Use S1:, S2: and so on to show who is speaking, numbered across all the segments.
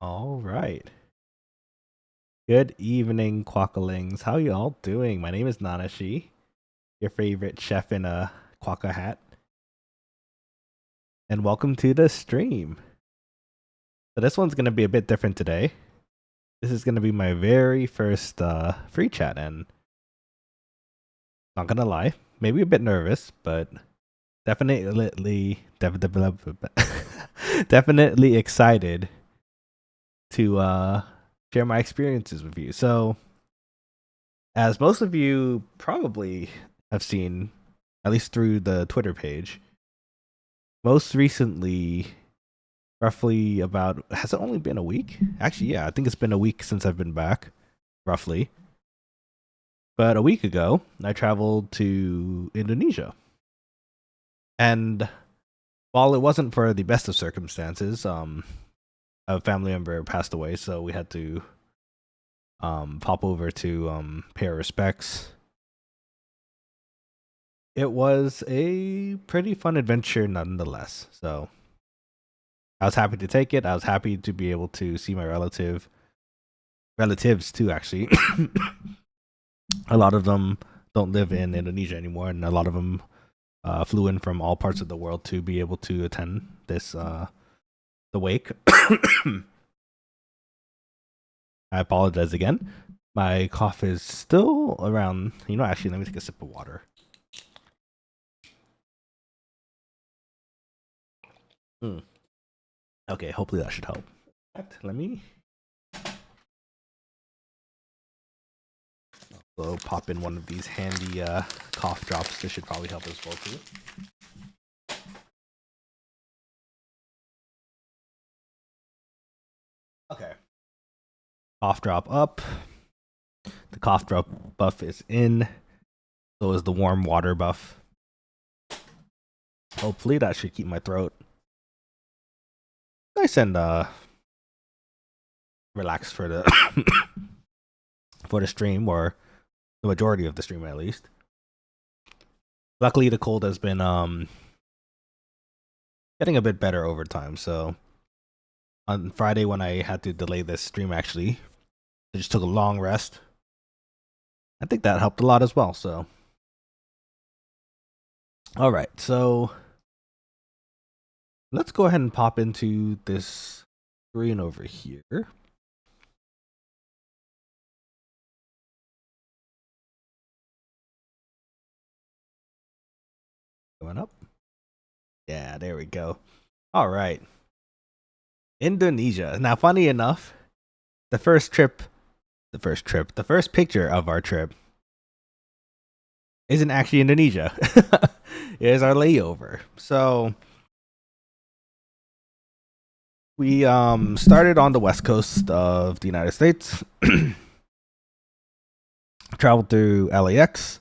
S1: All right. Good evening, quokkalings. How you all doing? My name is Nanashi, your favorite chef in a quokka hat, and welcome to the stream. So this one's gonna be a bit different today. This is gonna be my very first free chat, and not gonna lie, maybe a bit nervous, but definitely excited to share my experiences with you. So, as most of you probably have seen, at least through the Twitter page, most recently, roughly about, has it only been a week? Actually, yeah, I think it's been a week since I've been back, roughly. But a week ago, I traveled to Indonesia. And while it wasn't for the best of circumstances, a family member passed away, so we had to pop over to pay our respects. It was a pretty fun adventure nonetheless. So I was happy to take it. I was happy to be able to see my relatives too, actually. A lot of them don't live in Indonesia anymore, and a lot of them flew in from all parts of the world to be able to attend this the wake. I apologize again. My cough is still around. Actually, let me take a sip of water. Okay, hopefully that should help. Let me also pop in one of these handy cough drops. This should probably help as well too. Okay. Cough drop up. The cough drop buff is in. So is the warm water buff. Hopefully that should keep my throat nice and relaxed for the for the stream, or the majority of the stream at least. Luckily the cold has been getting a bit better over time, so on Friday when I had to delay this stream, actually I just took a long rest. I think that helped a lot as well. So all right, so let's go ahead and pop into this screen over here. Going up. Yeah, there we go. All right. Indonesia. Now, funny enough, the first picture of our trip isn't actually Indonesia. It is our layover. So we started on the west coast of the United States, traveled through LAX,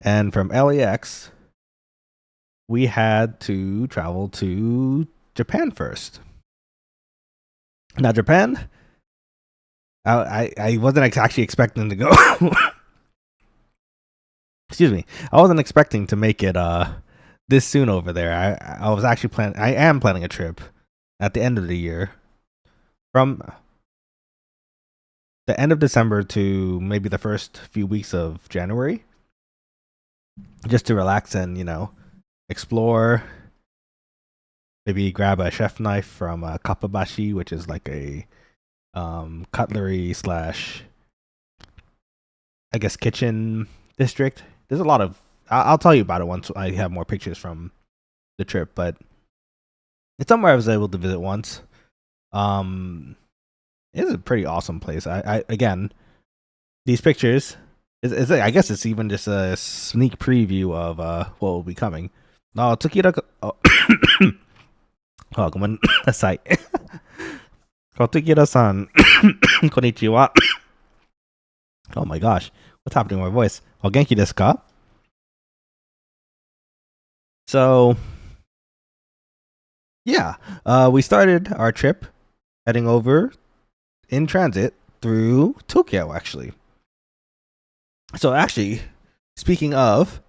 S1: and from LAX we had to travel to Japan first. Now, Japan, I wasn't actually expecting to go. Excuse me. I wasn't expecting to make it this soon over there. I was actually I am planning a trip at the end of the year, from the end of December to maybe the first few weeks of January, just to relax and explore. Maybe grab a chef knife from Kappabashi, which is like a cutlery slash, I guess, kitchen district. There's a lot of. I'll tell you about it once I have more pictures from the trip, but it's somewhere I was able to visit once. It's a pretty awesome place. I again, these pictures. I guess it's even just a sneak preview of what will be coming. No, Tsukira. Oh, come on, aside. Tsukira-san, konnichiwa. Oh my gosh, what's happening to my voice? Oh, genki desu ka? So, yeah, we started our trip heading over in transit through Tokyo, actually. So, actually, speaking of,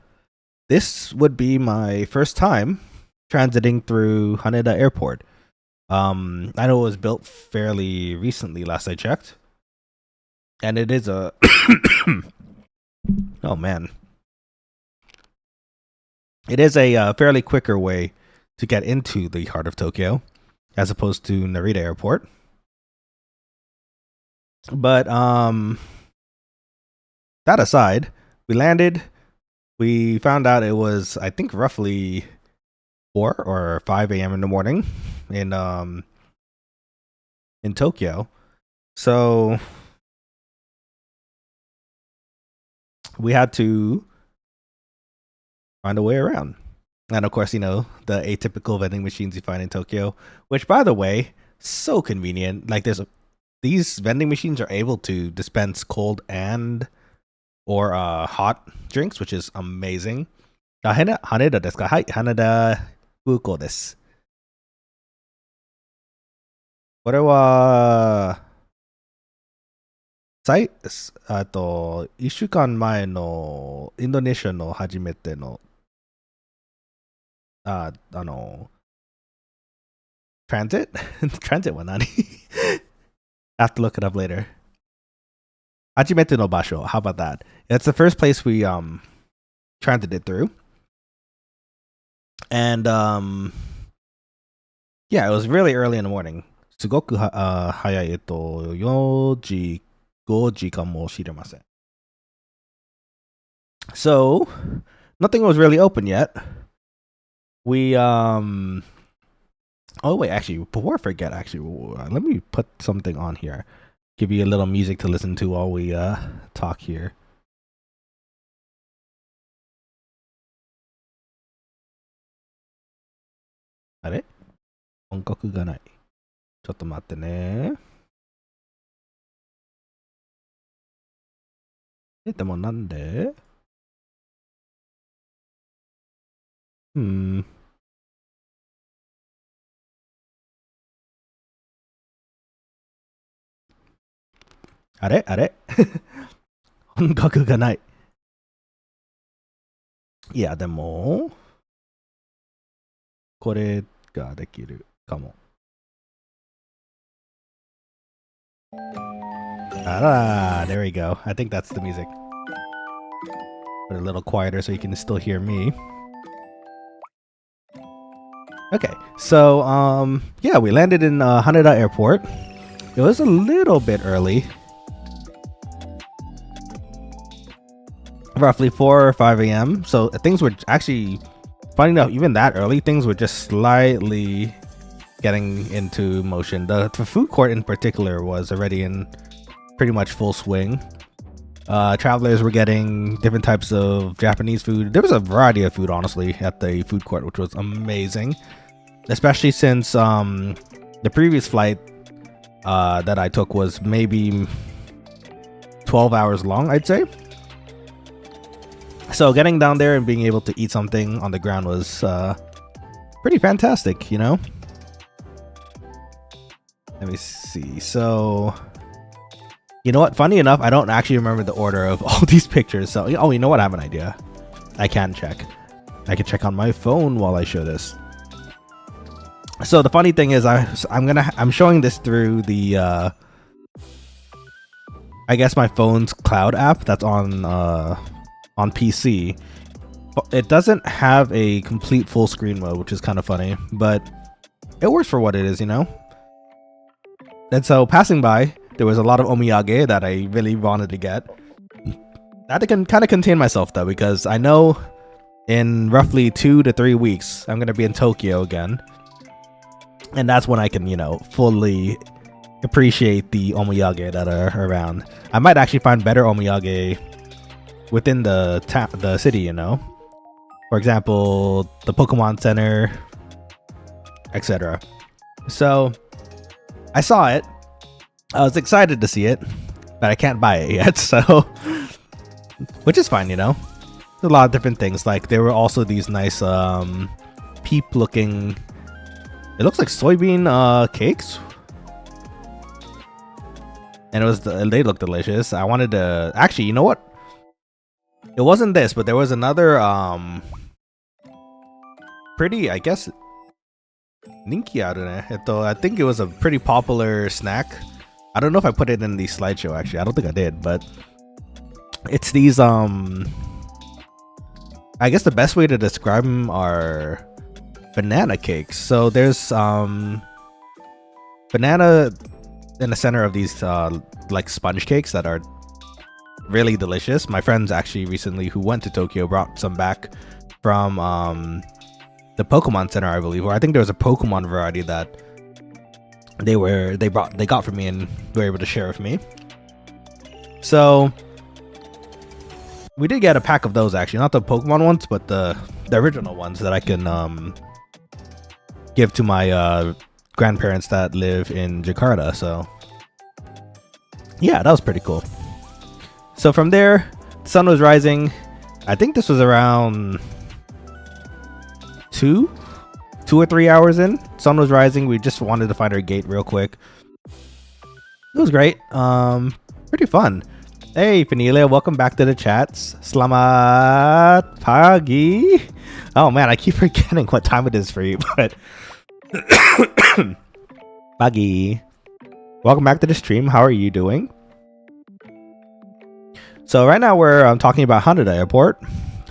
S1: this would be my first time transiting through Haneda Airport. I know it was built fairly recently, last I checked, and it is a oh man, it is a fairly quicker way to get into the heart of Tokyo, as opposed to Narita Airport. But that aside, we landed. We found out it was, I think, roughly 4 or 5 a.m. in the morning in Tokyo. So we had to find a way around. And of course, you know, the atypical vending machines you find in Tokyo, which, by the way, so convenient. Like, these vending machines are able to dispense cold and or hot drinks, which is amazing. 羽田ですか？はい、羽田空港です。これは、1週間前のインドネシアの初めての、transit? Transit は何？ I have to look it up later. 初めての場所. How about that? It's the first place we transited through. And yeah, it was really early in the morning. すごく早い。4時、5時かもしれません。So, nothing was really open yet. We oh wait, actually, before I forget, let me put something on here. Give you a little music to listen to while we talk here. あれ？音楽がない。ちょっと待ってね。でもなんで？あれ音楽がない。いや、でも、これができるかも。There we go. I think that's the music. Put it a little quieter so you can still hear me. Okay, so yeah, we landed in Haneda Airport. It was a little bit early. Roughly 4 or 5 a.m. So things were actually, funny enough, even that early, things were just slightly getting into motion. The food court in particular was already in pretty much full swing. Travelers were getting different types of Japanese food. There was a variety of food, honestly, at the food court, which was amazing. Especially since the previous flight that I took was maybe 12 hours long, I'd say. So getting down there and being able to eat something on the ground was pretty fantastic, you know? Let me see. So, you know what? Funny enough, I don't actually remember the order of all these pictures. So, oh, you know what? I have an idea. I can check. I can check on my phone while I show this. So the funny thing is, I'm showing this through the I guess my phone's cloud app that's on PC. It doesn't have a complete full screen mode, which is kind of funny, but it works for what it is, you know? And so passing by, there was a lot of omiyage that I really wanted to get. I had to kind of contain myself though, because I know in roughly 2 to 3 weeks, I'm going to be in Tokyo again. And that's when I can, you know, fully appreciate the omiyage that are around. I might actually find better omiyage within the city, you know? For example, the Pokemon Center, etc. So, I saw it. I was excited to see it, but I can't buy it yet, so... Which is fine, you know? There's a lot of different things. Like, there were also these nice, peep-looking... It looks like soybean, cakes. And they look delicious. I wanted to... Actually, you know what? It wasn't this, but there was another, pretty, I guess... Ninki aru ne. I think it was a pretty popular snack. I don't know if I put it in the slideshow actually. I don't think I did, but it's these I guess the best way to describe them are banana cakes. So there's banana in the center of these like sponge cakes that are really delicious. My friends actually recently who went to Tokyo brought some back from the Pokemon Center, I believe, or I think there was a Pokemon variety that they got for me and were able to share with me. So we did get a pack of those actually, not the Pokemon ones, but the original ones that I can give to my grandparents that live in Jakarta. So yeah, that was pretty cool. So from there, the sun was rising. I think this was around 2 or 3 hours in. Sun was rising. We just wanted to find our gate real quick. It was great. Pretty fun. Hey, Penilia, welcome back to the chats. Selamat pagi. Oh man, I keep forgetting what time it is for you, but pagi. Welcome back to the stream. How are you doing? So right now we're talking about Haneda Airport.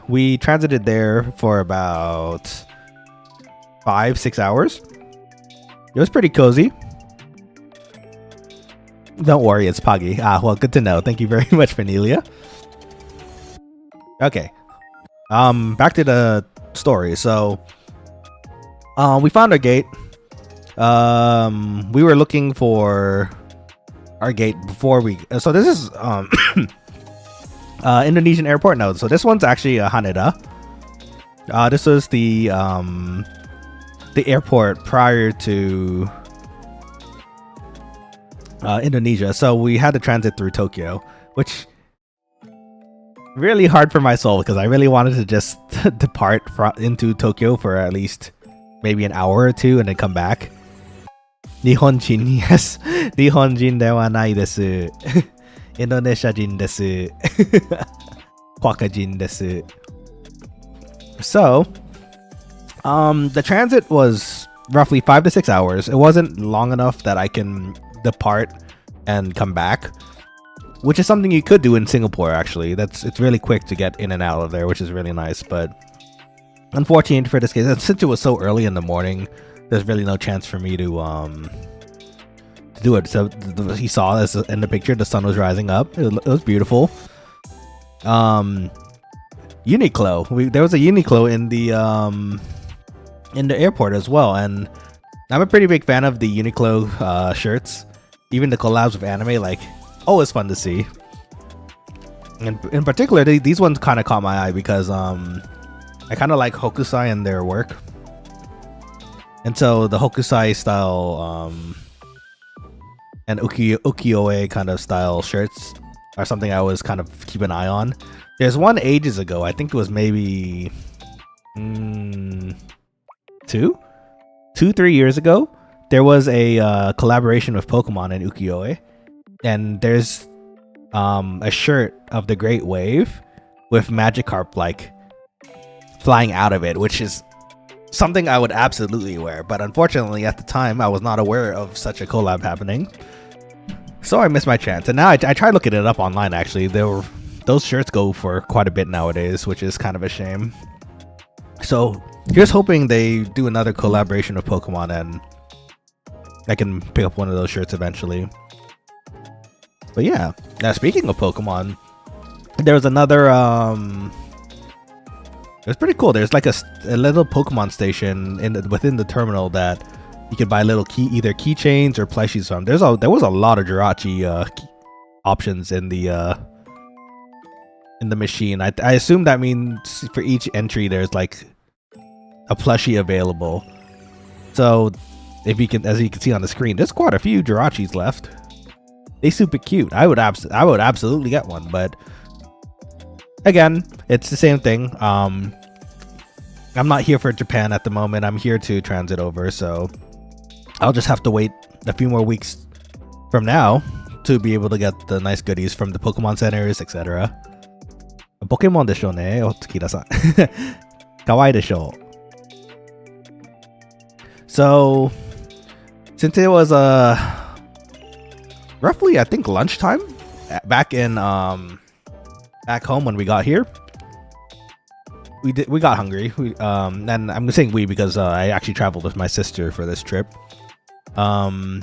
S1: We transited there for about 5-6 hours. It was pretty cozy. Don't worry, it's Pagi. Well, good to know. Thank you very much, Vanelia. Okay. Back to the story. So, we found our gate. We were looking for our gate before we. So this is Indonesian airport node. So this one's actually Haneda. This was the airport prior to Indonesia, so we had to transit through Tokyo, which really hard for my soul because I really wanted to just depart into Tokyo for at least maybe an hour or two and then come back. Nihonjin, yes. Nihonjin dewa nai desu. Indonesia jin desu. Quokka-jin desu. So, the transit was roughly 5 to 6 hours. It wasn't long enough that I can depart and come back, which is something you could do in Singapore actually. It's really quick to get in and out of there, which is really nice. But unfortunately for this case, since it was so early in the morning, there's really no chance for me to do it. So he saw this in the picture, the sun was rising up. It was beautiful. Uniqlo, there was a Uniqlo in the airport as well, and I'm a pretty big fan of the Uniqlo shirts. Even the collabs with anime, like, always fun to see. And in particular, these ones kind of caught my eye because I kind of like Hokusai and their work. And so the Hokusai style and ukiyo-e kind of style shirts are something I always kind of keep an eye on. There's one ages ago, I think it was maybe 3 years ago. There was a collaboration with Pokemon and ukiyo-e, and there's a shirt of the Great Wave with Magikarp like flying out of it, which is something I would absolutely wear. But unfortunately, at the time, I was not aware of such a collab happening, so I missed my chance. And now I tried looking it up online. Actually, those shirts go for quite a bit nowadays, which is kind of a shame. So here's hoping they do another collaboration with Pokemon and I can pick up one of those shirts eventually. But yeah, now speaking of Pokemon, there was another it was pretty cool. There's like a little Pokemon station within the terminal that you could buy little either keychains or plushies from. There was a lot of Jirachi options in the machine. I assume that means for each entry there's like a plushie available. So if you can, as you can see on the screen, there's quite a few Jirachis left. They super cute. I would absolutely get one, but again, it's the same thing. I'm not here for Japan at the moment. I'm here to transit over, so I'll just have to wait a few more weeks from now to be able to get the nice goodies from the Pokemon centers, etc. Pokemon でしょうね、お月田さん。かわいいでしょう。So since it was roughly, I think, lunchtime back in back home when we got here, we got hungry. And I'm saying we because I actually traveled with my sister for this trip. So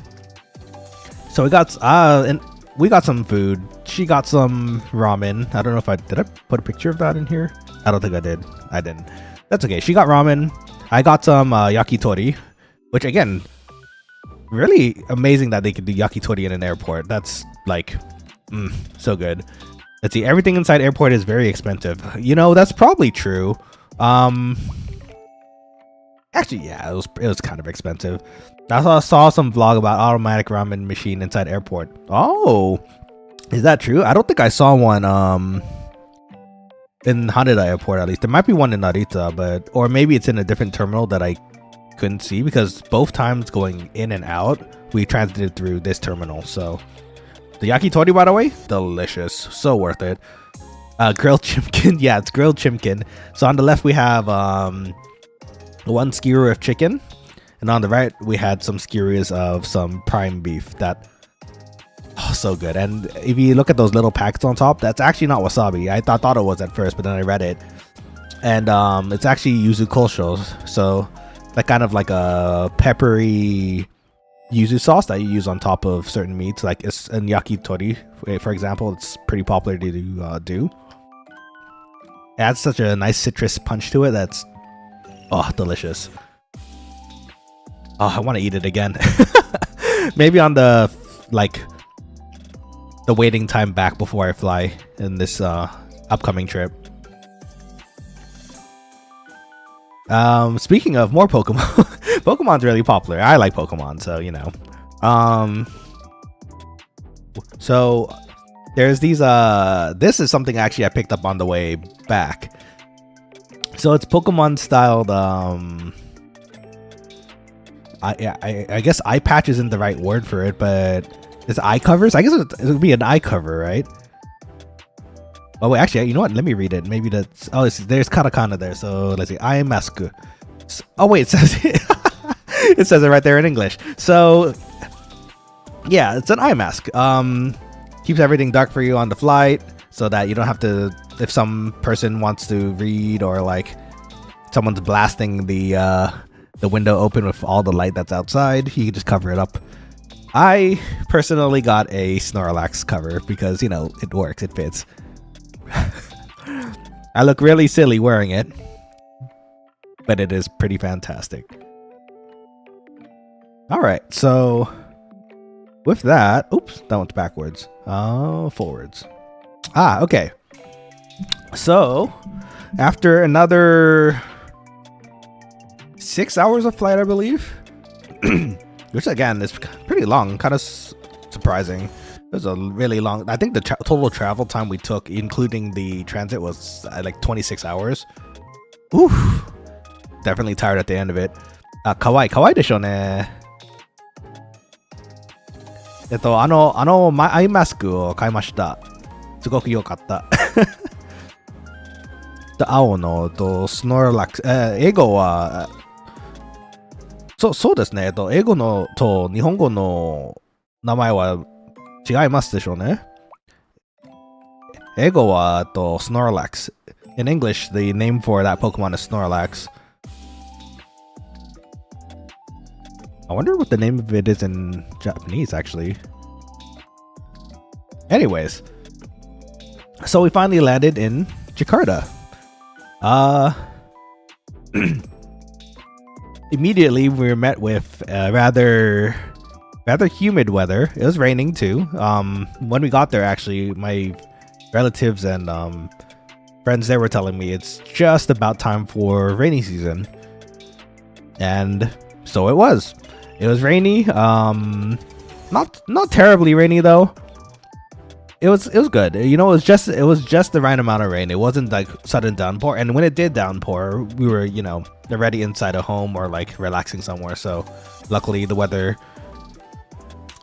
S1: we got some food. She got some ramen. I don't know if did I put a picture of that in here? I don't think I did. I didn't. That's okay. She got ramen. I got some yakitori, which again, really amazing that they could do yakitori in an airport. That's like so good. Let's see. Everything inside airport is very expensive. You know, that's probably true. Actually, yeah, it was kind of expensive. I saw some vlog about automatic ramen machine inside airport. Oh, is that true? I don't think I saw one in Haneda Airport, at least. There might be one in Narita, or maybe it's in a different terminal that I couldn't see, because both times going in and out we transited through this terminal. So the yakitori, by the way, delicious, so worth it. Grilled chimkin. Yeah, it's grilled chimkin. So on the left we have one skewer of chicken, and on the right we had some skewers of some prime beef. That so good. And if you look at those little packets on top, that's actually not wasabi. I thought it was at first, but then I read it, and it's actually yuzu kosho. So that kind of like a peppery yuzu sauce that you use on top of certain meats, like it's in yakitori, for example. It's pretty popular to do. It adds such a nice citrus punch to it. That's delicious. I want to eat it again. Maybe on the waiting time back before I fly in this upcoming trip. Speaking of more Pokemon, Pokemon's really popular. I like Pokemon, so you know. So there's these this is something actually I picked up on the way back. So it's Pokemon styled I guess eye patch isn't the right word for it, but it's eye covers. I guess it would be an eye cover, right? Oh wait, actually, you know what? Let me read it. Maybe that's there's katakana there. So let's see, eye mask. Oh wait, it says it says it right there in English. So yeah, it's an eye mask. Keeps everything dark for you on the flight, so that you don't have to, if some person wants to read, or like someone's blasting the window open with all the light that's outside, you can just cover it up. I personally got a Snorlax cover because, you know, it works, it fits. I look really silly wearing it, but it is pretty fantastic. Alright, so with that, oops, that went backwards. Forwards. Okay. So after another 6 hours of flight, I believe, which again is pretty long, kind of surprising. It was a really long, I think the total travel time we took, including the transit, was like 26 hours. Oof. Definitely tired at the end of it. Kawaii desho ne. アイマスクを買いました。すごく良かった。青のスノーラックス、英語はそうですね。英語のと日本語の名前は違いますでしょうね。英語はSnorlax. In English, the name for that Pokemon is Snorlax. I wonder what the name of it is in Japanese, actually. Anyways, so we finally landed in Jakarta. Immediately we were met with rather humid weather. It was raining too. When we got there, actually, my relatives and friends, they were telling me it's just about time for rainy season, and so it was. It was rainy. Not terribly rainy though. It was good. You know, it was just the right amount of rain. It wasn't like sudden downpour. And when it did downpour, we were, you know, already inside a home or like relaxing somewhere. So luckily the weather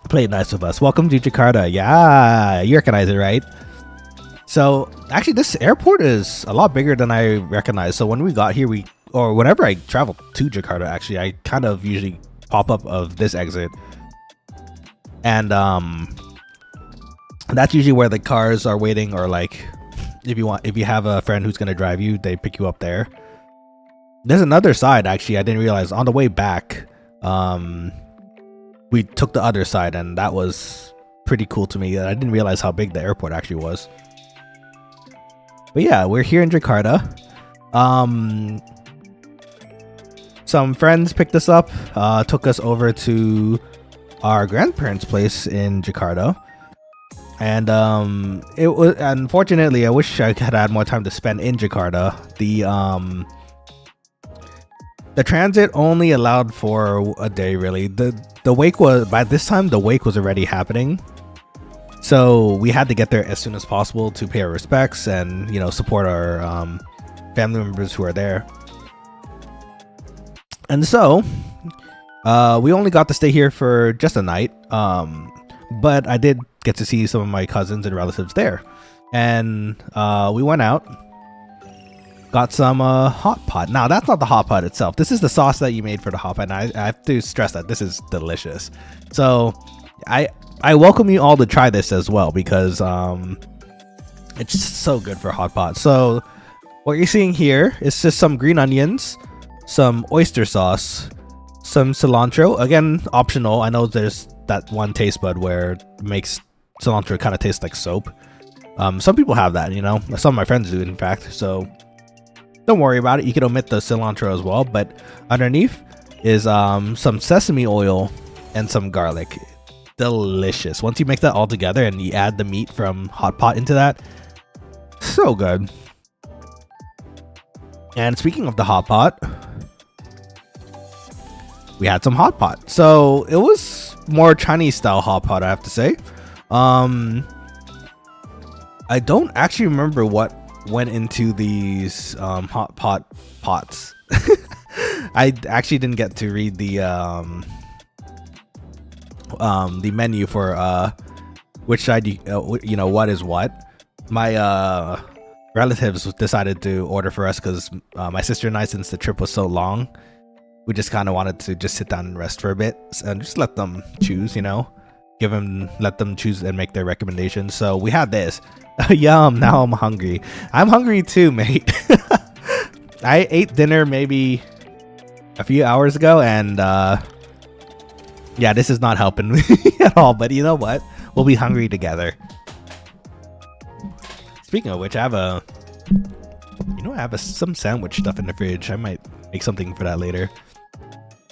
S1: played nice with us. Welcome to Jakarta. Yeah, you recognize it, right? So actually this airport is a lot bigger than I recognized. So when we got here, we or whenever I travel to Jakarta, actually, I kind of usually pop up of this exit, and that's usually where the cars are waiting, or like if you have a friend who's gonna drive you, they pick you up there. There's another side, actually, I didn't realize on the way back. We took the other side, and that was pretty cool to me. I didn't realize how big the airport actually was. But yeah, we're here in Jakarta. Some friends picked us up, took us over to our grandparents' place in Jakarta. And it was, unfortunately, I wish I had had more time to spend in Jakarta. The transit only allowed for a day, really. The wake was, by this time, the wake was already happening. So we had to get there as soon as possible to pay our respects and, you know, support our family members who are there. And so we only got to stay here for just a night. But I did get to see some of my cousins and relatives there. And we went out. Got some hot pot. Now, that's not the hot pot itself. This is the sauce that you made for the hot pot. And I have to stress that this is delicious. So I welcome you all to try this as well, because it's so good for hot pot. So what you're seeing here is just some green onions, some oyster sauce, some cilantro. Again, optional. I know there's that one taste bud where it makes cilantro kind of taste like soap. Some people have that, you know. Some of my friends do, in fact. So don't worry about it. You can omit the cilantro as well. But underneath is some sesame oil and some garlic. Delicious. Once you mix that all together and you add the meat from hot pot into that, so good. And speaking of the hot pot, we had some hot pot. So it was more Chinese style hot pot, I have to say. I don't actually remember what went into these hot pot pots. I actually didn't get to read the menu for which side you know what is what. My relatives decided to order for us because my sister and I, since the trip was so long, we just kind of wanted to just sit down and rest for a bit and just let them choose, you know, let them choose and make their recommendations. So we had this. Yum, now I'm hungry. I'm hungry too, mate. I ate dinner maybe a few hours ago, and yeah, this is not helping me at all, but you know what? We'll be hungry together. Speaking of which, I have some sandwich stuff in the fridge. I might make something for that later.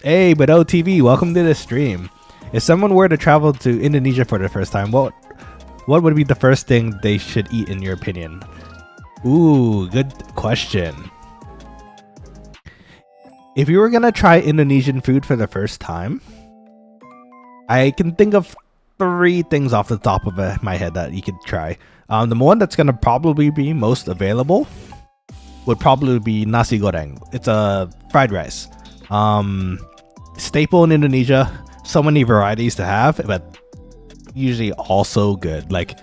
S1: Hey, but OTV, welcome to the stream. If someone were to travel to Indonesia for the first time, what would be the first thing they should eat in your opinion? Ooh, good question. If you were gonna try Indonesian food for the first time, I can think of 3 things off the top of my head that you could try. The one that's gonna probably be most available would probably be nasi goreng. It's a fried rice. Staple in Indonesia. So many varieties to have, but usually also good. Like,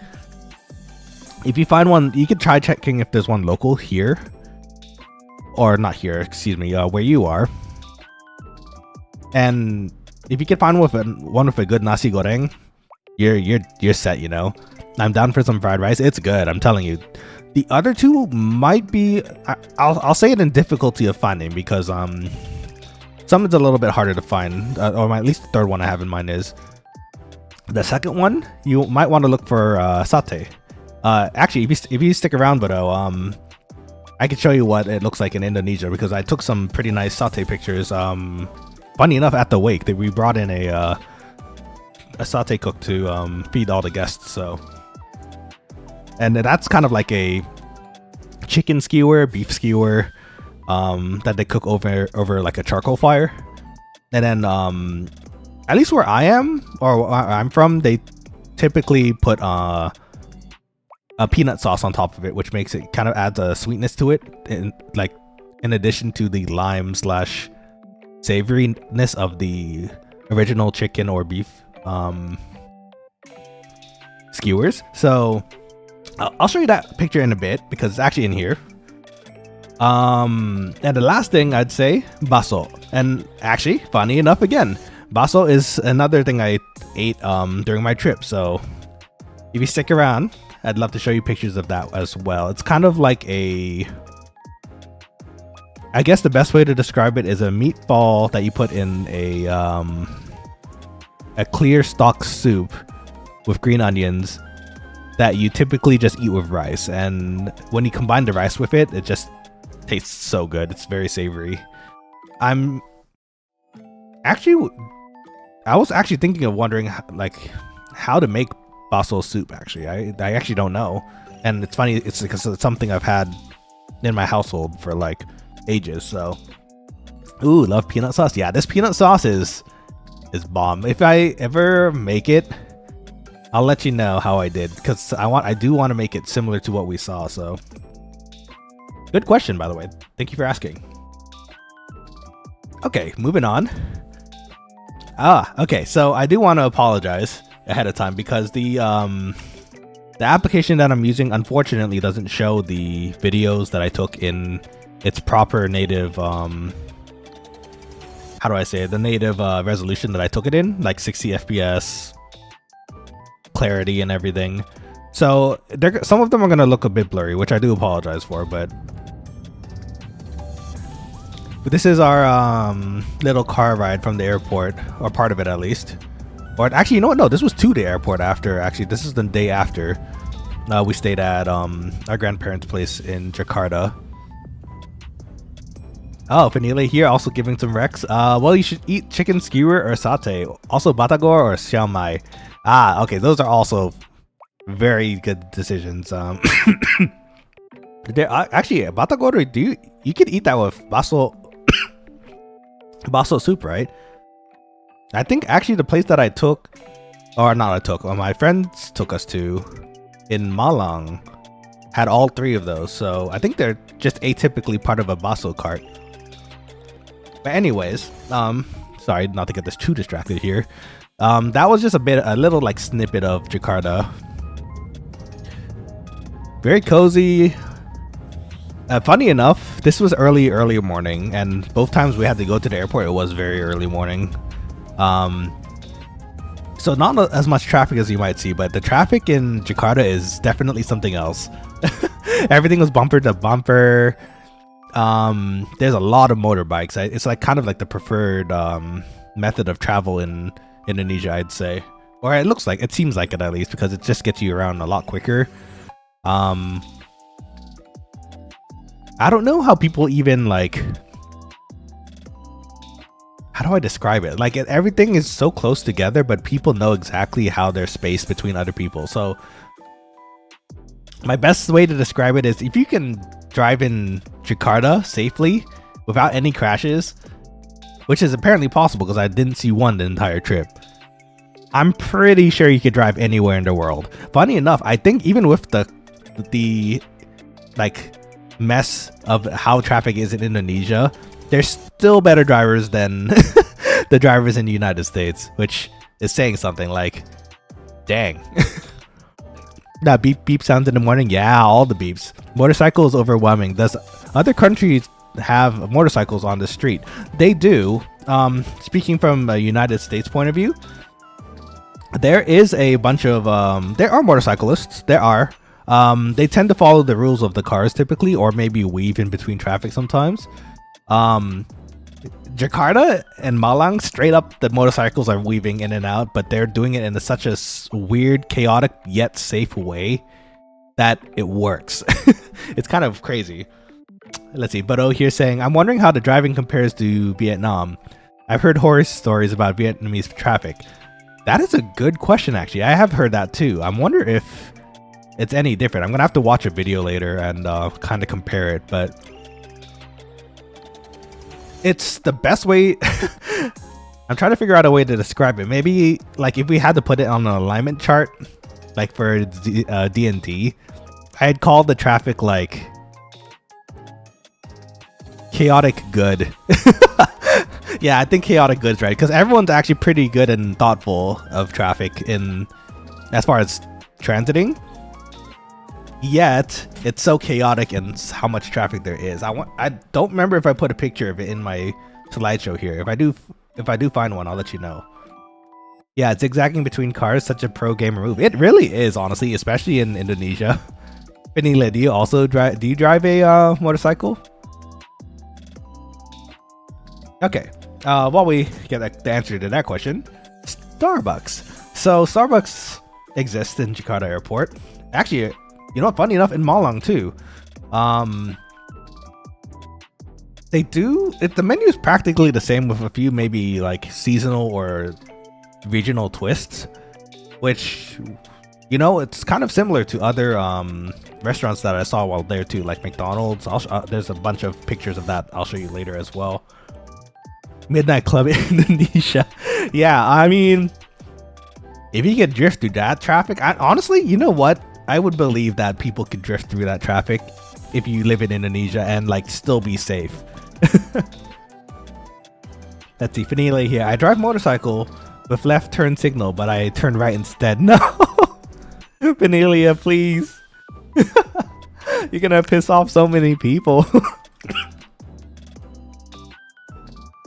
S1: if you find one, you could try checking if there's one local here, or not here, excuse me, where you are. And if you can find one with a good nasi goreng, you're set, you know. I'm down for some fried rice. It's good, I'm telling you. The other 2 might be, I'll say it in difficulty of finding, because some is a little bit harder to find, or at least the third one I have in mind is. The second one, you might want to look for satay. Actually, if you stick around, but I can show you what it looks like in Indonesia, because I took some pretty nice satay pictures. Funny enough, at the wake, we brought in a satay cook to feed all the guests. So, and that's kind of like a chicken skewer, beef skewer, that they cook over like a charcoal fire. And then at least where I am, or where I'm from, they typically put a peanut sauce on top of it, which makes it kind of adds a sweetness to it, in addition to the lime / savoriness of the original chicken or beef skewers. So I'll show you that picture in a bit, because it's actually in here. And the last thing I'd say, baso. And actually, funny enough, again, baso is another thing I ate during my trip. So if you stick around, I'd love to show you pictures of that as well. It's kind of like I guess the best way to describe it is a meatball that you put in a clear stock soup with green onions that you typically just eat with rice. And when you combine the rice with it, it just tastes so good. It's very savory. I was actually thinking of wondering like how to make baso soup. Actually, I actually don't know. And it's funny, it's because it's something I've had in my household for like ages. So, ooh, love peanut sauce. Yeah, this peanut sauce is bomb. If I ever make it, I'll let you know how I did, because I do want to make it similar to what we saw. So, good question, by the way. Thank you for asking. Okay, moving on. Okay, so I do want to apologize ahead of time because the application that I'm using unfortunately doesn't show the videos that I took in its proper native how do I say it? The native resolution that I took it in, like 60 FPS clarity and everything. So some of them are gonna look a bit blurry, which I do apologize for, but this is our little car ride from the airport, or part of it at least. Or actually, you know what? No, this was to the airport after. Actually, this is the day after. We stayed at our grandparents' place in Jakarta. Oh, Vanille here, also giving some recs. Well, you should eat chicken skewer or satay. Also, batagor or siao mai. Okay, those are also very good decisions. Actually, batagor, you could eat that with baso soup, right? I think actually the place that my friends took us to in Malang had all three of those. So I think they're just atypically part of a baso cart. But anyways, sorry not to get this too distracted here. That was just a little like snippet of Jakarta. Very cozy. Funny enough, this was early morning, and both times we had to go to the airport, it was very early morning. So not as much traffic as you might see, but the traffic in Jakarta is definitely something else. Everything was bumper to bumper. There's a lot of motorbikes. It's like kind of like the preferred method of travel in Indonesia, I'd say. Or it seems like it at least, because it just gets you around a lot quicker. I don't know how people even like, how do I describe it? Like everything is so close together, but people know exactly how there's space between other people. So my best way to describe it is if you can drive in Jakarta safely without any crashes, which is apparently possible because I didn't see one the entire trip, I'm pretty sure you could drive anywhere in the world. Funny enough, I think even with the like mess of how traffic is in Indonesia, there's still better drivers than the drivers in the United States, which is saying something. Like, dang. That beep beep sounds in the morning. Yeah, all the beeps. Motorcycle is overwhelming. Does other countries have motorcycles on the street? They do. Speaking from a United States point of view, there is a bunch of there are motorcyclists. There are. They tend to follow the rules of the cars typically, or maybe weave in between traffic sometimes. Jakarta and Malang, straight up, the motorcycles are weaving in and out, but they're doing it in such a weird, chaotic, yet safe way that it works. It's kind of crazy. Let's see, Bado here saying, I'm wondering how the driving compares to Vietnam. I've heard horror stories about Vietnamese traffic. That is a good question, actually. I have heard that too. I wonder if it's any different. I'm gonna have to watch a video later and kind of compare it, but it's the best way. I'm trying to figure out a way to describe it. Maybe like if we had to put it on an alignment chart, like for D&D, I'd call the traffic like chaotic good. Yeah, I think chaotic good's right, because everyone's actually pretty good and thoughtful of traffic in as far as transiting. yet it's so chaotic and how much traffic there is. I don't remember if I put a picture of it in my slideshow here. If I do find one, I'll let you know. Yeah, zigzagging between cars, such a pro gamer move. It really is, honestly, especially in Indonesia. Vanilla, do you also drive? Do you drive a motorcycle? Okay. While we get the answer to that question, Starbucks. So Starbucks exists in Jakarta Airport. Actually, you know what? Funny enough, in Malang too. They do. The menu is practically the same with a few maybe like seasonal or regional twists, which, you know, it's kind of similar to other restaurants that I saw while there too, like McDonald's. There's a bunch of pictures of that I'll show you later as well. Midnight Club in Indonesia. Yeah, I mean, if you could drift through that traffic, honestly, you know what? I would believe that people could drift through that traffic if you live in Indonesia and like still be safe. Let's see, Fanile here. I drive motorcycle with left turn signal, but I turn right instead. No, Panelia, please. You're gonna piss off so many people.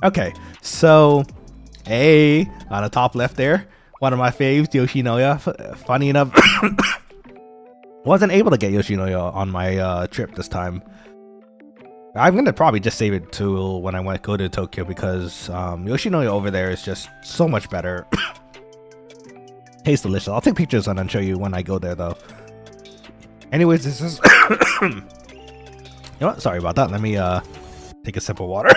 S1: Okay, so on the top left there, one of my faves, Yoshinoya. Funny enough, wasn't able to get Yoshinoya on my trip this time. I'm gonna probably just save it to when I go to Tokyo, because Yoshinoya over there is just so much better. Tastes delicious. I'll take pictures and show you when I go there though. Anyways, this is you know what? Sorry about that. Let me take a sip of water.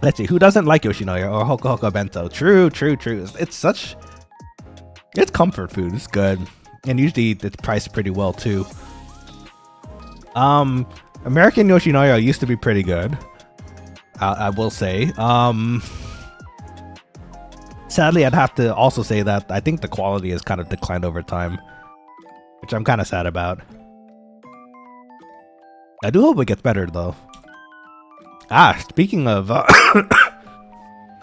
S1: Let's see, who doesn't like Yoshinoya or Hoka Hoka Bento? True. It's comfort food. It's good, and usually it's priced pretty well too. American Yoshinoya used to be pretty good. I will say. Sadly, I'd have to also say that I think the quality has kind of declined over time, which I'm kind of sad about. I do hope it gets better though. Speaking of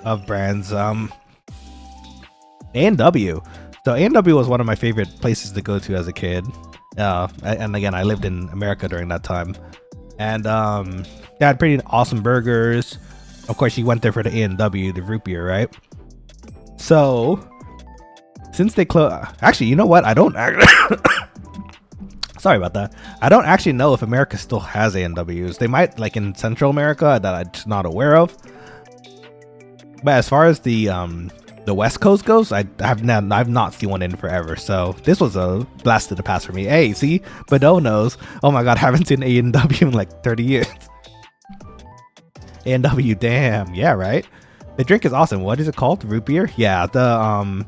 S1: of brands, A&W. So A&W was one of my favorite places to go to as a kid. And again, I lived in America during that time, and they had pretty awesome burgers. Of course, you went there for the A&W, the root beer, right? So since they closed, actually, you know what? I don't. Sorry about that. I don't actually know if America still has A&Ws. They might, like in Central America, that I'm just not aware of. But as far as the West Coast goes, I've not seen one in forever. So this was a blast of the past for me. Hey, see, Bado knows. Oh my god, I haven't seen A&W in like 30 years. A&W, damn, yeah, right. The drink is awesome. What is it called? Root beer? Yeah, the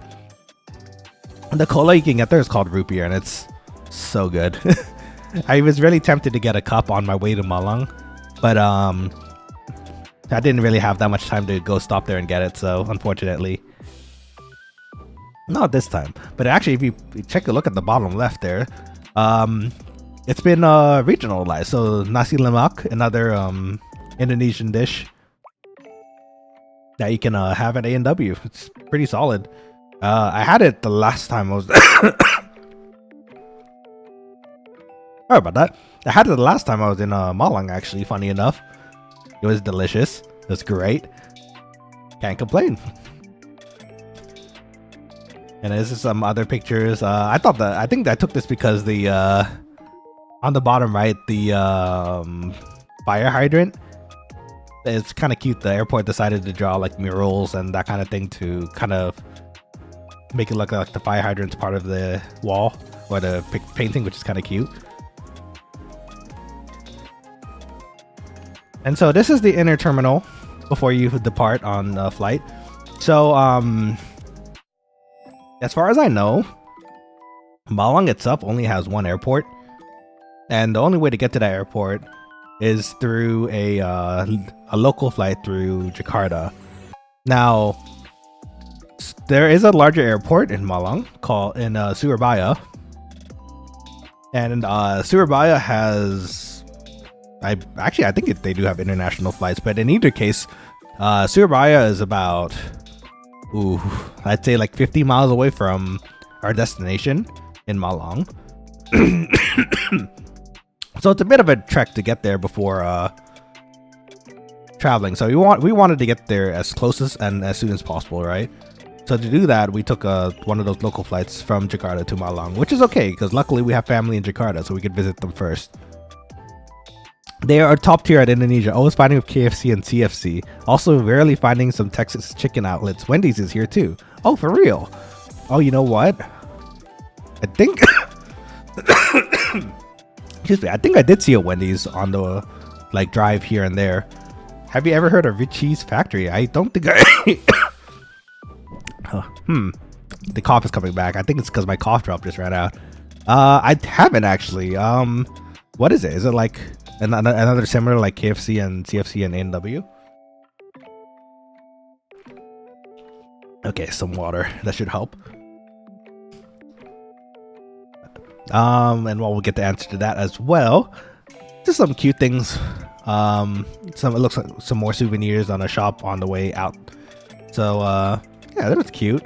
S1: cola you can get there is called root beer, and it's so good. I was really tempted to get a cup on my way to Malang, but I didn't really have that much time to go stop there and get it, so unfortunately not this time. But actually, if you take a look at the bottom left there, it's been regionalized. So nasi lemak, another Indonesian dish that you can have at A&W. It's pretty solid. I had it the last time I was sorry about that. I had it the last time I was in Malang, actually, funny enough. It was delicious. It was great. Can't complain. And this is some other pictures. I think I took this because the on the bottom right, the fire hydrant. It's kind of cute. The airport decided to draw like murals and that kind of thing to kind of make it look like the fire hydrant's part of the wall or the painting, which is kind of cute. And so this is the inner terminal before you depart on flight. So as far as I know, Malang itself only has one airport, and the only way to get to that airport is through a local flight through Jakarta. Now, there is a larger airport in Malang called Surabaya, and Surabaya has. I think they do have international flights, but in either case, Surabaya is about, I'd say like 50 miles away from our destination in Malang. So it's a bit of a trek to get there before traveling. So we wanted to get there as close as and as soon as possible, right? So to do that, we took one of those local flights from Jakarta to Malang, which is okay because luckily we have family in Jakarta, so we could visit them first. They are top tier at Indonesia, always finding with KFC and CFC. Also rarely finding some Texas chicken outlets. Wendy's is here too. Oh, for real? Oh, you know what? I think excuse me, I think I did see a Wendy's on the drive here and there. Have you ever heard of Rich Cheese Factory? I don't think I the cough is coming back. I think it's because my cough drop just ran out. I haven't actually. What is it? Is it like another similar like KFC and CFC and A&W? Okay, some water. That should help. And we'll get the answer to that as well. Just some cute things. It looks like some more souvenirs on a shop on the way out. So yeah, that was cute.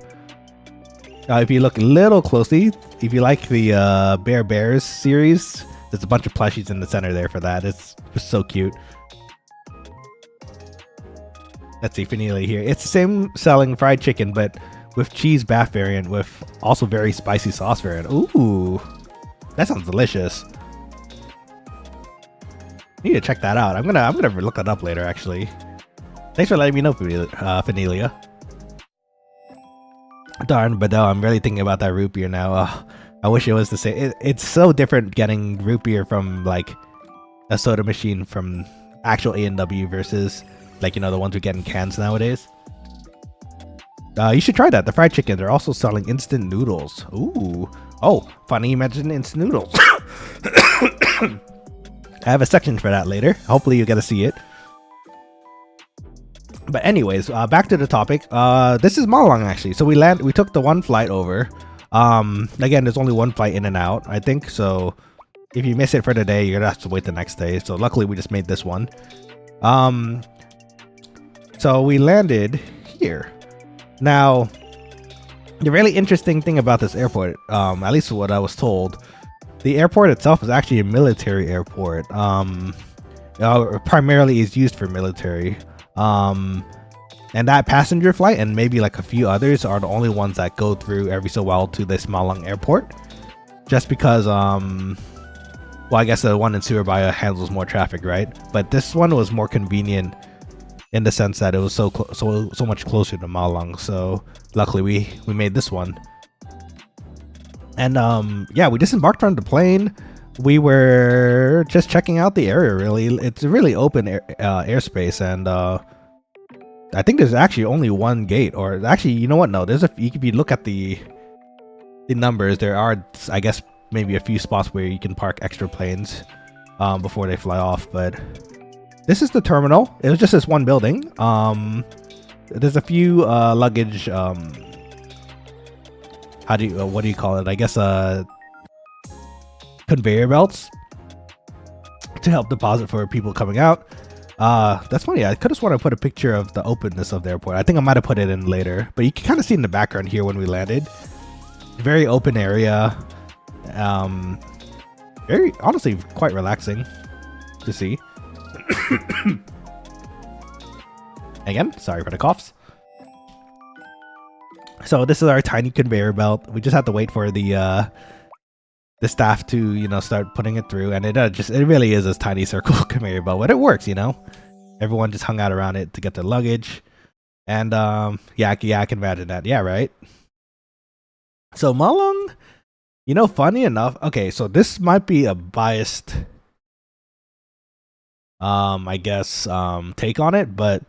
S1: If you look a little closely, if you like the Bears series, there's a bunch of plushies in the center there for that. It's just so cute. Let's see, finale here. It's the same selling fried chicken, but with cheese bath variant with also very spicy sauce variant. Ooh, that sounds delicious. Need to check that out. I'm gonna look that up later. Actually, thanks for letting me know, Finelia. Darn, but no, I'm really thinking about that root beer now. I wish it was the same. It's so different getting root beer from like a soda machine from actual A&W versus like, you know, the ones we get in cans nowadays. You should try that. The fried chicken. They're also selling instant noodles. Ooh. Oh, funny you mentioned instant noodles. I have a section for that later. Hopefully you get to see it. But anyways, back to the topic. This is Malang actually. So we took the one flight over. Again, there's only one flight in and out, I think. So if you miss it for the day, you're gonna have to wait the next day. So luckily we just made this one. So we landed here. Now, the really interesting thing about this airport, at least what I was told, the airport itself is actually a military airport. Primarily is used for military. And that passenger flight and maybe like a few others are the only ones that go through every so well to this Malang airport. Just because, well, I guess the one in Surabaya handles more traffic, right? But this one was more convenient in the sense that it was so much closer to Malang. So luckily we made this one. And yeah, we disembarked from the plane. We were just checking out the area. Really, it's a really open airspace, and I think there's actually only one gate. Or actually, you know what? No, there's if you look at the numbers, there are, I guess, maybe a few spots where you can park extra planes before they fly off. But this is the terminal. It was just this one building. There's a few luggage. What do you call it? I guess conveyor belts to help deposit for people coming out. That's funny. I could just want to put a picture of the openness of the airport. I think I might have put it in later, but you can kind of see in the background here when we landed. Very open area. Very, honestly, quite relaxing to see. Again, sorry for the coughs. So this is our tiny conveyor belt. We just have to wait for the staff to, you know, start putting it through, and it really is this tiny circle conveyor belt, but it works, you know. Everyone just hung out around it to get their luggage, and yeah, I can imagine that. Yeah, right. So Malang, you know, funny enough. Okay, so this might be a biased, I guess, take on it, but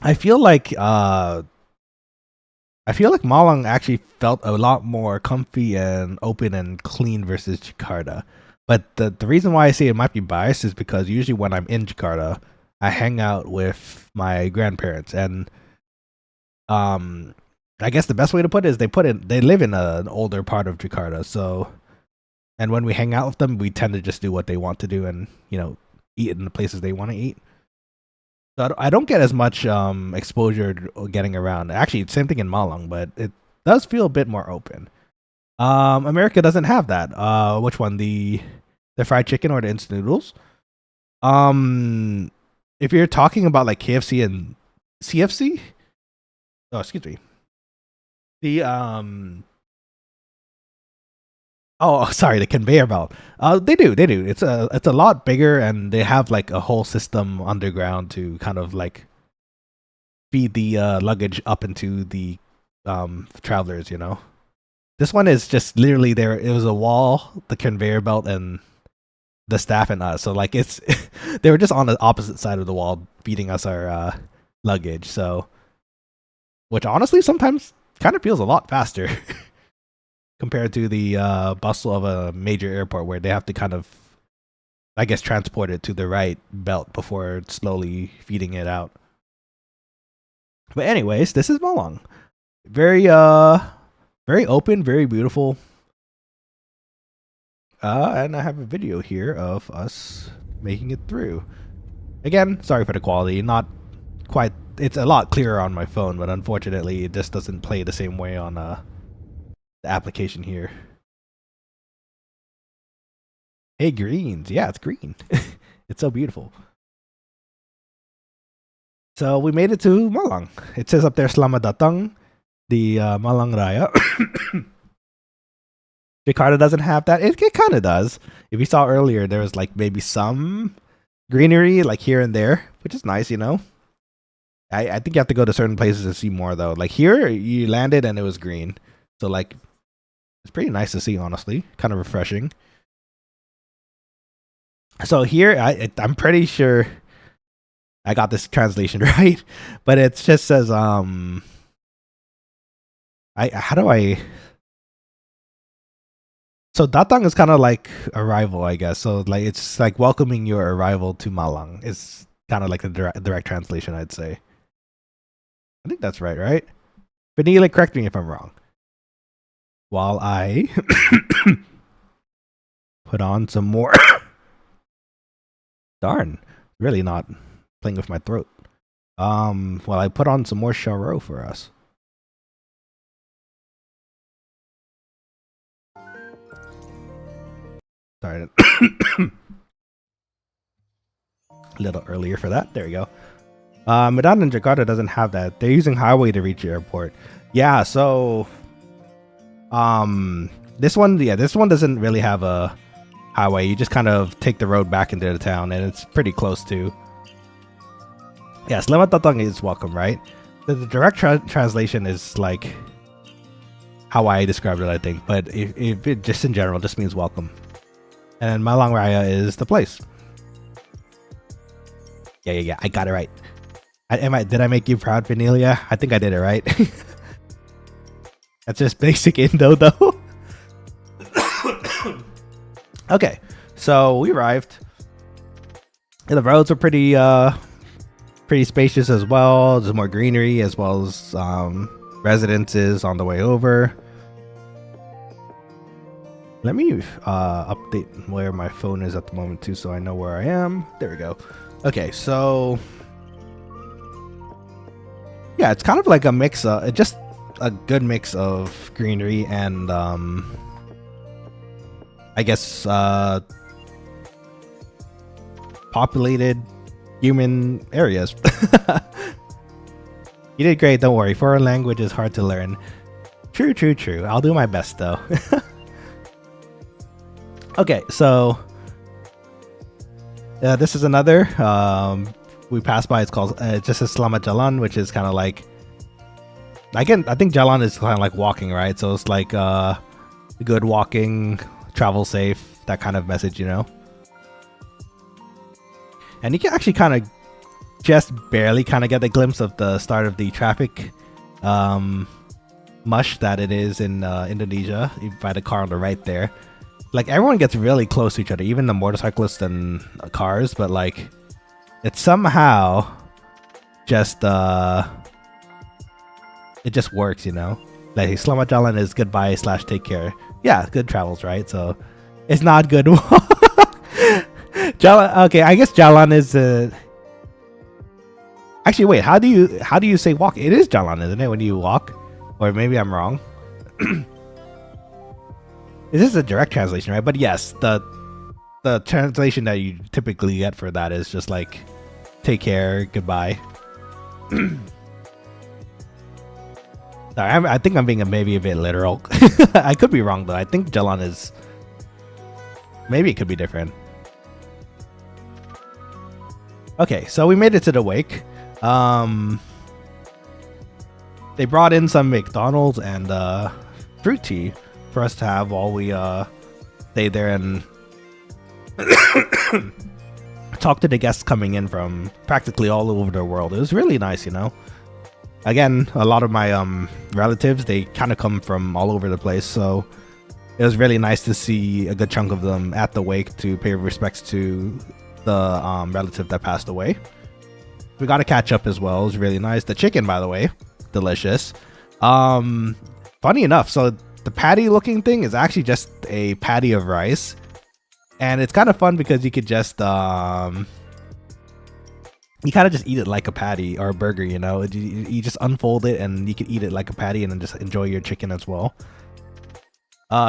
S1: I feel like Malang actually felt a lot more comfy and open and clean versus Jakarta. But the reason why I say it might be biased is because usually when I'm in Jakarta, I hang out with my grandparents, and I guess the best way to put it is they live in an older part of Jakarta. So, and when we hang out with them, we tend to just do what they want to do and, you know, eat in the places they want to eat. So I don't get as much exposure getting around. Actually, same thing in Malang, but does feel a bit more open. America doesn't have that. Which one? The fried chicken or the instant noodles? If you're talking about like KFC and CFC, oh excuse me, the oh sorry, the conveyor belt. They do. It's a lot bigger, and they have like a whole system underground to kind of like feed the luggage up into the travelers. You know, this one is just literally there. It was a wall, the conveyor belt, and the staff and us. So like it's they were just on the opposite side of the wall feeding us our luggage. So, which honestly sometimes kind of feels a lot faster compared to the bustle of a major airport where they have to kind of, I guess, transport it to the right belt before slowly feeding it out. But anyways, this is Malang. Very very open, very beautiful. And I have a video here of us making it through. Again, sorry for the quality. Not quite. It's a lot clearer on my phone, but unfortunately, it just doesn't play the same way on the application here. Hey, greens. Yeah, it's green. It's so beautiful. So we made it to Malang. It says up there, Selamat datang, the Malang Raya. Jakarta doesn't have that. It kind of does. If you saw earlier, there was like maybe some greenery like here and there, which is nice, you know. I think you have to go to certain places to see more though. Like here, you landed and it was green, so like it's pretty nice to see. Honestly, kind of refreshing. So here, I'm pretty sure I got this translation right, but it just says how do I? So datang is kind of like arrival, I guess. So like it's like welcoming your arrival to Malang. It's kind of like the direct translation, I'd say. I think that's right, right? Vanilla, correct me if I'm wrong. While I put on some more. Darn, really not playing with my throat. While I put on some more charo for us. Sorry. A little earlier for that. There we go. Medan and Jakarta doesn't have that. They're using highway to reach the airport. Yeah, so this one doesn't really have a highway. You just kind of take the road back into the town, and it's pretty close to. Yeah, Selamat datang is welcome, right? The direct translation is like how I described it, I think. But if it just in general just means welcome. And Malang Raya is the place. Yeah. I got it right. Did I make you proud, Vanilla? I think I did it right. That's just basic Indo, though. Okay, so we arrived. And the roads are pretty spacious as well. There's more greenery as well as residences on the way over. Let me update where my phone is at the moment too, so I know where I am. There we go. Okay, so yeah, it's kind of like a mix of just a good mix of greenery and I guess populated human areas. You did great, don't worry. Foreign language is hard to learn. True. I'll do my best though. Okay, so this is another we passed by. It's called just a Selamat Jalan, which is kind of like I think Jalan is kind of like walking, right? So it's like good walking, travel safe, that kind of message, you know. And you can actually kind of just barely kind of get a glimpse of the start of the traffic mush that it is in Indonesia by the car on the right there. Like everyone gets really close to each other, even the motorcyclists and cars, but like it somehow just it just works, you know. Like Selamat Jalan is goodbye / take care. Yeah, good travels, right? So it's not good. Jalan, okay, I guess Jalan is actually wait, how do you say walk? It is Jalan, isn't it, when you walk? Or maybe I'm wrong. This is a direct translation, right? But yes, the translation that you typically get for that is just like, take care, goodbye. Sorry, I think I'm being maybe a bit literal. I could be wrong though. I think Jalan is, maybe it could be different. Okay, so we made it to the wake. They brought in some McDonald's and fruit tea for us to have while we stayed there and talk to the guests coming in from practically all over the world. It was really nice, you know. Again, a lot of my relatives, they kind of come from all over the place, so it was really nice to see a good chunk of them at the wake to pay respects to the relative that passed away. We got to catch up as well. It was really nice. The chicken, by the way, delicious. Funny enough, so the patty looking thing is actually just a patty of rice, and it's kind of fun because you could just you kind of just eat it like a patty or a burger, you know. You just unfold it and you can eat it like a patty and then just enjoy your chicken as well.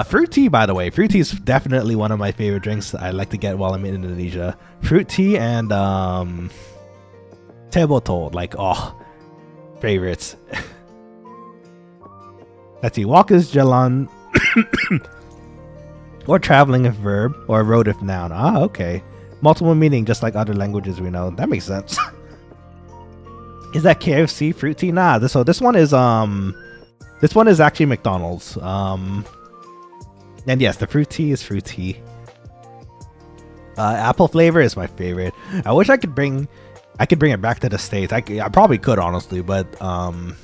S1: Fruit tea, by the way. Fruit tea is definitely one of my favorite drinks I like to get while I'm in Indonesia. Fruit tea and teh botol, like, oh, favorites. Let's see, walk is jalan, or traveling if verb, or road if noun. Ah, okay. Multiple meaning, just like other languages we know. That makes sense. Is that KFC fruit tea? Nah. This one is actually McDonald's. And yes, the fruit tea is fruit tea. Apple flavor is my favorite. I wish I could bring it back to the States. I probably could, honestly, but kind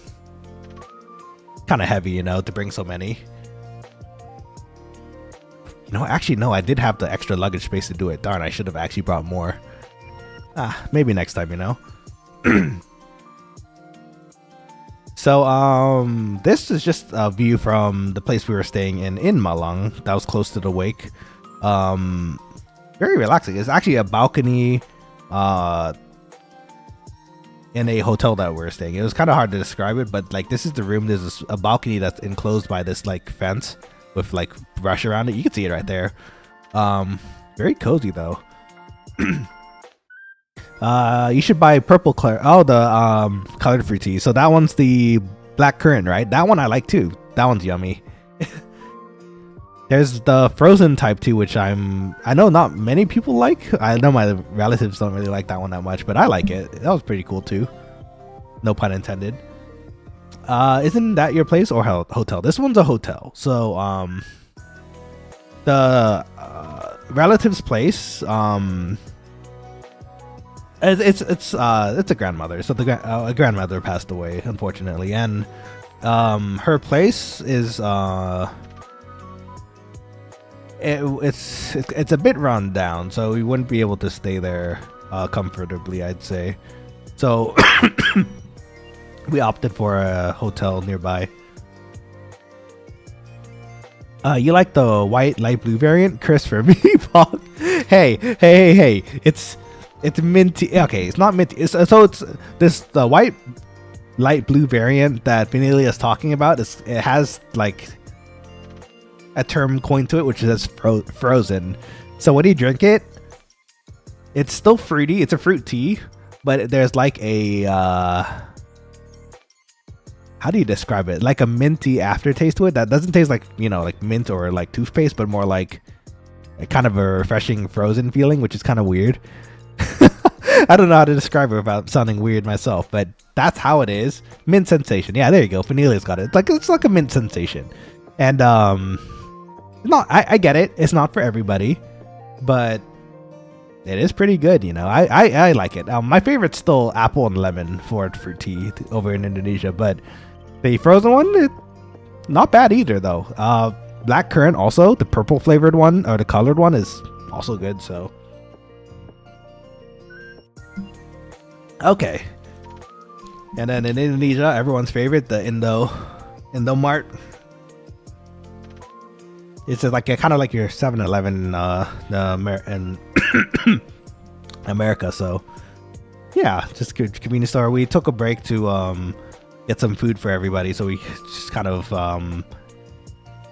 S1: of heavy, you know, to bring so many. No, actually, no, I did have the extra luggage space to do it. Darn, I should have actually brought more. Maybe next time, you know. So, this is just a view from the place we were staying in Malang. That was close to the wake. Very relaxing. It's actually a balcony in a hotel that we were staying. It was kind of hard to describe it, but like, this is the room. There's a balcony that's enclosed by this like fence with like brush around it. You can see it right there. Very cozy though. You should buy purple color. Oh, the colored fruit tea. So that one's the black currant, right? That one I like too. That one's yummy. There's the frozen type too, which I know not many people like. I know my relatives don't really like that one that much, but I like it. That was pretty cool too. No pun intended. Isn't that your place or hotel? This one's a hotel. So the relative's place, it's a grandmother. So a grandmother passed away, unfortunately, and her place is it's a bit run down, so we wouldn't be able to stay there comfortably, I'd say. So we opted for a hotel nearby. You like the white light blue variant? Chris for me. Hey, it's minty. Okay, it's not minty. It's the white light blue variant that Vanilla is talking about. It has like a term coined to it, which is frozen. So when you drink it, it's still fruity. It's a fruit tea, but there's like a how do you describe it? Like a minty aftertaste to it that doesn't taste like, you know, like mint or like toothpaste, but more like a kind of a refreshing frozen feeling, which is kind of weird. I don't know how to describe it without sounding weird myself, but that's how it is. Mint sensation. Yeah, there you go. Vanillia's got it. It's like a mint sensation. And I get it. It's not for everybody, but it is pretty good, you know. I like it. My favorite's still apple and lemon for fruit tea over in Indonesia, but the frozen one, not bad either though. Black currant also, the purple flavored one or the colored one is also good. So okay, and then in Indonesia, everyone's favorite, the Indomart. It's just like kind of like your 7-Eleven in America. So yeah, just good convenience store. We took a break to get some food for everybody, so we just kind of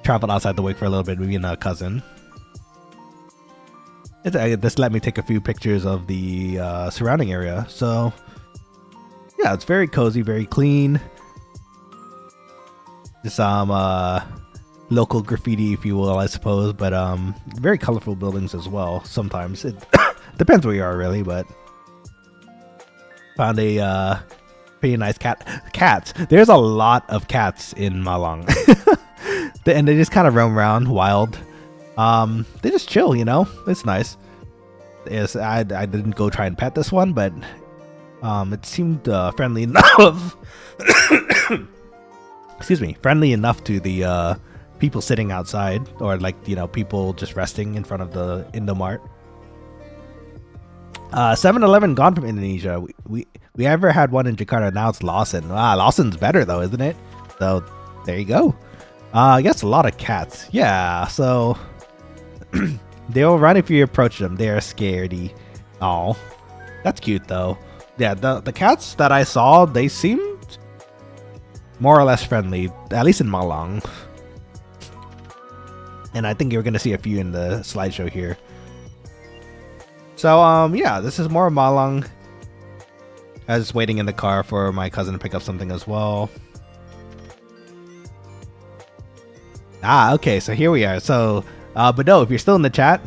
S1: traveled outside the wake for a little bit, me and a cousin. This let me take a few pictures of the surrounding area. So yeah, it's very cozy, very clean. Just some local graffiti, if you will, I suppose, but very colorful buildings as well. Sometimes it depends where you are, really. But found a pretty nice cats. There's a lot of cats in Malang, and they just kind of roam around wild. They just chill, you know. It's nice. Yes, I didn't go try and pet this one, but it seemed friendly enough. Excuse me, friendly enough to the people sitting outside, or like, you know, people just resting in front of the Indomart. 7-Eleven gone from Indonesia. We ever had one in Jakarta. Now it's Lawson. Lawson's better though, isn't it? So there you go. I guess a lot of cats. Yeah, so they'll run if you approach them. They're scaredy. Oh, that's cute though. Yeah, the cats that I saw, they seemed more or less friendly, at least in Malang. And I think you're gonna see a few in the slideshow here. So yeah, this is more Malang. I was waiting in the car for my cousin to pick up something as well. Okay, so here we are. So but no, if you're still in the chat,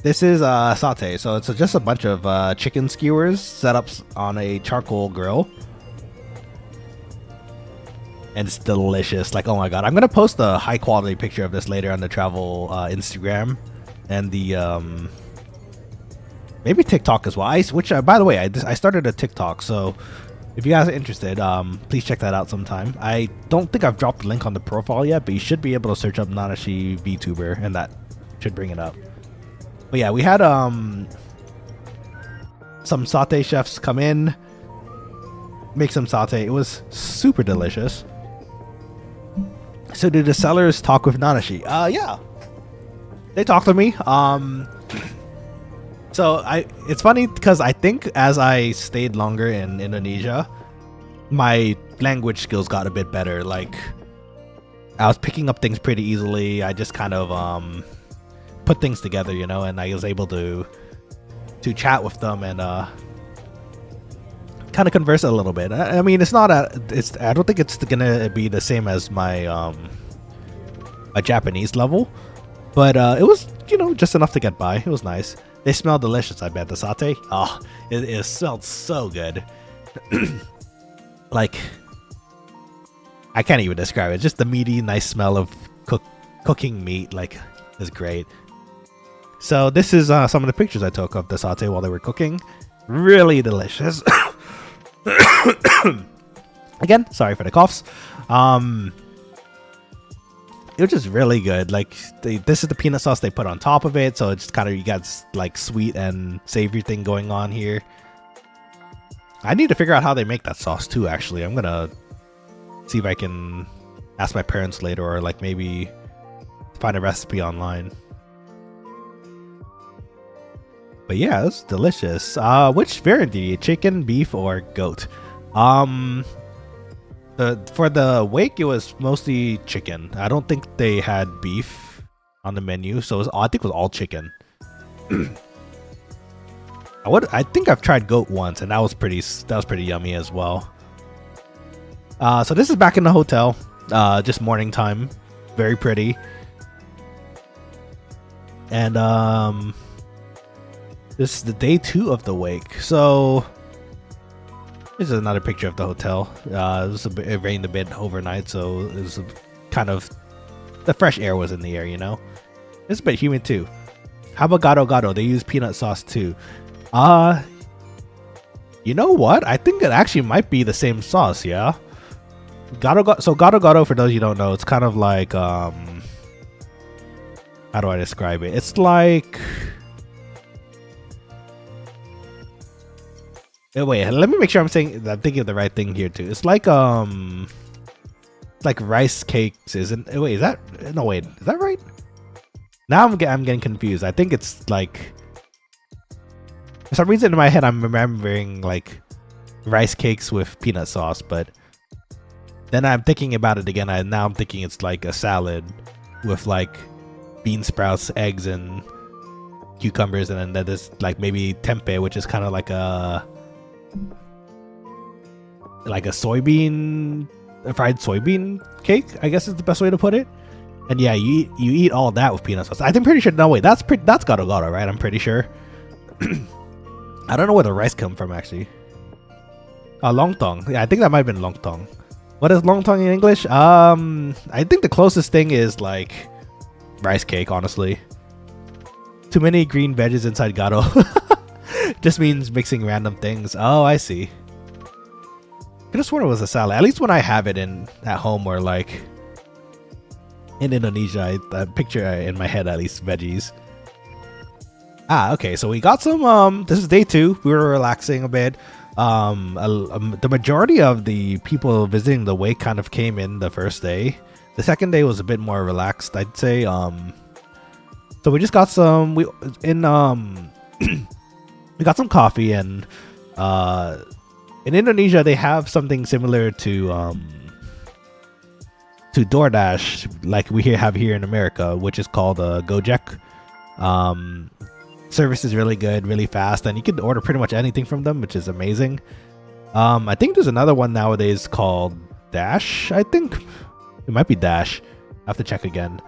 S1: this is satay. So it's just a bunch of chicken skewers set up on a charcoal grill. And it's delicious. Like, oh my god. I'm going to post a high quality picture of this later on the travel Instagram. And the maybe TikTok as well. Which, by the way, I started a TikTok. So if you guys are interested, please check that out sometime. I don't think I've dropped the link on the profile yet, but you should be able to search up Nanashi VTuber, and that should bring it up. But yeah, we had some satay chefs come in, make some satay. It was super delicious. So did the sellers talk with Nanashi? Yeah, they talked to me. So it's funny because I think as I stayed longer in Indonesia, my language skills got a bit better. Like, I was picking up things pretty easily. I just kind of put things together, you know, and I was able to chat with them and kind of converse a little bit. I mean, it's not I don't think it's gonna be the same as my a Japanese level, but it was, you know, just enough to get by. It was nice. They smell delicious, I bet. The satay, oh, it smelled so good. Like, I can't even describe it. Just the meaty, nice smell of cooking meat, like, is great. So this is some of the pictures I took of the satay while they were cooking. Really delicious. Again, sorry for the coughs. It was just really good. Like, this is the peanut sauce they put on top of it, so it's kind of, you got like sweet and savory thing going on here. I need to figure out how they make that sauce too, actually. I'm gonna see if I can ask my parents later, or like maybe find a recipe online. But yeah, it's delicious. Which variant do you eat? Chicken, beef, or goat? For the wake, it was mostly chicken. I don't think they had beef on the menu, so I think it was all chicken. I think I've tried goat once, and that was pretty yummy as well. So this is back in the hotel, just morning time, very pretty, and this is the day 2 of the wake. So this is another picture of the hotel. It rained a bit overnight, so it was kind of, the fresh air was in the air, you know. It's a bit humid too. How about gado-gado? They use peanut sauce too. You know what? I think it actually might be the same sauce, yeah. So gado-gado, for those you don't know, it's kind of like how do I describe it? It's like, wait, let me make sure I'm thinking of the right thing here too. It's like rice cakes, isn't? Wait, is that right? Now I'm getting confused. I think it's like, for some reason in my head I'm remembering like rice cakes with peanut sauce, but Then I'm thinking about it again. Now I'm thinking it's like a salad with like bean sprouts, eggs, and cucumbers, and then there's like maybe tempeh, which is kind of like a fried soybean cake, I guess is the best way to put it. And yeah, you eat all that with peanut sauce. I'm pretty sure. No wait, that's gado gado, right? I'm pretty sure. I don't know where the rice come from actually. Lontong. Yeah, I think that might have been lontong. What is lontong in English? I think the closest thing is like rice cake, honestly. Too many green veggies inside gado. Just means mixing random things. Oh, I see. I could have sworn it was a salad. At least when I have it at home or like in Indonesia, I picture in my head at least veggies. Okay, so we got some. This is day 2. We were relaxing a bit. The majority of the people visiting the wake kind of came in the first day. The second day was a bit more relaxed, I'd say. So we just got some. We got some coffee, and in Indonesia they have something similar to DoorDash, like we have here in America, which is called Gojek. Service is really good, really fast, and you can order pretty much anything from them, which is amazing. I think there's another one nowadays called Dash. I think it might be Dash. I have to check again.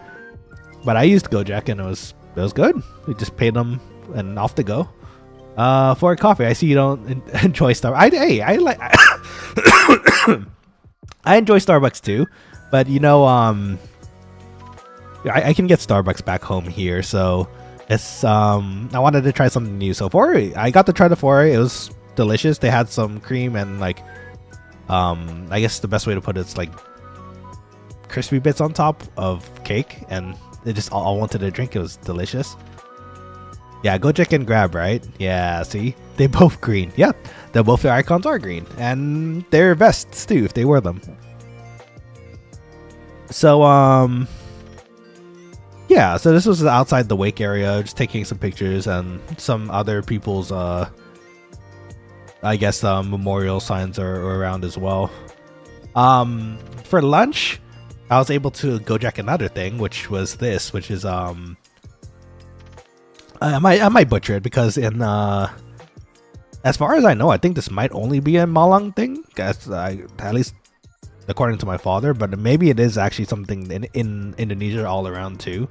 S1: But I used Gojek and it was good. We just paid them and off to go. For coffee, I see you don't enjoy Starbucks. I like. I enjoy Starbucks too, but you know, I can get Starbucks back home here, so it's I wanted to try something new. So I got to try the foray. It was delicious. They had some cream and like, I guess the best way to put it's like crispy bits on top of cake, and it just all I wanted to drink. It was delicious. Yeah, Gojek and Grab, right? Yeah, see? They both green. Yeah, both their icons are green. And they're vests too, if they wear them. So, yeah, so this was outside the wake area, just taking some pictures, and some other people's, I guess, memorial signs are around as well. For lunch, I was able to Gojek another thing, which was this, which is, I might butcher it because in as far as I know, I think this might only be a Malang thing. At least according to my father, but maybe it is actually something in Indonesia all around too.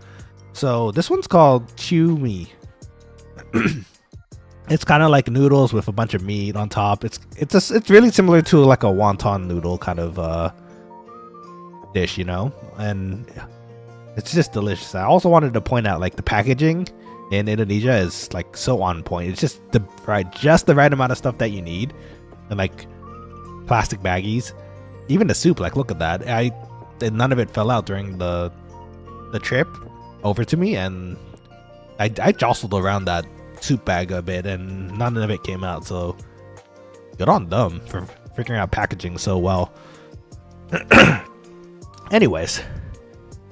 S1: So this one's called cumi. It's kind of like noodles with a bunch of meat on top. It's really similar to like a wonton noodle kind of dish, you know, and it's just delicious. I also wanted to point out like the packaging in Indonesia is like so on point. It's just the right amount of stuff that you need, and like plastic baggies. Even the soup, like look at that. None of it fell out during the trip over to me, and I jostled around that soup bag a bit, and none of it came out. So good on them for figuring out packaging so well. Anyways.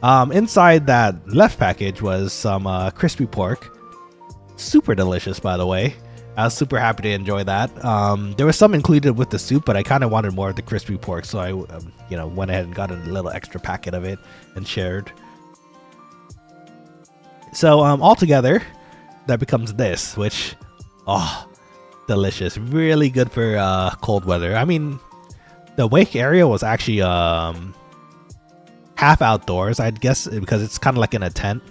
S1: Inside that left package was some crispy pork. Super delicious, by the way. I was super happy to enjoy that. There was some included with the soup, but I kind of wanted more of the crispy pork, so I went ahead and got a little extra packet of it and shared. So all together, that becomes this, which, delicious. Really good for cold weather. I mean, the wake area was actually half outdoors, I'd guess, because it's kind of like in a tent,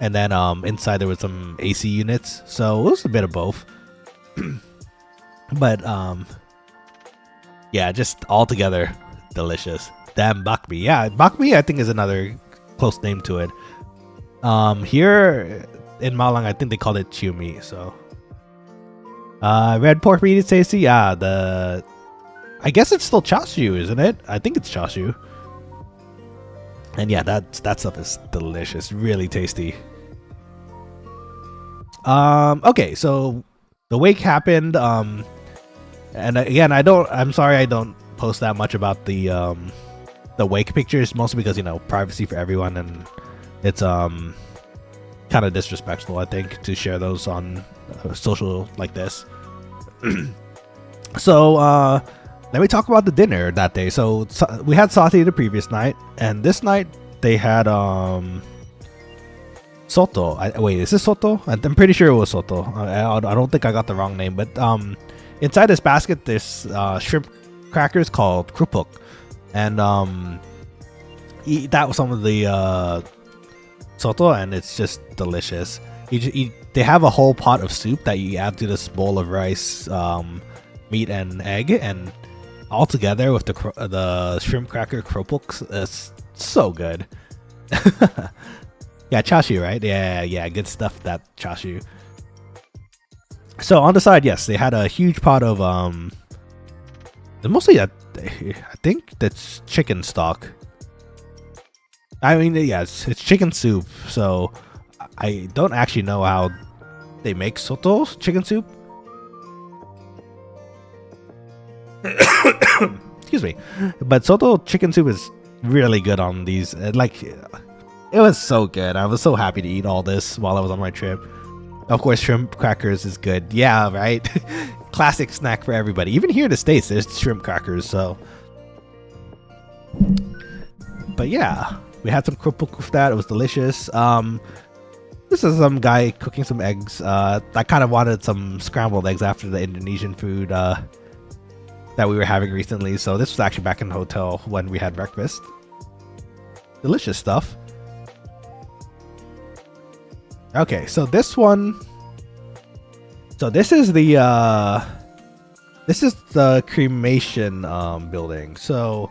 S1: and then inside there was some AC units, so it was a bit of both. But yeah, just all together delicious. Damn, bakmi. Yeah, bakmi I think is another close name to it. Here in Malang I think they call it cumi. So red pork meat is tasty. Yeah, I guess it's still chashu, isn't it? I think it's chashu. And yeah, that stuff is delicious, really tasty. Okay, so the wake happened, and again, I'm sorry I don't post that much about the wake pictures, mostly because, you know, privacy for everyone, and it's kind of disrespectful, I think, to share those on social like this. So let me talk about the dinner that day. So we had satay the previous night, and this night they had soto. Wait, is this soto? I'm pretty sure it was soto. I don't think I got the wrong name, but inside this basket there's shrimp crackers called krupuk, and that was some of the soto, and it's just delicious. They have a whole pot of soup that you add to this bowl of rice, meat, and egg, and all together with the shrimp cracker krupuk. It's so good. Yeah, chashu, right? Yeah, good stuff, that chashu. So on the side, yes, they had a huge pot of mostly I think that's chicken stock. I mean, yes, it's chicken soup. So I don't actually know how they make soto chicken soup. Excuse me, but soto chicken soup is really good on these. Like, it was so good. I was so happy to eat all this while I was on my trip. Of course, shrimp crackers is good. Yeah, right. Classic snack for everybody. Even here in the States, there's shrimp crackers. So, but yeah, we had some krupuk with that. It was delicious. This is some guy cooking some eggs. I kind of wanted some scrambled eggs after the Indonesian food that we were having recently. So this was actually back in the hotel when we had breakfast. Delicious stuff. Okay, so this one. So this is the cremation building. So,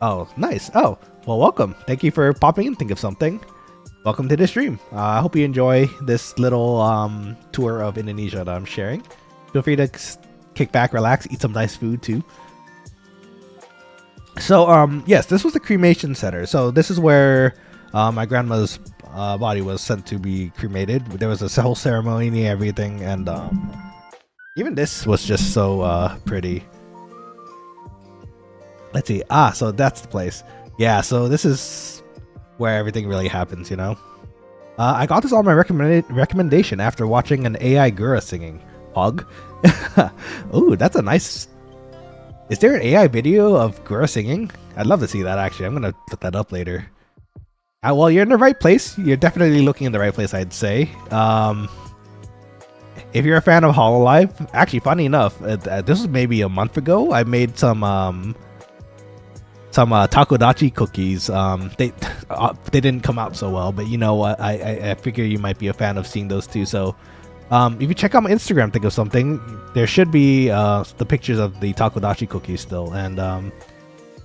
S1: oh, nice. Oh, well, welcome. Thank you for popping in. Think of something. Welcome to the stream. I hope you enjoy this little tour of Indonesia that I'm sharing. Feel free to kick back, relax, eat some nice food too. So, yes, this was the cremation center. So this is where my grandma's body was sent to be cremated. There was a whole ceremony, everything, and even this was just so pretty. Let's see. So that's the place. Yeah, so this is where everything really happens, you know. I got this on my recommendation after watching an AI Gura singing. Hog. Ooh, that's a nice. Is there an AI video of Gura singing? I'd love to see that, actually. I'm gonna put that up later. Well, you're in the right place. You're definitely looking in the right place, I'd say. If you're a fan of Hololive, actually, funny enough, this was maybe a month ago. I made some takodachi cookies. They didn't come out so well, but you know what? I figure you might be a fan of seeing those too. So, if you check out my Instagram, think of something. There should be the pictures of the takodachi cookies still, and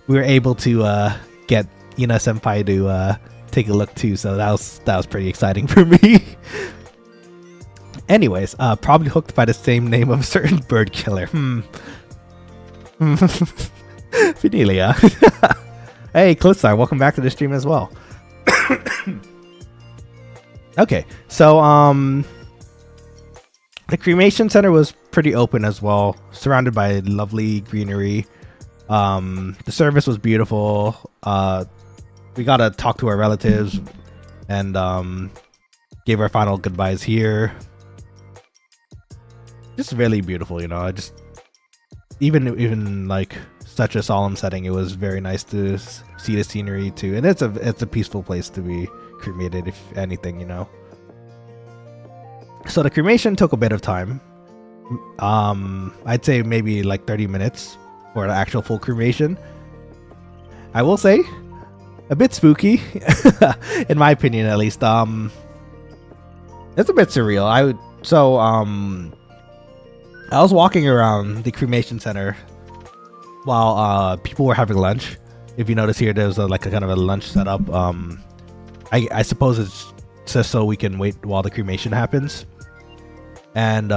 S1: we were able to get Ina Senpai to take a look too. So that was pretty exciting for me. Anyways, probably hooked by the same name of a certain bird killer. Fidelia. Hey, Clothestar, welcome back to the stream as well. Okay, so the cremation center was pretty open as well, surrounded by lovely greenery. The service was beautiful. We got to talk to our relatives and gave our final goodbyes here. Just really beautiful, you know. I just even like such a solemn setting, it was very nice to see the scenery too, and it's a peaceful place to be cremated, if anything, you know. So the cremation took a bit of time. I'd say maybe like 30 minutes for the actual full cremation. I will say, a bit spooky, in my opinion at least. It's a bit surreal. I was walking around the cremation center while people were having lunch. If you notice here, there's like a kind of a lunch setup. I suppose it's just so we can wait while the cremation happens. And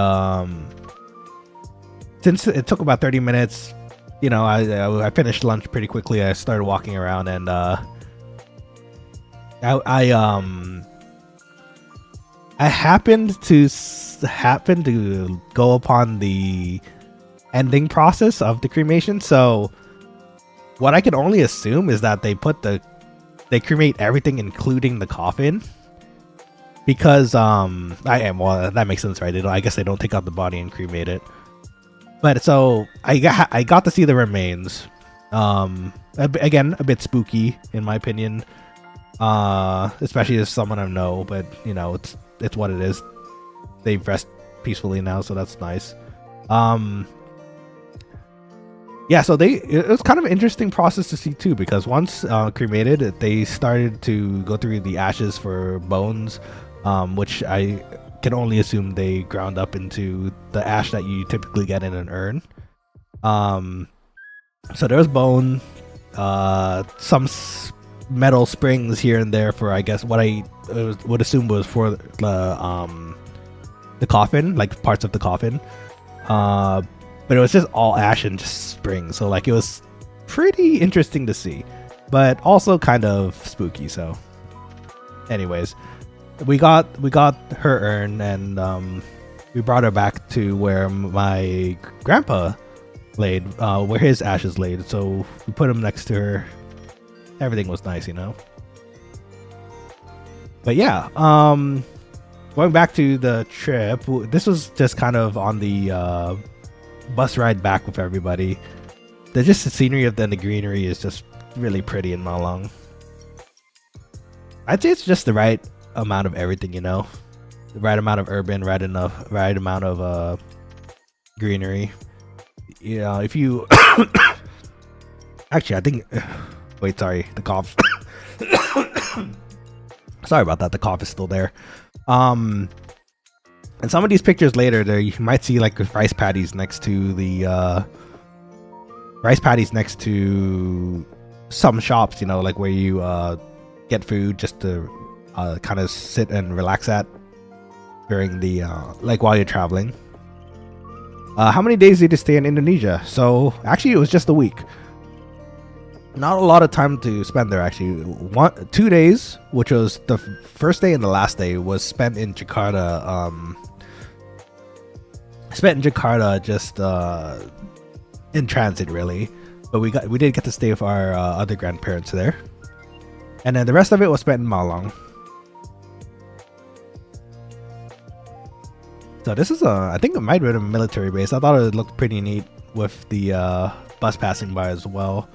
S1: since it took about 30 minutes, you know, I finished lunch pretty quickly. I started walking around, and I happened to go upon the ending process of the cremation. So what I can only assume is that they cremate everything, including the coffin, because well, that makes sense, right? I guess they don't take out the body and cremate it. But so I got to see the remains. Again, a bit spooky in my opinion. Especially as someone I know, but you know, it's what it is. They've rest peacefully now, so that's nice. Yeah, so it was kind of an interesting process to see too, because once cremated, they started to go through the ashes for bones, which I can only assume they ground up into the ash that you typically get in an urn. So there was bone, some metal springs here and there for, I guess, what I would assume was for the coffin, like parts of the coffin. But it was just all ash and just springs, so like it was pretty interesting to see, but also kind of spooky. So, anyways, we got her urn, and we brought her back to where my grandpa laid, where his ashes laid. So we put him next to her. Everything was nice, you know. But yeah, going back to the trip, this was just kind of on the bus ride back with everybody. The scenery of the greenery is just really pretty in Malang. I'd say it's just the right amount of everything, you know, the right amount of urban, right amount of greenery. You know, if you actually, I think. Wait, sorry, the cough. Sorry about that. The cough is still there. And some of these pictures later, there you might see like rice paddies next to the some shops, you know, like where you get food just to kind of sit and relax at during the like while you're traveling. How many days did you stay in Indonesia? So actually, it was just a week. Not a lot of time to spend there actually. 2 days, which was the first day and the last day, was spent in Jakarta. Just in transit really, but we did get to stay with our other grandparents there, and then the rest of it was spent in Malang. So this is I think it might have been a military base. I thought it looked pretty neat with the bus passing by as well.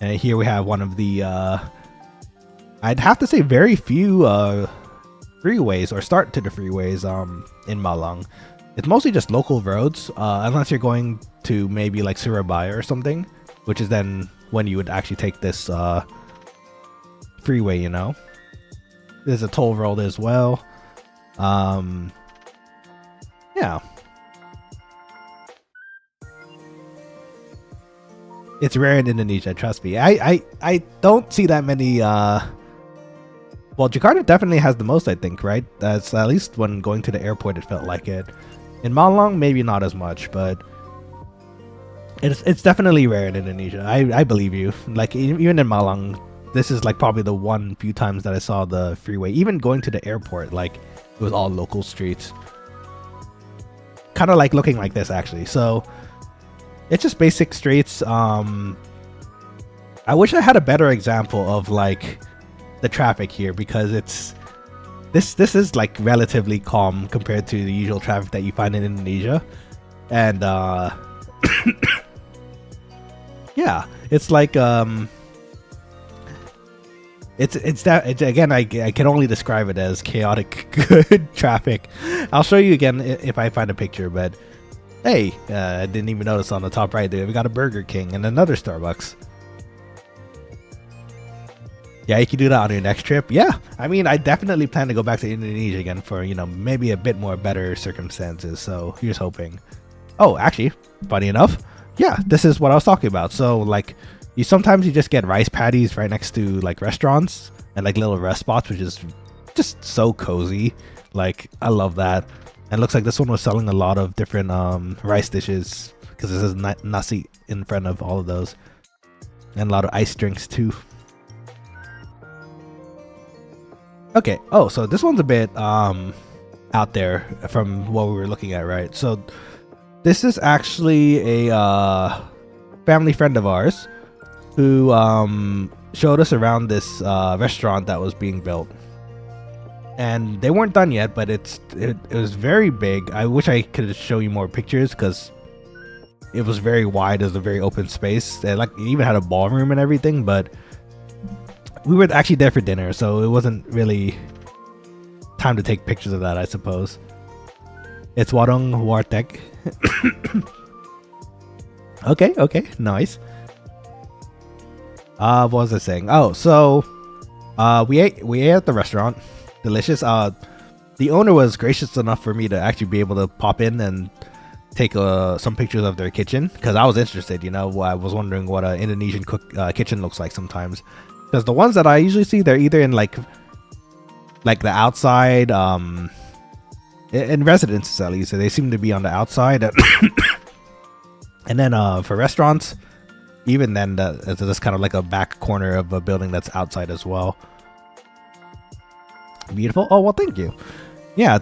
S1: And here we have one of the I'd have to say very few freeways or start to the freeways in Malang. It's mostly just local roads, unless you're going to maybe like Surabaya or something, which is then when you would actually take this freeway, you know. There's a toll road as well. Yeah. It's rare in Indonesia, trust me. I don't see that many well, Jakarta definitely has the most, I think, right? That's at least when going to the airport it felt like it. In Malang, maybe not as much, but it's definitely rare in Indonesia. I believe you. Like even in Malang, this is like probably the few times that I saw the freeway. Even going to the airport, like it was all local streets. Kind of like looking like this actually. So it's just basic streets. I wish I had a better example of like the traffic here, because this is like relatively calm compared to the usual traffic that you find in Indonesia. And yeah, it's like it's that again, I can only describe it as chaotic good traffic. I'll show you again if I find a picture, but hey, I didn't even notice on the top right there we got a Burger King and another Starbucks. Yeah, you can do that on your next trip. Yeah, I mean, I definitely plan to go back to Indonesia again for, you know, maybe a bit more better circumstances. So here's hoping. Oh, actually, funny enough, yeah, this is what I was talking about. So like, sometimes you just get rice paddies right next to like restaurants and like little rest spots, which is just so cozy. Like, I love that. And it looks like this one was selling a lot of different rice dishes, because it says nasi in front of all of those, and a lot of ice drinks too. Okay. Oh, so this one's a bit out there from what we were looking at, right? So this is actually a family friend of ours who showed us around this restaurant that was being built. and they weren't done yet, but it was very big. I wish I could show you more pictures because it was very wide. It was a very open space. It even had a ballroom and everything, but we were actually there for dinner, so it wasn't really time to take pictures of that, I suppose. It's warung warteg. Okay, nice. What was I saying? Oh, so we ate at the restaurant. Delicious. The owner was gracious enough for me to actually be able to pop in and take some pictures of their kitchen, because I was interested. You know, I was wondering what an Indonesian kitchen looks like sometimes, because the ones that I usually see, they're either in like the outside, in residences at least, so they seem to be on the outside. And then for restaurants, even then, it's just kind of like a back corner of a building that's outside as well. Beautiful. Oh well, thank you. Yeah,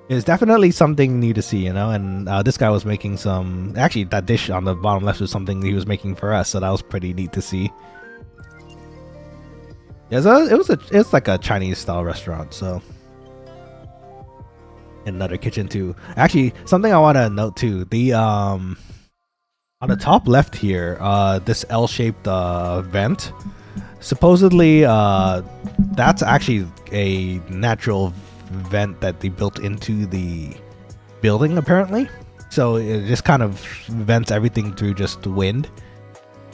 S1: it's definitely something new to see, you know. And this guy was making some. Actually, that dish on the bottom left was something he was making for us, so that was pretty neat to see. Yeah, it's like a Chinese style restaurant, so. Another kitchen too. Actually, something I want to note too. The on the top left here, this L-shaped vent. Supposedly, that's actually a natural vent that they built into the building, apparently. So it just kind of vents everything through just wind.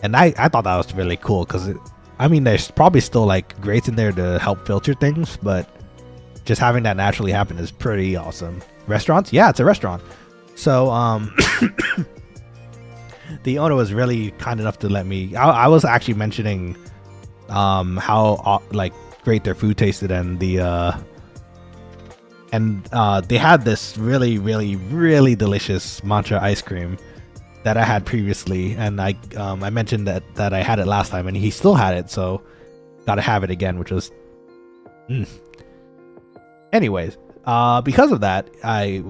S1: And I thought that was really cool because, I mean, there's probably still like grates in there to help filter things, but just having that naturally happen is pretty awesome. Restaurants? Yeah, it's a restaurant. So, the owner was really kind enough to let me. I was actually mentioning how like great their food tasted, and they had this really delicious matcha ice cream that I had previously, and I mentioned that I had it last time, and he still had it, so gotta have it again, which was anyways, because of that,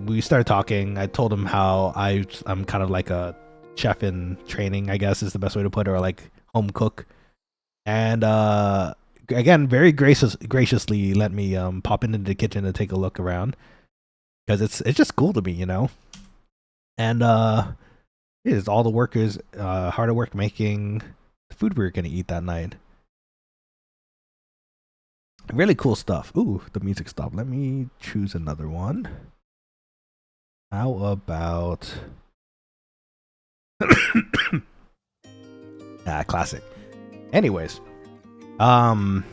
S1: we started talking. I told him how I'm kind of like a chef in training, I guess is the best way to put it, or like home cook. And again, very graciously let me pop into the kitchen and take a look around, because it's just cool to me, you know. And it is all the workers hard at work making the food we were gonna eat that night. Really cool stuff. Ooh, the music stopped. Let me choose another one. How about classic. Anyways, yeah,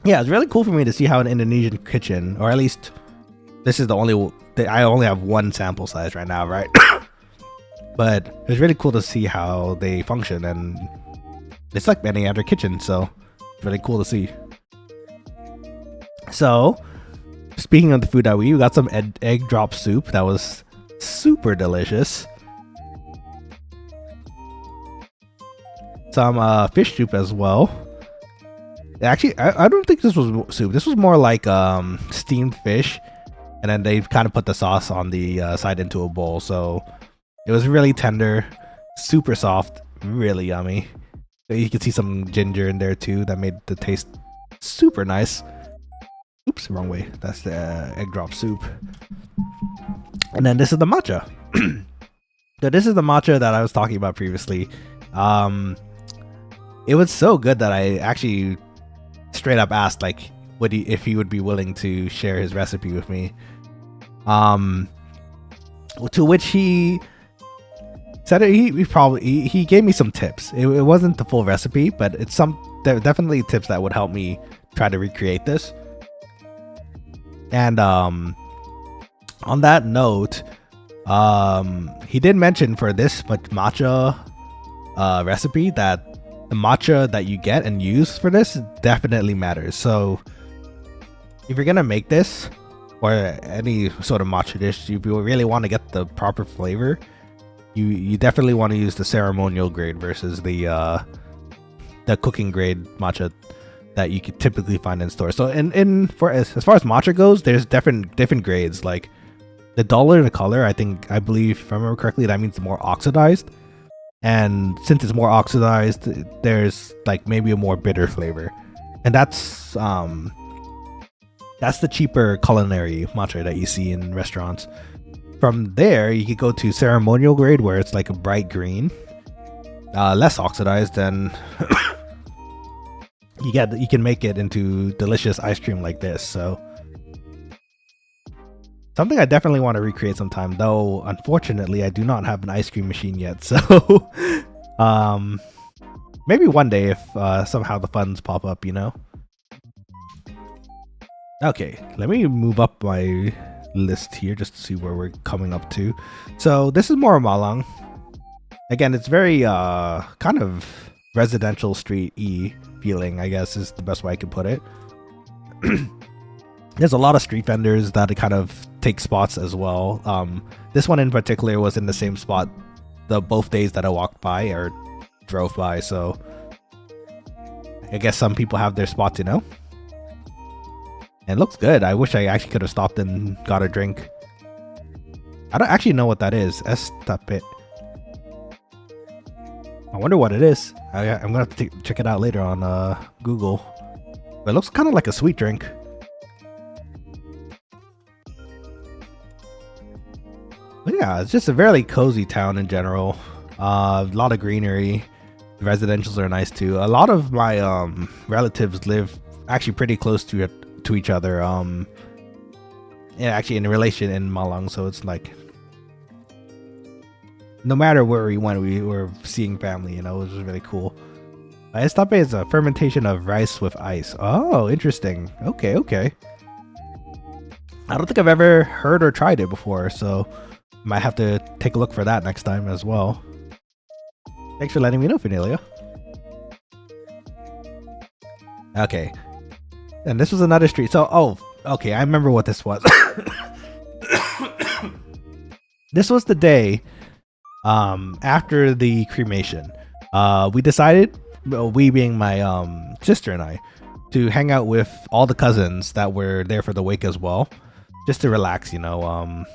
S1: it's really cool for me to see how an Indonesian kitchen, or at least this is I only have one sample size right now, right? But it's really cool to see how they function, and it's like any other kitchen, so it's really cool to see. So, speaking of the food that we got some egg drop soup that was super delicious. Some fish soup as well. Actually, I don't think this was soup. This was more like steamed fish, and then they kind of put the sauce on the side into a bowl. So it was really tender, super soft, really yummy. You can see some ginger in there too that made the taste super nice. Oops, wrong way. That's the egg drop soup. And then this is the matcha. So this is the matcha that I was talking about previously. It was so good that I actually straight up asked, like, if he would be willing to share his recipe with me. To which he said he gave me some tips. It wasn't the full recipe, but there are definitely tips that would help me try to recreate this. And on that note, he did mention for this matcha recipe that the matcha that you get and use for this definitely matters. So if you're gonna make this or any sort of matcha dish, if you really want to get the proper flavor, you definitely want to use the ceremonial grade versus the cooking grade matcha that you could typically find in stores. So as far as matcha goes, there's different grades. Like the duller the color, I believe if I remember correctly, that means more oxidized. And since it's more oxidized, there's like maybe a more bitter flavor. and that's the cheaper culinary matcha that you see in restaurants. From there, you could go to ceremonial grade, where it's like a bright green, less oxidized, and you can make it into delicious ice cream like this. So something I definitely want to recreate sometime, though unfortunately I do not have an ice cream machine yet. So maybe one day if somehow the funds pop up, you know. Okay, let me move up my list here just to see where we're coming up to. So this is more Malang. Again, it's very kind of residential street-y feeling, I guess is the best way I could put it. There's a lot of street vendors that kind of take spots as well. This one in particular was in the same spot both days that I walked by or drove by, so I guess some people have their spots, you know. And it looks good. I wish I actually could have stopped and got a drink. I don't actually know what that is. Estapet. I wonder what it is. I'm gonna have to check it out later on Google. But it looks kind of like a sweet drink. But yeah, it's just a very cozy town in general. A lot of greenery. The residentials are nice too. A lot of my relatives live actually pretty close to each other. Yeah, actually in a relation in Malang, so it's like no matter where we went, we were seeing family, you know. It was really cool. Estape is a fermentation of rice with ice. Oh, interesting. Okay. I don't think I've ever heard or tried it before, so might have to take a look for that next time as well. Thanks for letting me know, Finelia. Okay. And this was another street. So, okay, I remember what this was. This was the day after the cremation. We decided, we being my sister and I, to hang out with all the cousins that were there for the wake as well, just to relax, you know,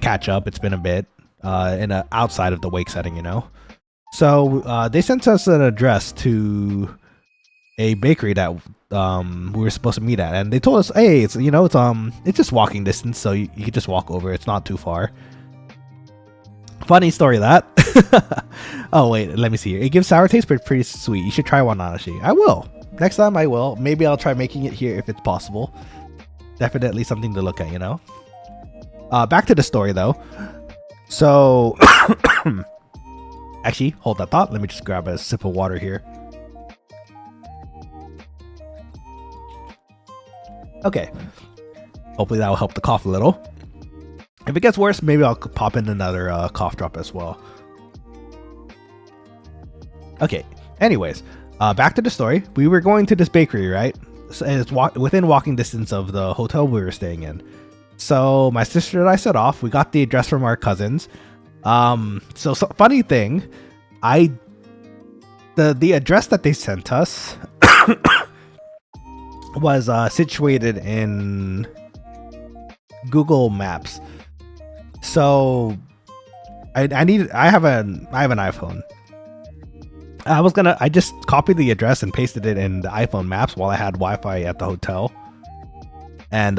S1: catch up. It's been a bit in a outside of the wake setting, you know. So they sent us an address to a bakery that we were supposed to meet at, and they told us, hey, it's, you know, it's just walking distance, so you could just walk over. It's not too far. Funny story that. Oh wait, let me see. It gives sour taste, but pretty sweet. You should try one, Nanashi. I will. Next time I will. Maybe I'll try making it here if it's possible. Definitely something to look at, you know. Back to the story though. So actually, hold that thought. Let me just grab a sip of water here. Okay. Hopefully that will help the cough a little. If it gets worse, maybe I'll pop in another cough drop as well. Okay. Anyways, back to the story. We were going to this bakery, right? So it's within walking distance of the hotel we were staying in. So my sister and I set off. We got the address from our cousins. So funny thing, the address that they sent us was situated in Google Maps. So I have an iPhone. I just copied the address and pasted it in the iPhone Maps while I had Wi-Fi at the hotel, and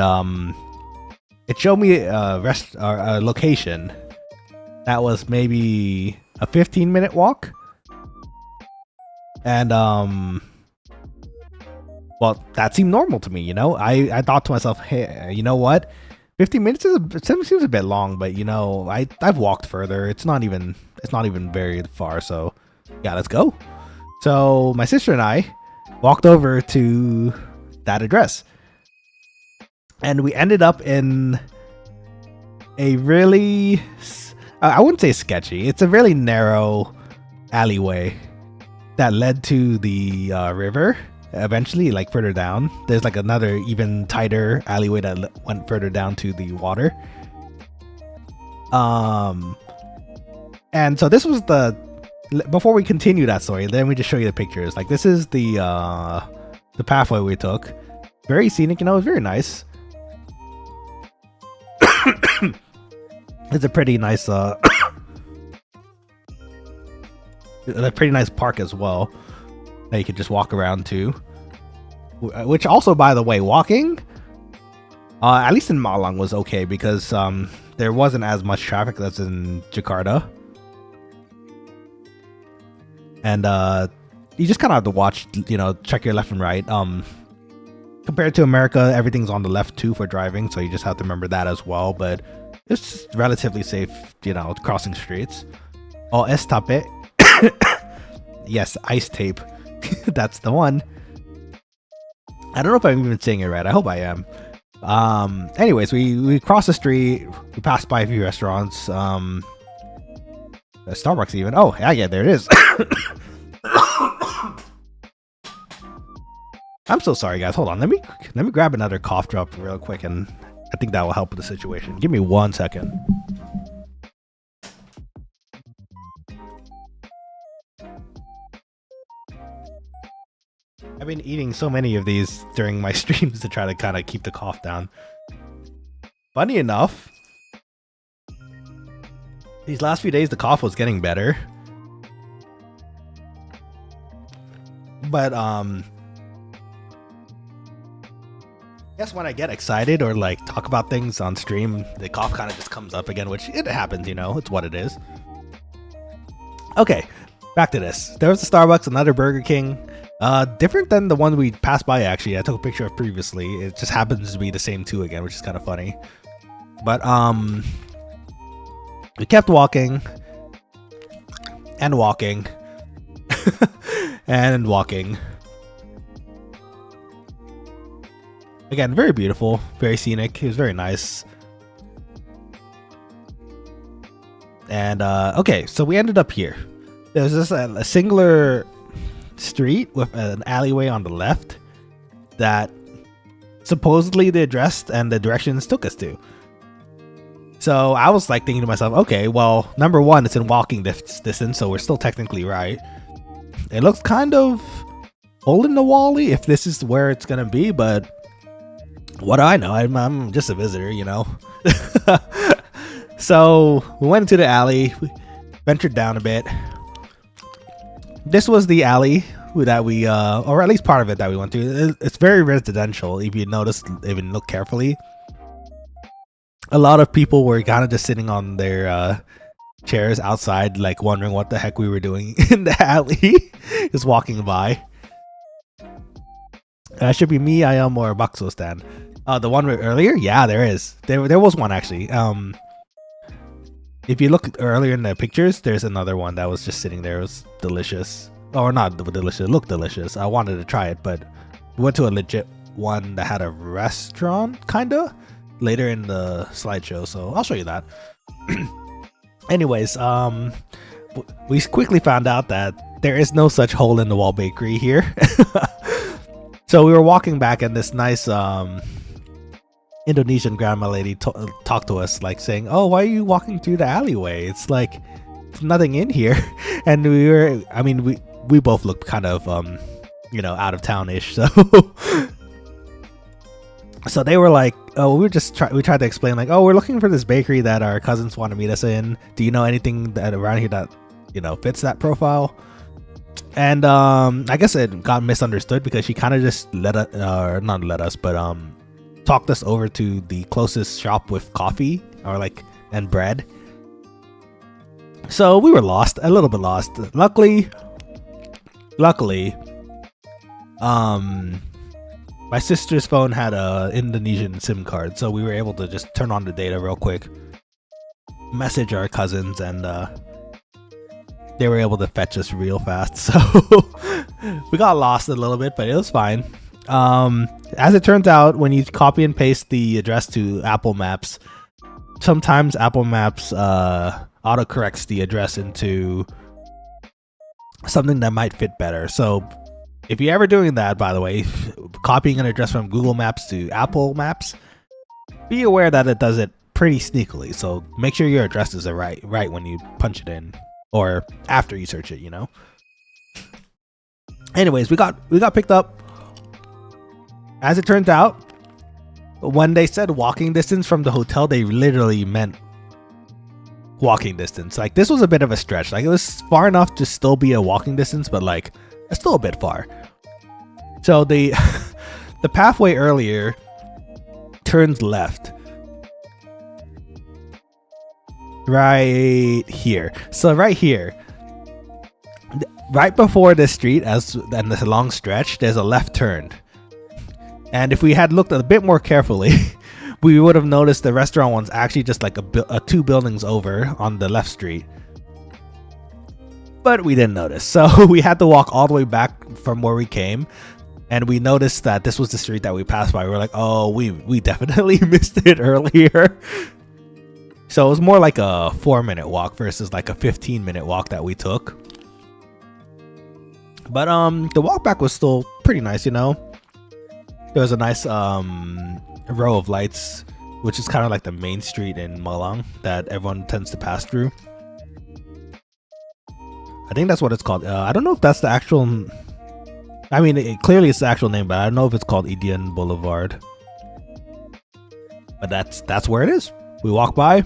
S1: it showed me a location that was maybe a 15-minute walk, and well, that seemed normal to me, you know. I thought to myself, hey, you know what? 15 minutes seems a bit long, but you know, I've walked further. It's not even very far, so yeah, let's go. So my sister and I walked over to that address, and we ended up in a really, I wouldn't say sketchy. It's a really narrow alleyway that led to the river. Eventually, like further down, there's like another even tighter alleyway that went further down to the water. And so this was before we continue that story, then we just show you the pictures. Like this is the pathway we took. Very scenic, you know, it was very nice. It's a pretty nice a pretty nice park as well. that you could just walk around to. Which also, by the way, walking, at least in Malang, was okay because there wasn't as much traffic as in Jakarta. And you just kind of have to watch, check your left and right. Compared to America, everything's on the left too for driving, so you just have to remember that as well. But it's just relatively safe, crossing streets. Oh, es tape. Yes, ice tape. That's the one. I don't know if I'm even saying it right. I hope I am. Anyways, we crossed the street. We passed by a few restaurants. Starbucks even. Oh, yeah, there it is. I'm so sorry, guys. Hold on. Let me grab another cough drop real quick, and I think that will help with the situation. Give me 1 second. I've been eating so many of these during my streams to try to kind of keep the cough down. Funny enough, these last few days the cough was getting better. But I guess when I get excited or like talk about things on stream, the cough kind of just comes up again, which it happens, it's what it is. Okay, back to this. There was a Starbucks, another Burger King. Different than the one we passed by, actually. I took a picture of previously. It just happens to be the same two again, which is kind of funny. But we kept walking and walking and walking. Again, very beautiful, very scenic. It was very nice. And okay, so we ended up here. There's just a singular street with an alleyway on the left that supposedly the address and the directions took us to. So I was like thinking to myself, okay, well, number one, it's in walking distance, so we're still technically right. It looks kind of hole in the wall-y if this is where it's gonna be, but what do I know? I'm just a visitor, So we went into the alley, we ventured down a bit. This was the alley that we, or at least part of it that we went to. It's very residential, if you notice, even look carefully. A lot of people were kind of just sitting on their chairs outside, like wondering what the heck we were doing in the alley, just walking by. Should be me, I am, or Bakso stand. The one earlier? Yeah, there is. There was one actually. If you look earlier in the pictures, there's another one that was just sitting there. It was delicious. Or not delicious, it looked delicious. I wanted to try it, but we went to a legit one that had a restaurant, kinda, later in the slideshow, so I'll show you that. Anyways, we quickly found out that there is no such hole-in-the-wall bakery here. So we were walking back, and this nice Indonesian grandma lady talked to us, like saying, "Oh, why are you walking through the alleyway? It's like there's nothing in here." And we both looked kind of out of town-ish, so they were like, "Oh, we tried to explain, like, oh, we're looking for this bakery that our cousins want to meet us in. Do you know anything that around here that fits that profile?" And I guess it got misunderstood because she kind of just talked us over to the closest shop with coffee and bread. So we were lost, a little bit lost. Luckily, my sister's phone had a Indonesian SIM card, so we were able to just turn on the data real quick, message our cousins, and they were able to fetch us real fast. So we got lost a little bit, but it was fine. As it turns out, when you copy and paste the address to Apple Maps, sometimes Apple Maps autocorrects the address into something that might fit better. So if you're ever doing that, by the way, copying an address from Google Maps to Apple Maps, be aware that it does it pretty sneakily. So make sure your address is right when you punch it in, or after you search it, Anyways, we got picked up. As it turns out, when they said walking distance from the hotel, they literally meant walking distance. Like, this was a bit of a stretch. Like, it was far enough to still be a walking distance, but like It's still a bit far. So the the pathway earlier turns left. Right here. So right here, right before the street, and this long stretch, there's a left turn. And if we had looked a bit more carefully, we would have noticed the restaurant one's actually just like a 2 buildings over on the left street. But we didn't notice, so we had to walk all the way back from where we came. And we noticed that this was the street that we passed by. We were like, oh, we definitely missed it earlier. So it was more like a 4-minute walk versus like a 15-minute walk that we took. But the walk back was still pretty nice, you know. There was a nice row of lights, which is kind of like the main street in Malang that everyone tends to pass through. I think that's what it's called. I don't know if that's the actual... I mean, clearly it's the actual name, but I don't know if it's called Idian Boulevard. But that's where it is. We walked by,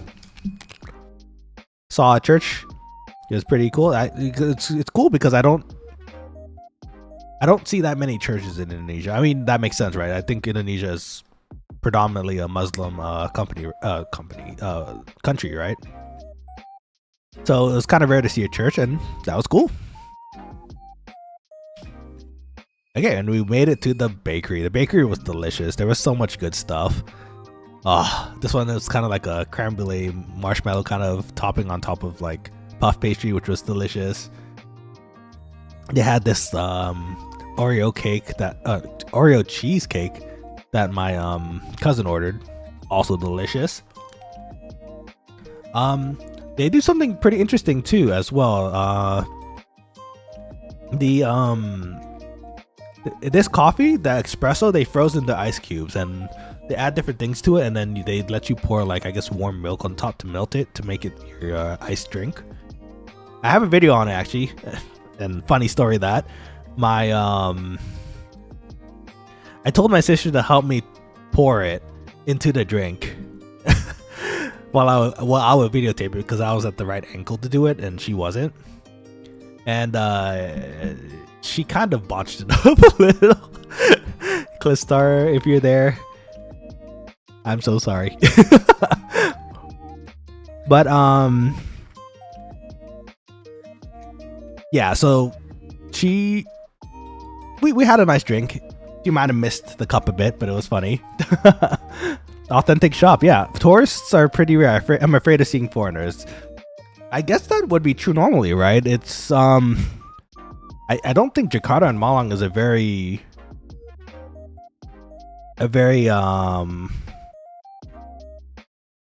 S1: saw a church. It was pretty cool. It's cool because I don't see that many churches in Indonesia. I mean, that makes sense, right? I think Indonesia is predominantly a Muslim country, right? So it was kind of rare to see a church, and that was cool. Okay, and we made it to the bakery. The bakery was delicious. There was so much good stuff. This one was kind of like a creme brulee marshmallow kind of topping on top of like puff pastry, which was delicious. They had this Oreo cheesecake that my cousin ordered, also delicious. They do something pretty interesting too as well. This coffee, the espresso, they froze into ice cubes and they add different things to it, and then they let you pour like, I guess, warm milk on top to melt it to make it your iced drink. I have a video on it actually, and funny story that my I told my sister to help me pour it into the drink while I would videotape it because I was at the right angle to do it and she wasn't, and she kind of botched it up a little. Clistar, if you're there, I'm so sorry. But yeah, so we had a nice drink. You might have missed the cup a bit, but it was funny. Authentic shop, yeah. Tourists are pretty rare. I'm afraid of seeing foreigners. I guess that would be true normally, right? It's I don't think Jakarta and Malang is a very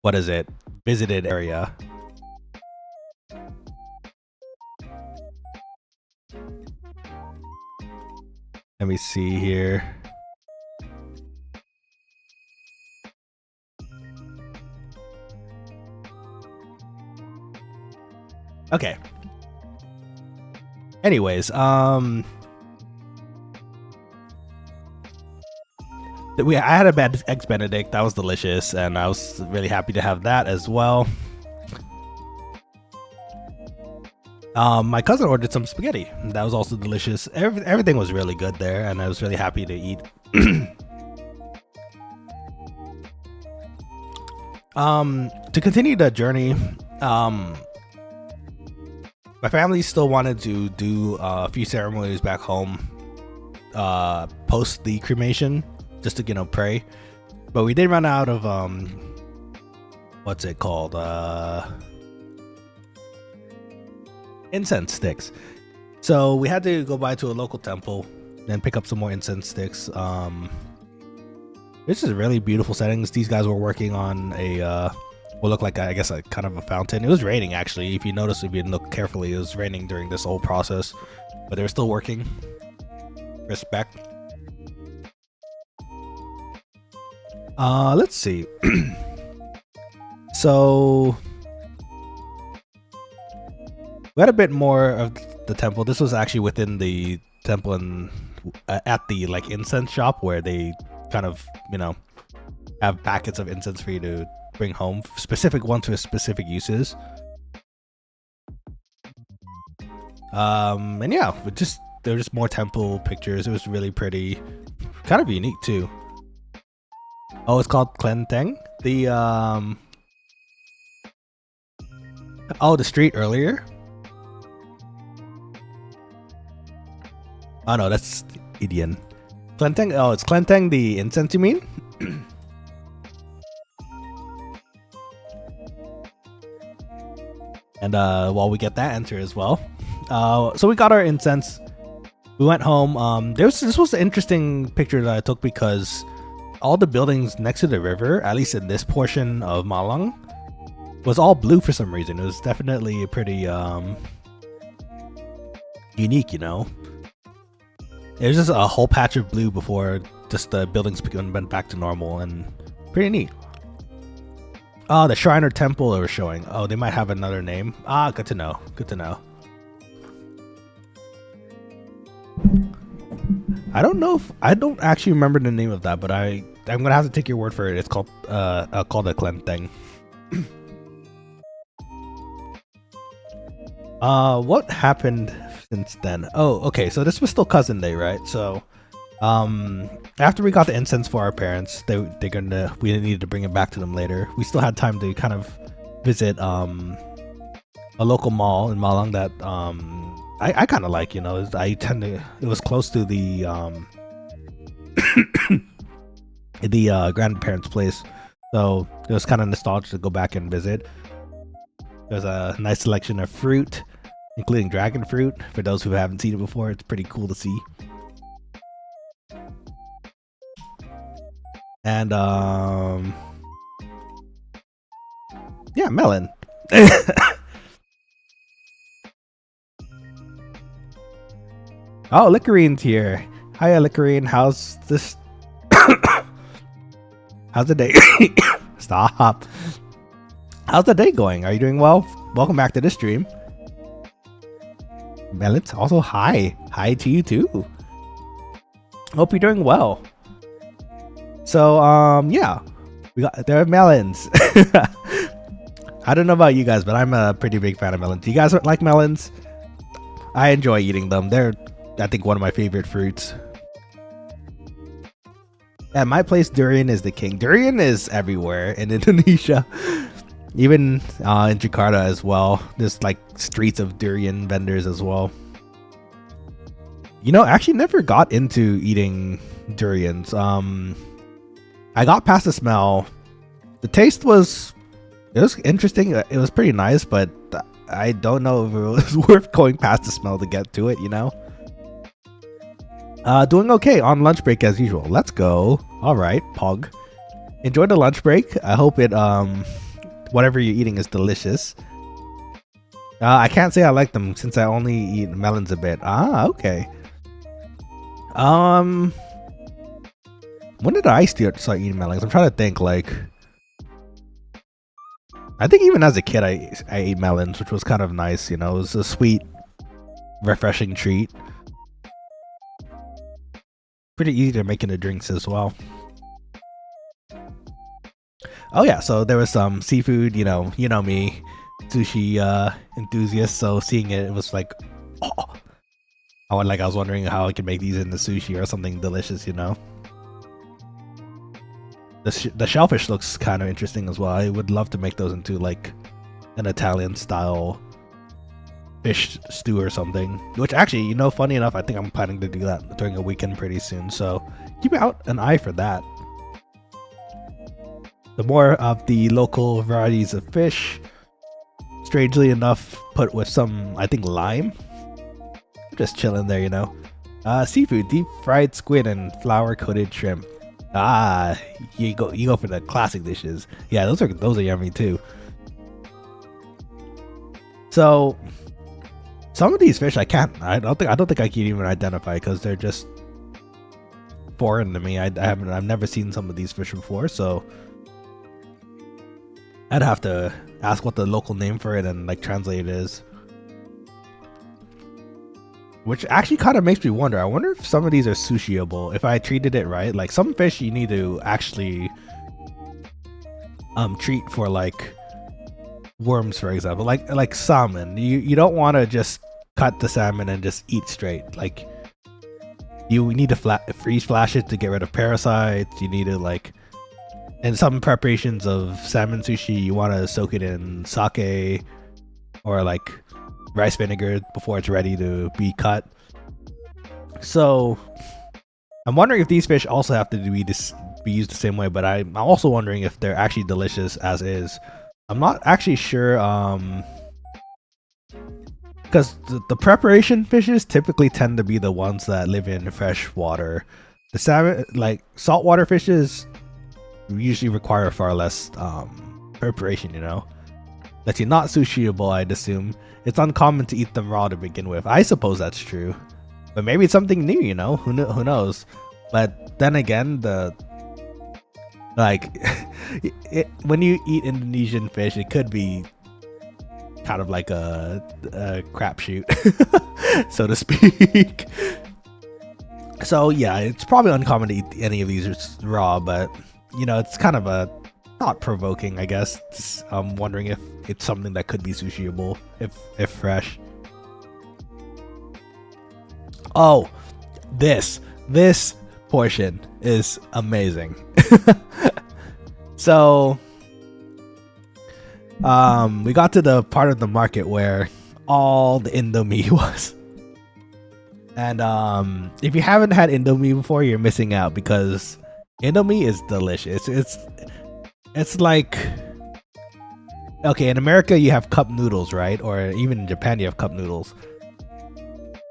S1: what is it? Visited area. Let me see here. Okay. Anyways, I had a bad eggs Benedict. That was delicious, and I was really happy to have that as well. My cousin ordered some spaghetti. That was also delicious. Everything was really good there, and I was really happy to eat. To continue the journey, my family still wanted to do a few ceremonies back home post the cremation, just to, you know, pray. But we did run out of what's it called? Incense sticks. So we had to go by to a local temple and pick up some more incense sticks. This is really beautiful settings. These guys were working on a what looked like, I guess, a kind of a fountain. It was raining actually. If you notice, if you look carefully, it was raining during this whole process, but they were still working. Respect. Let's see. So we had a bit more of the temple. This was actually within the temple and at the like incense shop where they kind of, you know, have packets of incense for you to bring home, specific one to specific uses. And yeah, we just there were just more temple pictures. It was really pretty, kind of unique too. Oh, it's called Klenteng. The oh, the street earlier. Oh no, that's Indian. Klenteng. Oh, it's Klenteng the incense, you mean? And while we get that answer as well, so we got our incense. We went home. This was an interesting picture that I took because all the buildings next to the river, at least in this portion of Malang, was all blue for some reason. It was definitely a pretty unique, you know. It was just a whole patch of blue before just the buildings went back to normal, and pretty neat. Oh, the shrine or temple they were showing. Oh, they might have another name. Ah, good to know. Good to know. I don't know if I don't actually remember the name of that, but I'm gonna have to take your word for it. It's called a Klenteng. What happened since then? Oh, okay. So this was still cousin day, right? So, after we got the incense for our parents, we needed to bring it back to them later. We still had time to kind of visit a local mall in Malang that I kind of like, you know. It was close to the the grandparents' place, so it was kind of nostalgic to go back and visit. There's a nice selection of fruit, including dragon fruit. For those who haven't seen it before, it's pretty cool to see. And yeah, melon. Oh, Licorine's here. Hiya, Licorine. How's this? How's the day? Stop. How's the day going? Are you doing well? Welcome back to the stream. Melons, also hi. Hi to you too. Hope you're doing well. So, yeah. There are melons. I don't know about you guys, but I'm a pretty big fan of melons. Do you guys like melons? I enjoy eating them. They're, I think, one of my favorite fruits. At my place, durian is the king. Durian is everywhere in Indonesia. Even in Jakarta as well. There's like streets of durian vendors as well. You know, I actually never got into eating durians. I got past the smell. The taste was interesting. It was pretty nice, but I don't know if it was worth going past the smell to get to it, you know? Doing okay on lunch break as usual. Let's go. All right, Pog. Enjoy the lunch break. I hope it whatever you're eating is delicious. I can't say I like them since I only eat melons a bit. Ah, okay. When did I start eating melons? I'm trying to think. Like, I think even as a kid, I ate melons, which was kind of nice. You know, it was a sweet, refreshing treat. Pretty easy to make into drinks as well. Oh yeah, so there was some seafood. You know me, sushi enthusiast. So seeing it, it was like, oh, I was wondering how I could make these into sushi or something delicious. You know. The shellfish looks kind of interesting as well. I would love to make those into like an Italian style fish stew or something. Which actually, you know, funny enough, I think I'm planning to do that during a weekend pretty soon. So keep out an eye for that. The more of the local varieties of fish, strangely enough, put with some, I think, lime. Just chilling there, you know. Seafood, deep fried squid and flour coated shrimp. Ah, you go for the classic dishes. Yeah, those are yummy too. So some of these fish I don't think I can even identify because they're just foreign to me. I've never seen some of these fish before, so I'd have to ask what the local name for it and like translate it is. Which actually kind of makes me wonder. I wonder if some of these are sushiable. If I treated it right, like some fish you need to actually treat for like worms, for example. Like salmon. You don't want to just cut the salmon and just eat straight. Like You need to freeze flash it to get rid of parasites. You need to like, in some preparations of salmon sushi, you want to soak it in sake or like rice vinegar before it's ready to be cut. So I'm wondering if these fish also have to be used the same way, but I'm also wondering if they're actually delicious as is. I'm not actually sure, because the preparation fishes typically tend to be the ones that live in fresh water. The salmon, like saltwater fishes, usually require far less preparation, you know. That's not sushiable, I'd assume. It's uncommon to eat them raw to begin with. I suppose that's true, but maybe it's something new, you know. Who knows? But then again, when you eat Indonesian fish, it could be kind of like a crapshoot, so to speak. So yeah, it's probably uncommon to eat any of these raw, but you know, it's kind of a thought-provoking, I guess. I'm wondering if it's something that could be sushiable if fresh. Oh, this portion is amazing. So we got to the part of the market where all the Indomie was. And if you haven't had Indomie before, you're missing out, because Indomie is delicious. It's like, okay, in America you have cup noodles, right? Or even in Japan you have cup noodles.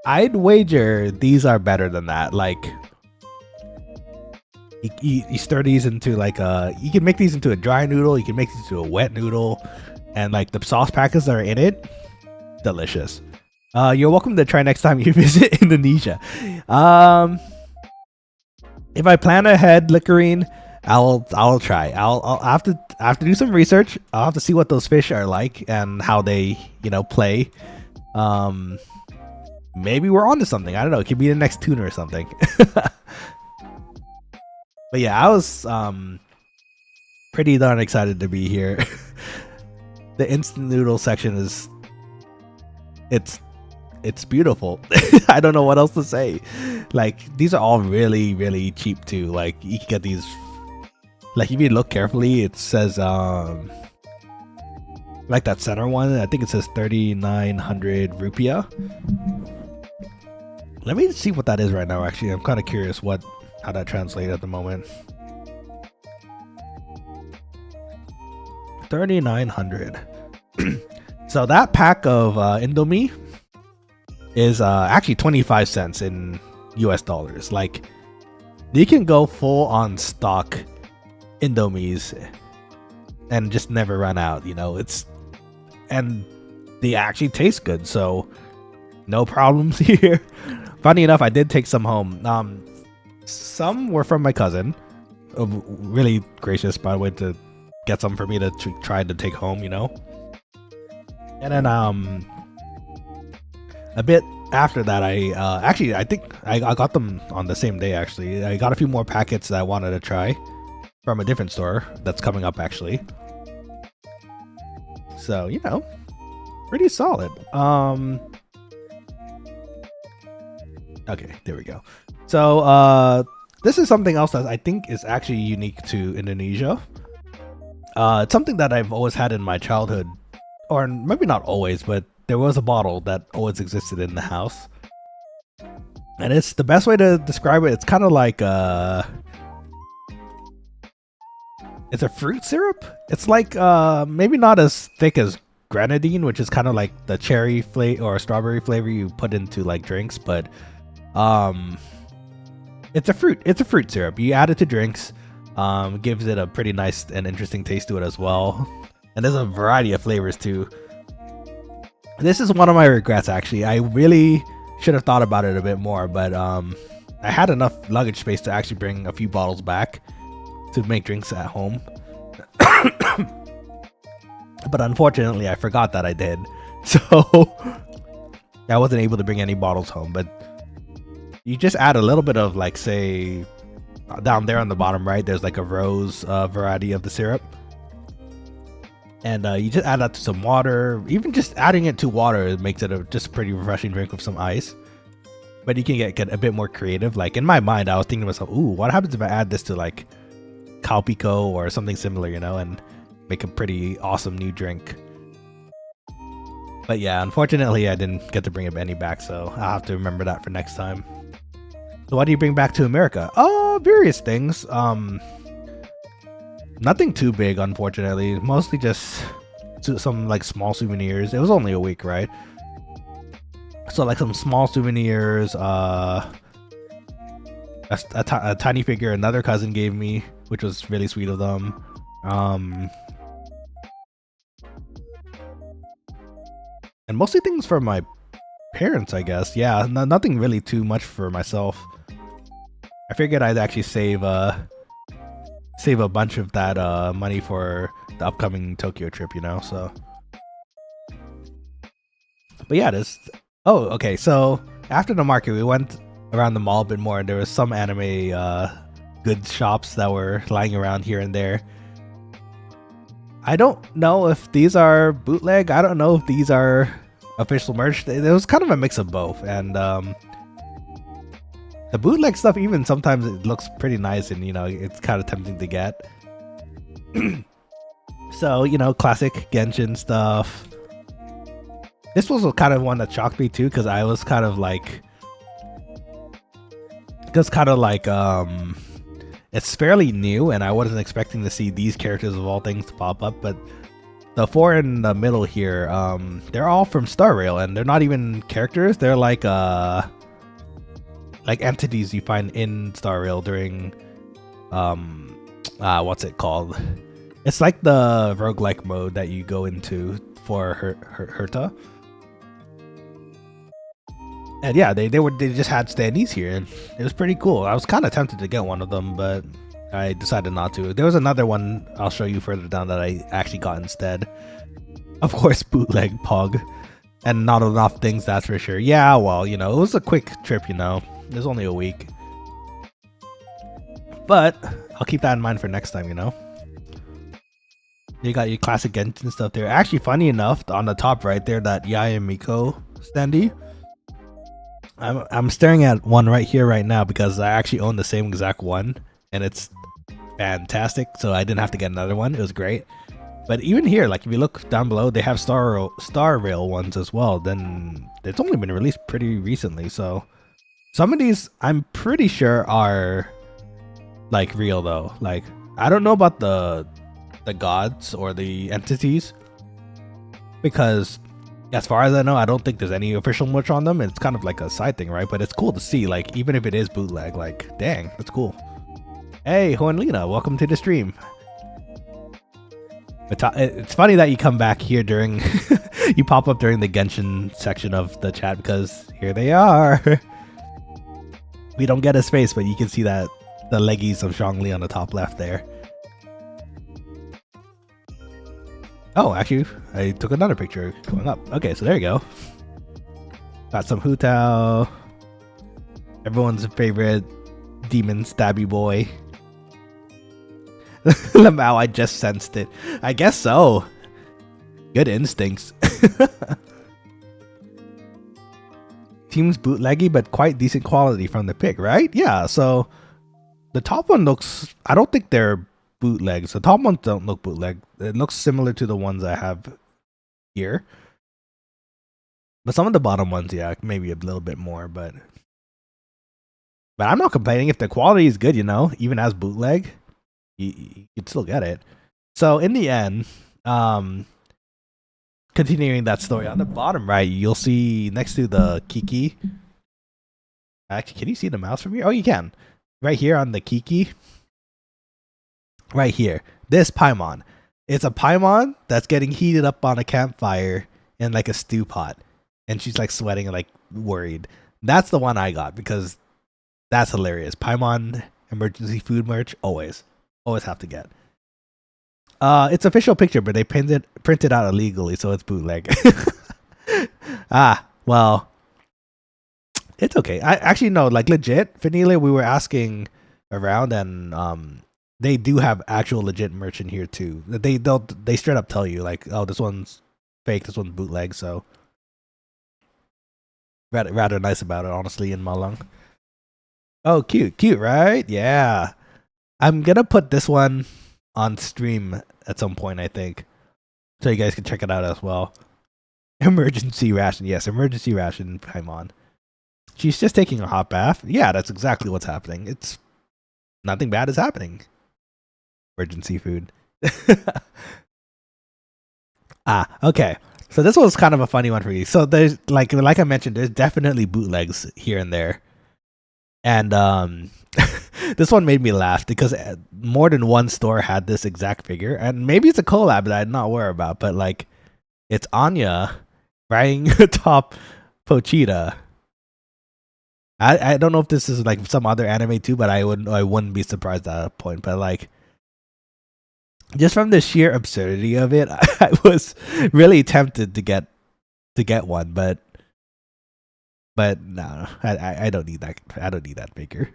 S1: I'd wager these are better than that. Like, you stir these into like you can make these into a dry noodle, you can make these into a wet noodle, and like the sauce packets that are in it, delicious. You're welcome to try next time you visit Indonesia. If I plan ahead, Liquorine, I'll try. I'll have to do some research. I'll have to see what those fish are like and how they, you know, play. Maybe we're onto something. I don't know. It could be the next tuna or something. But yeah, I was pretty darn excited to be here. The instant noodle section is it's beautiful. I don't know what else to say. Like, these are all really, really cheap too. Like, you can get these, like, if you look carefully, it says like that center one, I think it says 3,900 rupiah. Let me see what that is right now. Actually, I'm kind of curious how that translates at the moment. 3,900. So that pack of Indomie is actually 25 cents in US dollars. Like, you can go full on stock Indomies and just never run out, you know. And they actually taste good, so no problems here. Funny enough, I did take some home. Some were from my cousin, really gracious, by the way, to get some for me to try to take home, you know. And then a bit after that, I think I got them on the same day. Actually, I got a few more packets that I wanted to try from a different store that's coming up actually. So, you know, pretty solid. Okay, there we go. So this is something else that I think is actually unique to Indonesia. It's something that I've always had in my childhood, or maybe not always, but there was a bottle that always existed in the house. And it's the best way to describe it. It's kind of like it's a fruit syrup. It's like maybe not as thick as grenadine, which is kind of like the cherry flavor or strawberry flavor you put into like drinks, but it's a fruit syrup. You add it to drinks, gives it a pretty nice and interesting taste to it as well. And there's a variety of flavors too. This is one of my regrets, actually. I really should have thought about it a bit more, but I had enough luggage space to actually bring a few bottles back to make drinks at home. But unfortunately, I forgot that I did. So I wasn't able to bring any bottles home. But you just add a little bit of, like, say, down there on the bottom right, there's like a rose variety of the syrup. And you just add that to some water. Even just adding it to water, it makes it just a pretty refreshing drink with some ice. but you can get a bit more creative. Like in my mind, I was thinking to myself, ooh, what happens if I add this to like Calpico or something similar, you know, and make a pretty awesome new drink. But yeah, unfortunately, I didn't get to bring any back, so I'll have to remember that for next time. So what do you bring back to America? Oh, various things. Nothing too big, unfortunately. Mostly just some like small souvenirs. It was only a week, right? So like some small souvenirs, a tiny figure another cousin gave me, which was really sweet of them. And mostly things for my parents, I guess. Yeah, nothing really too much for myself. I figured I'd actually save a bunch of that money for the upcoming Tokyo trip, you know. So, but yeah, this. Oh, okay. So after the market, we went around the mall a bit more, and there was some anime goods shops that were lying around here and there. I don't know if these are bootleg. I don't know if these are official merch. It was kind of a mix of both, and the bootleg stuff, even sometimes it looks pretty nice, and you know, it's kind of tempting to get. So, you know, classic Genshin stuff. This was kind of one that shocked me too, because I was kind of like, it's fairly new, and I wasn't expecting to see these characters of all things to pop up. But the four in the middle here, they're all from Star Rail, and they're not even characters. They're like entities you find in Star Rail during what's it called? It's like the roguelike mode that you go into for Herta. And yeah, they just had standees here, and it was pretty cool. I was kind of tempted to get one of them, but I decided not to. There was another one I'll show you further down that I actually got instead. Of course, bootleg Pog, and not enough things, that's for sure. Yeah, well, you know, it was a quick trip, you know. It was only a week. But I'll keep that in mind for next time, you know. You got your classic Genshin stuff there. Actually, funny enough, on the top right there, that Yaya Miko standee. I'm staring at one right here right now because I actually own the same exact one, and it's fantastic. So I didn't have to get another one. It was great. But even here, like if you look down below, they have Star Rail ones as well. Then it's only been released pretty recently, so some of these I'm pretty sure are like real though. Like I don't know about the gods or the entities, because as far as I know, I don't think there's any official merch on them. It's kind of like a side thing, right? But it's cool to see, like, even if it is bootleg, like, dang, that's cool. Hey, Hoenlina, welcome to the stream. It's funny that you come back here during, you pop up during the Genshin section of the chat, because here they are. We don't get his face, but you can see that the leggies of Zhongli on the top left there. Oh, actually, I took another picture going up. Okay, so there you go. Got some Hu Tao. Everyone's favorite demon stabby boy. Lamau, I just sensed it. I guess so. Good instincts. Seems bootleggy, but quite decent quality from the pic, right? Yeah, so the top one looks... I don't think they're bootlegs. The top ones don't look bootleg. It looks similar to the ones I have here. But some of the bottom ones, yeah, maybe a little bit more, but I'm not complaining. If the quality is good, you know, even as bootleg, you could still get it. So in the end, continuing that story, on the bottom right, you'll see next to the Kiki. Actually, can you see the mouse from here? Oh, you can. Right here on the Kiki. Right here, this Paimon. It's a Paimon that's getting heated up on a campfire in like a stew pot, and she's like sweating and like worried. That's the one I got because that's hilarious. Paimon emergency food merch, always have to get. It's official picture, but they printed out illegally, so it's bootleg. Well, it's okay. I actually no, like legit, Vanilla. We were asking around, and they do have actual legit merch in here too. They straight up tell you like, oh, this one's fake, this one's bootleg. So rather nice about it, honestly, in Malang. Oh, cute, right? Yeah. I'm gonna put this one on stream at some point, I think, so you guys can check it out as well. Emergency ration, yes, emergency ration. Paimon. She's just taking a hot bath. Yeah, that's exactly what's happening. It's nothing bad is happening. Emergency food. Okay. So this was kind of a funny one for you. So there's like I mentioned, there's definitely bootlegs here and there, and this one made me laugh because more than one store had this exact figure, and maybe it's a collab that I'm not aware about, but like it's Anya riding atop Pochita. I don't know if this is like some other anime too, but I wouldn't be surprised at that point. But like, just from the sheer absurdity of it, I was really tempted to get one, but no, I don't need that. I don't need that figure.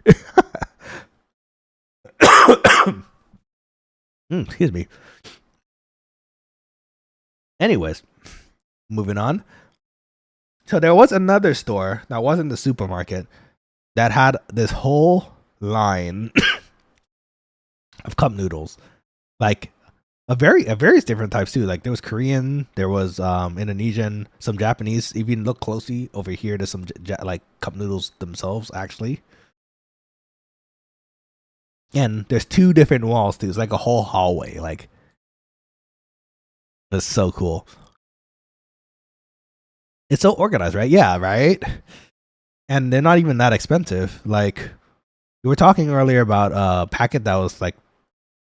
S1: Excuse me. Anyways, moving on. So there was another store that wasn't the supermarket that had this whole line of cup noodles, like various different types too. Like there was Korean, there was Indonesian, some Japanese. Even look closely over here, there's some like cup noodles themselves actually. And there's 2 different walls too. It's like a whole hallway. Like that's so cool. It's so organized, right? Yeah, right. And they're not even that expensive. Like we were talking earlier about a packet that was like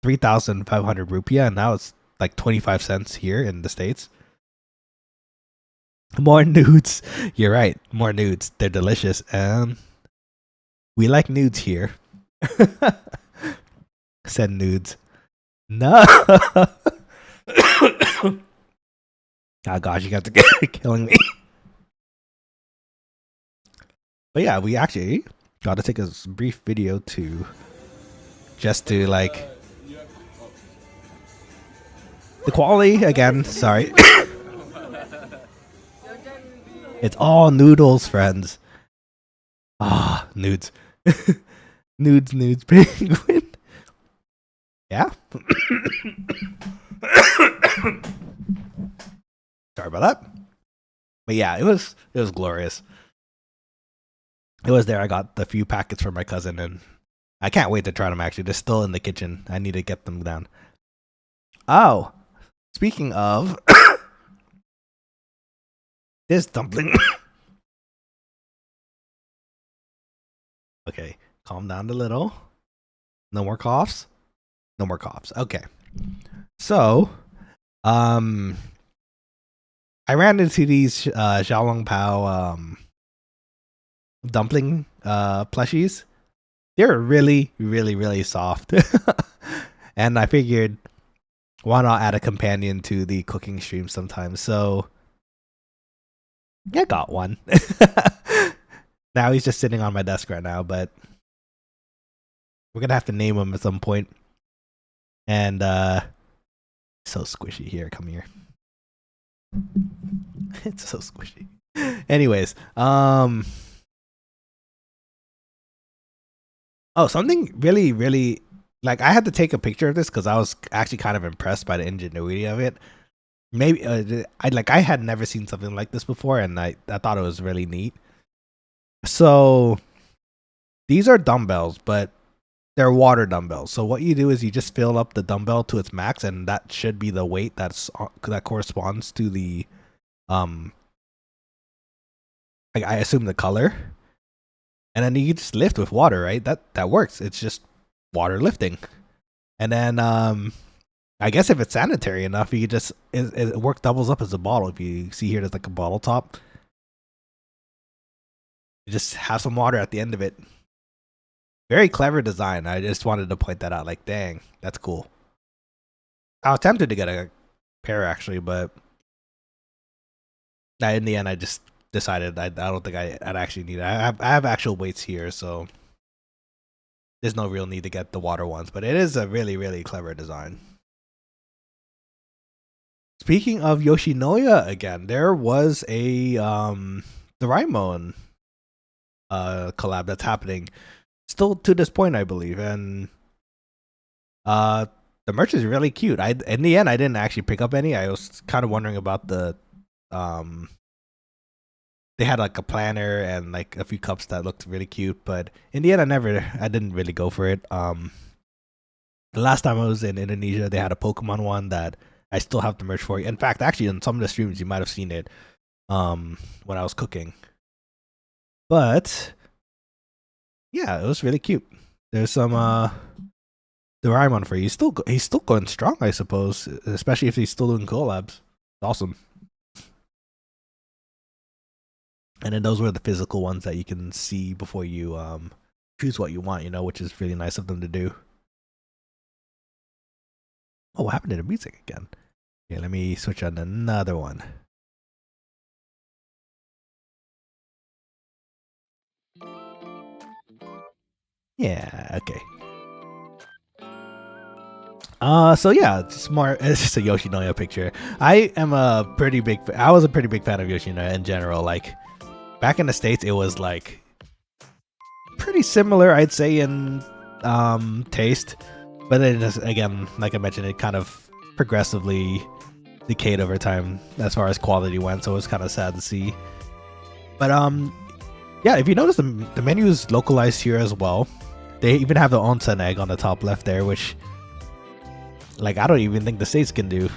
S1: 3,500 rupiah, and now it's like 25 cents here in the States. More nudes. You're right. More nudes. They're delicious, and we like nudes here. Send nudes. No. Oh gosh, you got to get killing me. But yeah, we actually got to take a brief video too, just to like the quality again. Sorry, it's all noodles, friends. Nudes, nudes, penguin. Yeah. Sorry about that. But yeah, it was glorious. It was there. I got the few packets from my cousin, and I can't wait to try them. Actually, they're still in the kitchen. I need to get them down. Oh, speaking of this dumpling. Okay, calm down a little. No more coughs. No more coughs. Okay. So, I ran into these Xiaolong Pao dumpling plushies. They're really, really, really soft. And I figured, why not add a companion to the cooking stream sometimes? So, yeah, I got one. Now he's just sitting on my desk right now, but we're gonna have to name him at some point. And so squishy. Here, come here. It's so squishy. Anyways, oh, something really, really, like, I had to take a picture of this because I was actually kind of impressed by the ingenuity of it. Maybe I had never seen something like this before, and I thought it was really neat. So these are dumbbells, but they're water dumbbells. So what you do is you just fill up the dumbbell to its max, and that should be the weight that corresponds to the I assume the color. And then you just lift with water, right? That works. It's just water lifting. And then I guess if it's sanitary enough, you could just it work doubles up as a bottle. If you see here, there's like a bottle top. You just have some water at the end of it. Very clever design. I just wanted to point that out. Like, dang, that's cool. I was tempted to get a pair actually, but in the end, I just decided I don't think I'd actually need it. I have actual weights here, so there's no real need to get the water ones. But it is a really, really clever design. Speaking of Yoshinoya again, there was a Doraemon collab that's happening still to this point, I believe, and the merch is really cute. In the end I didn't actually pick up any. I was kind of wondering about the they had like a planner and like a few cups that looked really cute, but in the end I didn't really go for it. The last time I was in Indonesia, they had a Pokemon one that I still have the merch for. In fact, actually in some of the streams you might have seen it when I was cooking. But yeah, it was really cute. There's some Doraemon for you. He's still going strong, I suppose, especially if he's still doing collabs. It's awesome. And then those were the physical ones that you can see before you choose what you want, you know, which is really nice of them to do. Oh, what happened to the music again? Okay, let me switch on another one. Yeah, okay. So yeah, it's just a Yoshinoya picture. I was a pretty big fan of Yoshinoya in general. Like back in the States, it was like pretty similar, I'd say, in taste. But then again, like I mentioned, it kind of progressively decayed over time as far as quality went, so it was kind of sad to see. But yeah, if you notice, the menu is localized here as well. They even have the onsen egg on the top left there, which, like, I don't even think the States can do.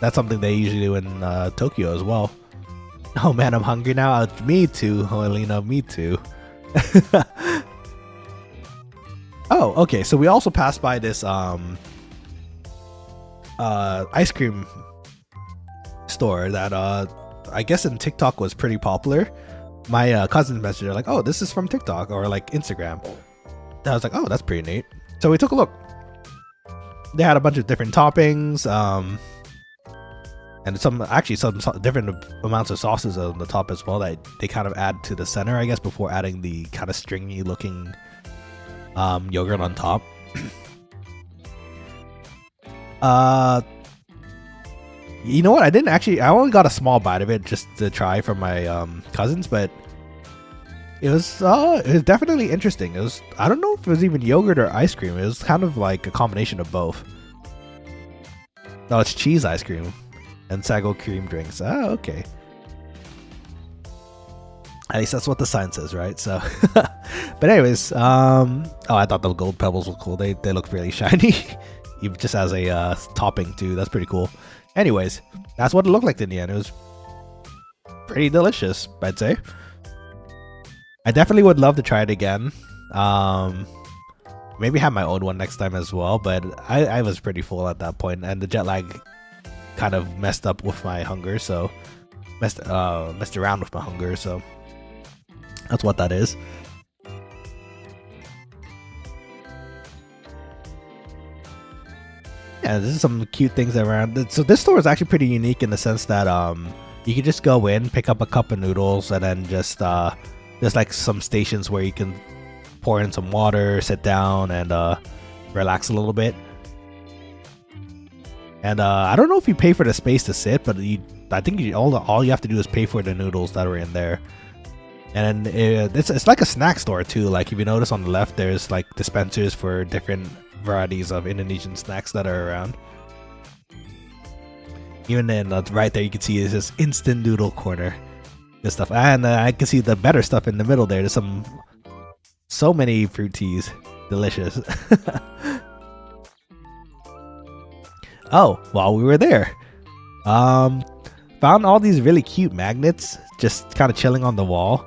S1: That's something they usually do in Tokyo as well. Oh man, I'm hungry now. Me too, Helena, me too. Oh, okay, so we also passed by this ice cream store that I guess in TikTok was pretty popular. My cousins messaged her like, oh, this is from TikTok or like Instagram. And I was like, oh, that's pretty neat. So we took a look. They had a bunch of different toppings, and some different amounts of sauces on the top as well that they kind of add to the center, I guess, before adding the kind of stringy looking yogurt on top. You know what? I only got a small bite of it just to try for my cousins, but it was definitely interesting. I don't know if it was even yogurt or ice cream. It was kind of like a combination of both. No, it's cheese ice cream and sago cream drinks. Oh, okay. At least that's what the sign says, right? So, but anyways, oh, I thought the gold pebbles were cool. They look really shiny, even just as a topping too. That's pretty cool. Anyways, that's what it looked like in the end. It was pretty delicious, I'd say. I definitely would love to try it again. Maybe have my own one next time as well. But I was pretty full at that point, and the jet lag kind of messed up with my hunger. So messed around with my hunger. So that's what that is. Yeah, this is some cute things around. So this store is actually pretty unique in the sense that you can just go in, pick up a cup of noodles, and then just there's like some stations where you can pour in some water, sit down, and relax a little bit. And I don't know if you pay for the space to sit, but I think all you have to do is pay for the noodles that are in there. And it's like a snack store too. Like if you notice on the left, there's like dispensers for different varieties of Indonesian snacks that are around. Even then, right there, you can see is this instant noodle corner. Good stuff, and I can see the better stuff in the middle there. There's so many fruit teas, delicious. Oh, while we were there, found all these really cute magnets just kind of chilling on the wall.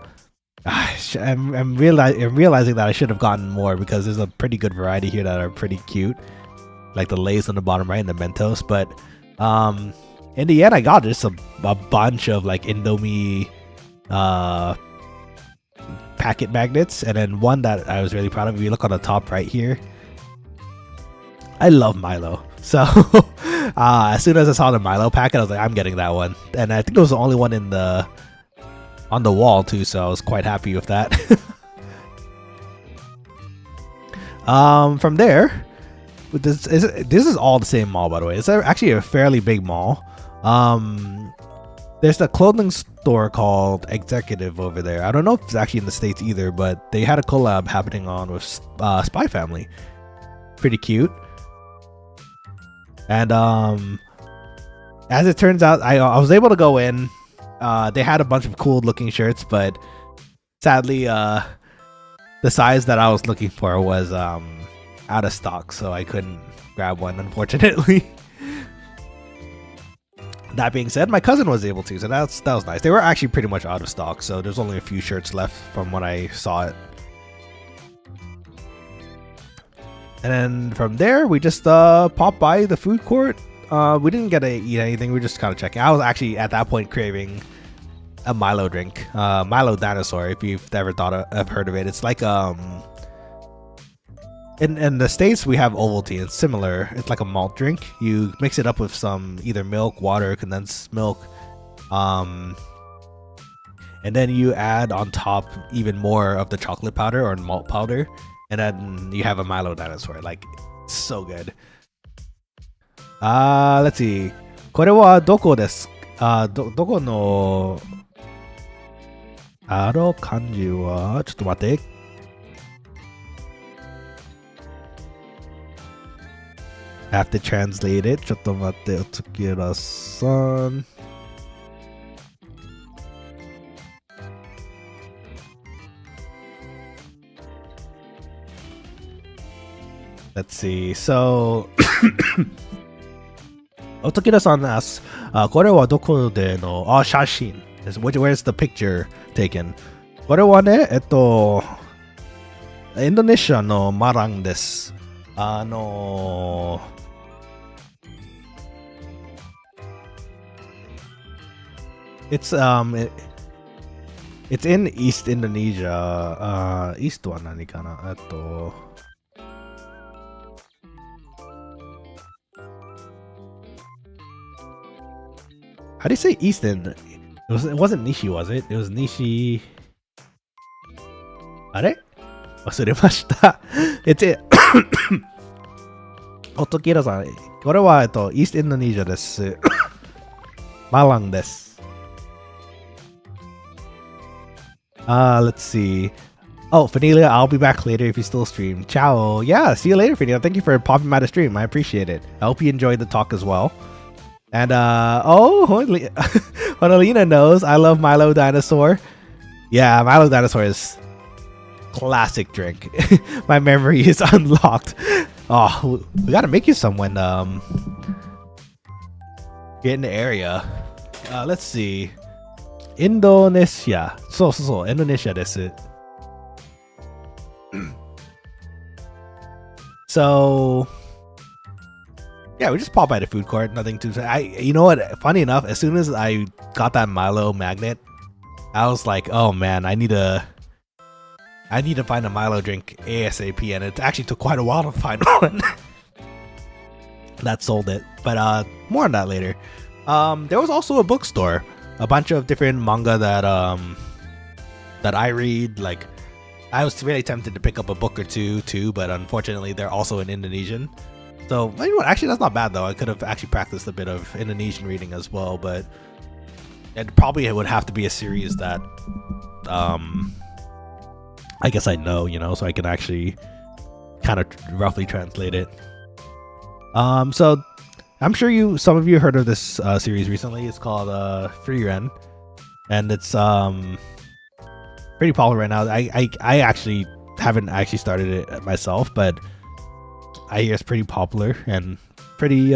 S1: I'm realizing that I should have gotten more because there's a pretty good variety here that are pretty cute, like the Lay's on the bottom right and the Mentos. But in the end, I got just a bunch of like Indomie packet magnets, and then one that I was really proud of. If you look on the top right here, I love Milo. So as soon as I saw the Milo packet, I was like, I'm getting that one, and I think it was the only one on the wall too, so I was quite happy with that. From there, this is all the same mall, by the way. It's actually a fairly big mall. There's a clothing store called Executive over there. I don't know if it's actually in the States either, but they had a collab happening on with Spy Family. Pretty cute. And as it turns out, I was able to go in. They had a bunch of cool looking shirts, but sadly, the size that I was looking for was out of stock, so I couldn't grab one, unfortunately. That being said, my cousin was able to, so that was nice. They were actually pretty much out of stock, so there's only a few shirts left from when I saw it. And then from there, we just popped by the food court. We didn't get to eat anything. We were just kind of checking. I was actually at that point craving a Milo drink, Milo Dinosaur. If you've ever heard of it, it's like in the States we have Ovaltine. It's similar. It's like a malt drink. You mix it up with some either milk, water, condensed milk, and then you add on top even more of the chocolate powder or malt powder, and then you have a Milo Dinosaur. Like, so good. Let's see. これはどこですか？どこの漢字はちょっと待って。I have to translate it. ちょっと待っておつきらさん。Let's see. So, おつきらさん asks, これはどこでの写真 Where's the picture taken? これはね、インドネシアのマランです。It's it's in East Indonesia. East は何かな? How do you say Easton? It wasn't Nishi, was it? It was Nishi. あれ? 忘れました。おときらさん、これはEast Indonesia です。マランです。Let's see. Oh, Finelia, I'll be back later if you still stream. Ciao. Yeah, see you later, Finelia. Thank you for popping by the stream. I appreciate it. I hope you enjoyed the talk as well. And, Juanelina knows I love Milo Dinosaur. Yeah, Milo Dinosaur is classic drink. My memory is unlocked. Oh, we gotta make you some when, get in the area. Let's see. Indonesia. So, Indonesia です。So, yeah, we just popped by the food court. Nothing too. You know what? Funny enough, as soon as I got that Milo magnet, I was like, "Oh man, I need to find a Milo drink ASAP." And it actually took quite a while to find one. That sold it, but more on that later. There was also a bookstore, a bunch of different manga that I read. Like, I was really tempted to pick up a book or two too, but unfortunately, they're also in Indonesian. So, you know what? Actually, that's not bad though. I could have actually practiced a bit of Indonesian reading as well, but it probably would have to be a series that, I guess I know, you know, so I can actually kind of roughly translate it. So I'm sure some of you heard of this series recently. It's called vtuberid, and it's pretty popular right now. I actually haven't actually started it myself, but I hear it's pretty popular and pretty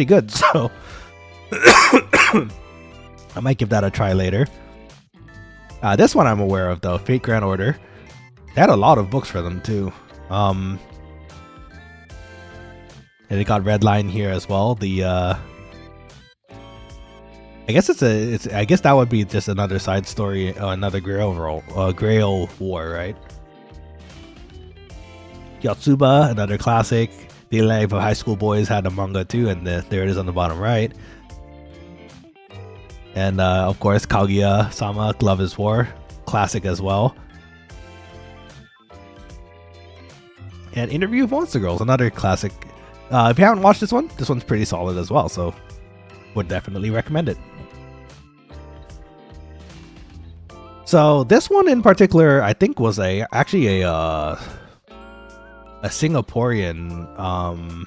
S1: good. So I might give that a try later. This one I'm aware of though, Fate Grand Order. They had a lot of books for them too. And it got Redline here as well. The I guess I guess that would be just another side story, another Grail War, right? Yotsuba, another classic. The Life of High School Boys had a manga too, and there it is on the bottom right. And of course, Kaguya-sama, Love is War, classic as well. And Interview with Monster Girls, another classic. If you haven't watched this one's pretty solid as well, so would definitely recommend it. So this one in particular, I think, was actually a Singaporean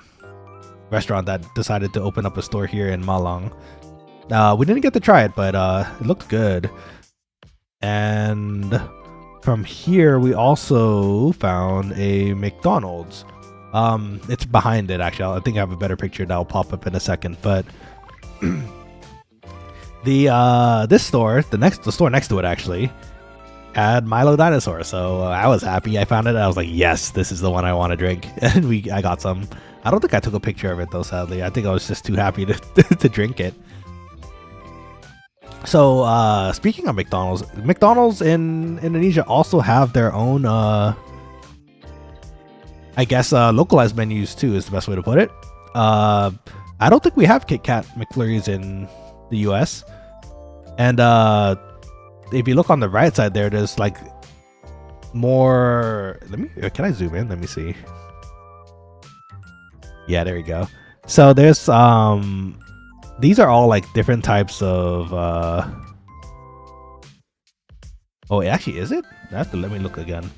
S1: restaurant that decided to open up a store here in Malang. We didn't get to try it, but it looked good. And from here, we also found a McDonald's. It's behind it, actually. I think I have a better picture that will pop up in a second. But this store, the store next to it, actually had Milo Dinosaur. So I was happy. I found it. I was like, yes, this is the one I want to drink. And I got some. I don't think I took a picture of it though, sadly. I think I was just too happy to to drink it. So speaking of McDonald's in Indonesia also have their own I guess localized menus too is the best way to put it. I don't think we have Kit Kat McFlurries in the US. And if you look on the right side there, there's like more. Can I zoom in? Let me see. Yeah, there we go. So there's these are all like different types of oh, actually, is it? I have to let me look again.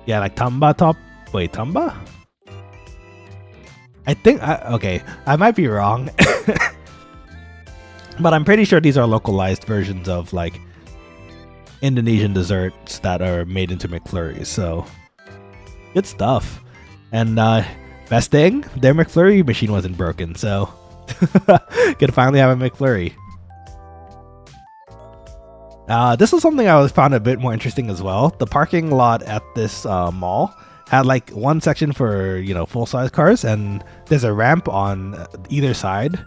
S1: Yeah, like Tamba top. Wait, Tamba? I think okay, I might be wrong. But I'm pretty sure these are localized versions of like Indonesian desserts that are made into McFlurries. So good stuff. And best thing, their McFlurry machine wasn't broken, so could finally have a McFlurry. This is something I found a bit more interesting as well. The parking lot at this mall had like one section for, you know, full-size cars, and there's a ramp on either side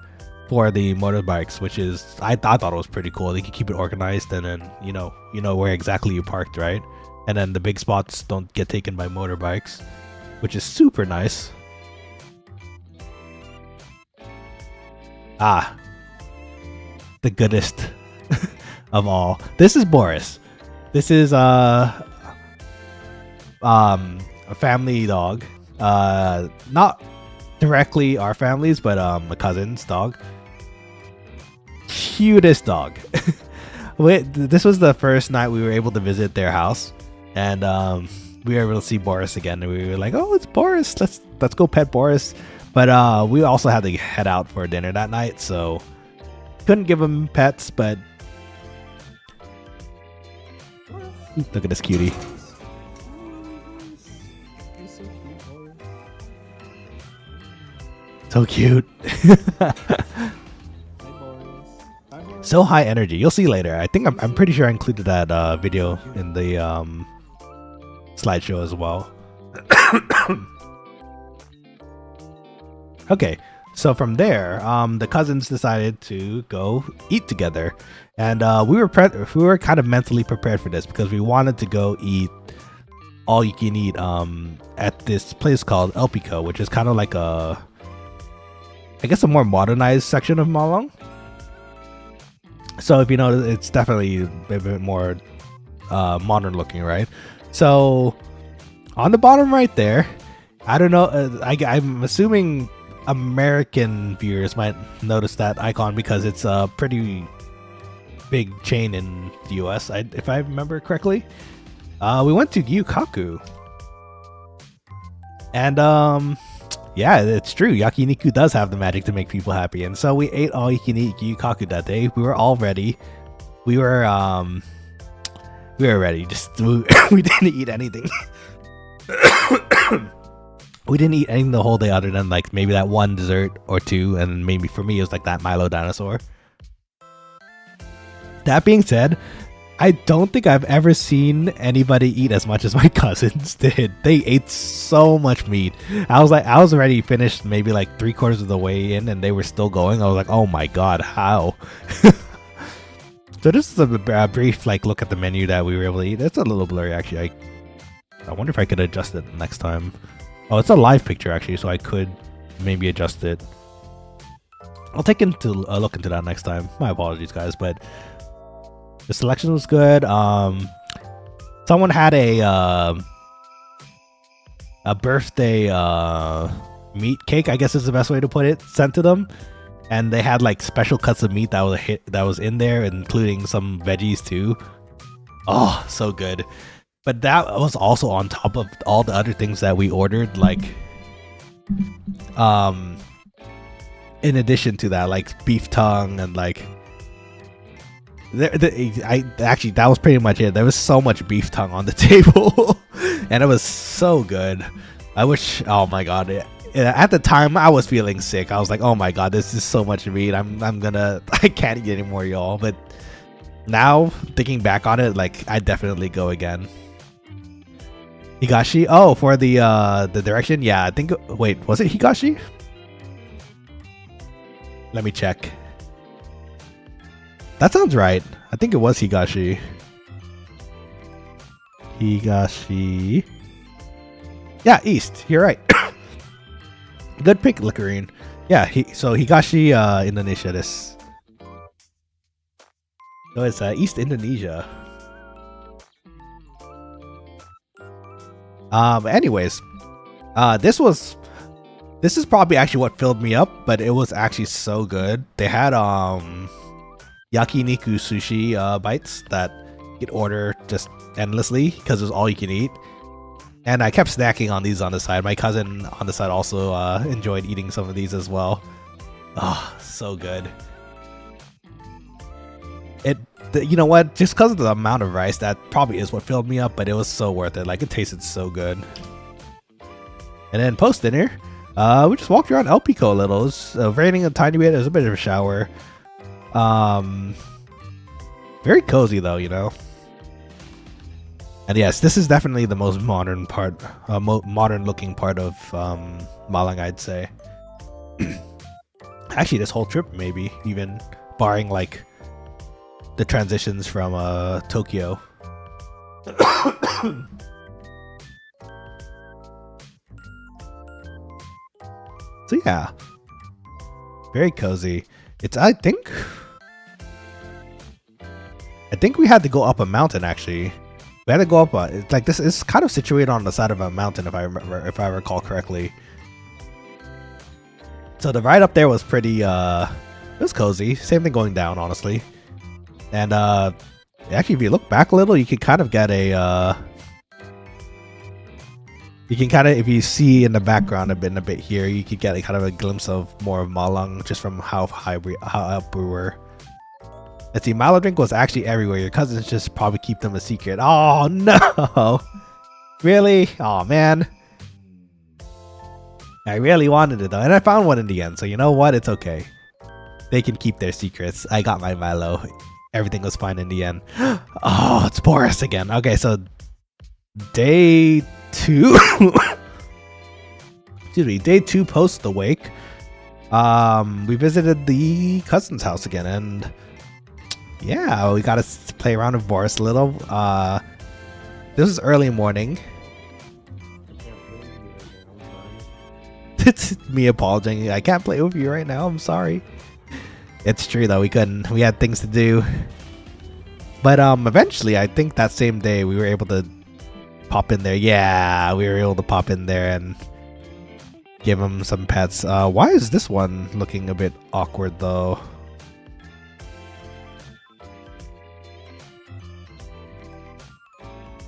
S1: for the motorbikes, which is I thought it was pretty cool. They could keep it organized, and then you know where exactly you parked, right? And then the big spots don't get taken by motorbikes, which is super nice. The goodest of all. This is Boris. This is a family dog. Not directly our family's, but a cousin's dog. Cutest dog. This was the first night we were able to visit their house, and we were able to see Boris again, and we were like, oh, it's Boris, let's go pet Boris. But we also had to head out for dinner that night, so couldn't give him pets. But look at this cutie. So cute. So high energy. You'll see later. I think I'm pretty sure I included that video in the slideshow as well. Okay, so from there, the cousins decided to go eat together, and we were kind of mentally prepared for this because we wanted to go eat all you can eat at this place called El Pico, which is kind of like I guess a more modernized section of Malang. So if you know, it's definitely a bit more modern looking, right? So on the bottom right there, I don't know, I'm assuming American viewers might notice that icon because it's a pretty big chain in the US, if I remember correctly. We went to Gyukaku, and yeah, it's true. Yakiniku does have the magic to make people happy, and so we ate all you can eat Gyukaku that day. We were all ready. We were ready. Just we didn't eat anything. We didn't eat anything the whole day other than like maybe that one dessert or two, and maybe for me it was like that Milo dinosaur. That being said, I don't think I've ever seen anybody eat as much as my cousins did. They ate so much meat. I was already finished maybe like 3/4 of the way in, and they were still going. I was like, oh my god, how? So this is a brief like look at the menu that we were able to eat. It's a little blurry actually. I wonder if I could adjust it next time. Oh, it's a live picture actually, so I could maybe adjust it. I'll take a look into that next time. My apologies, guys, but the selection was good. Someone had a birthday meat cake, I guess is the best way to put it, sent to them, and they had like special cuts of meat that was in there, including some veggies too. Oh, so good. But that was also on top of all the other things that we ordered, like in addition to that, like beef tongue and like actually that was pretty much it. There was so much beef tongue on the table and it was so good. I wish, oh my god, at the time I was feeling sick. I was like, oh my god, this is so much meat. I can't eat anymore, y'all. But now thinking back on it, like I definitely go again. Higashi? Oh, for the direction? Yeah, I think, wait, was it Higashi? Let me check. That sounds right. I think it was Higashi. Higashi. Yeah, east. You're right. Good pick, Licorine. Yeah, so Higashi, Indonesia, this. So it's East Indonesia. Anyways, this is probably actually what filled me up, but it was actually so good. They had yakiniku sushi bites that you could order just endlessly because it was all you can eat. And I kept snacking on these on the side. My cousin on the side also enjoyed eating some of these as well. Oh, so good. You know what? Just because of the amount of rice, that probably is what filled me up, but it was so worth it. Like, it tasted so good. And then post dinner, we just walked around El Pico a little. It was raining a tiny bit. It was a bit of a shower. Very cozy though, you know. And yes, this is definitely the most modern part, modern looking part of Malang, I'd say. Actually, this whole trip, maybe, even barring like the transitions from Tokyo. So yeah, very cozy. I think we had to go up a mountain. Actually, we had to go up. It's like this is kind of situated on the side of a mountain, if I recall correctly. So the ride up there was pretty. It was cozy. Same thing going down, honestly. And actually, if you look back a little, you can kind of get a. You can kind of, if you see in the background a bit here, you could get kind of a glimpse of more of Malang just from how up we were. Let's see, Malo drink was actually everywhere. Your cousins just probably keep them a secret. Oh no! Really? Oh man. I really wanted it though, and I found one in the end. So you know what? It's okay. They can keep their secrets. I got my Milo. Everything was fine in the end. Oh, it's Boris again. Okay, so day 2. Excuse me, day 2 post the wake. We visited the cousin's house again, and yeah, we got to play around with Boris a little. This is early morning. It's me apologizing. I can't play with you right now. I'm sorry. It's true though. We couldn't. We had things to do. But eventually, I think that same day we were able to pop in there. Yeah, we were able to pop in there and give him some pets. Why is this one looking a bit awkward though?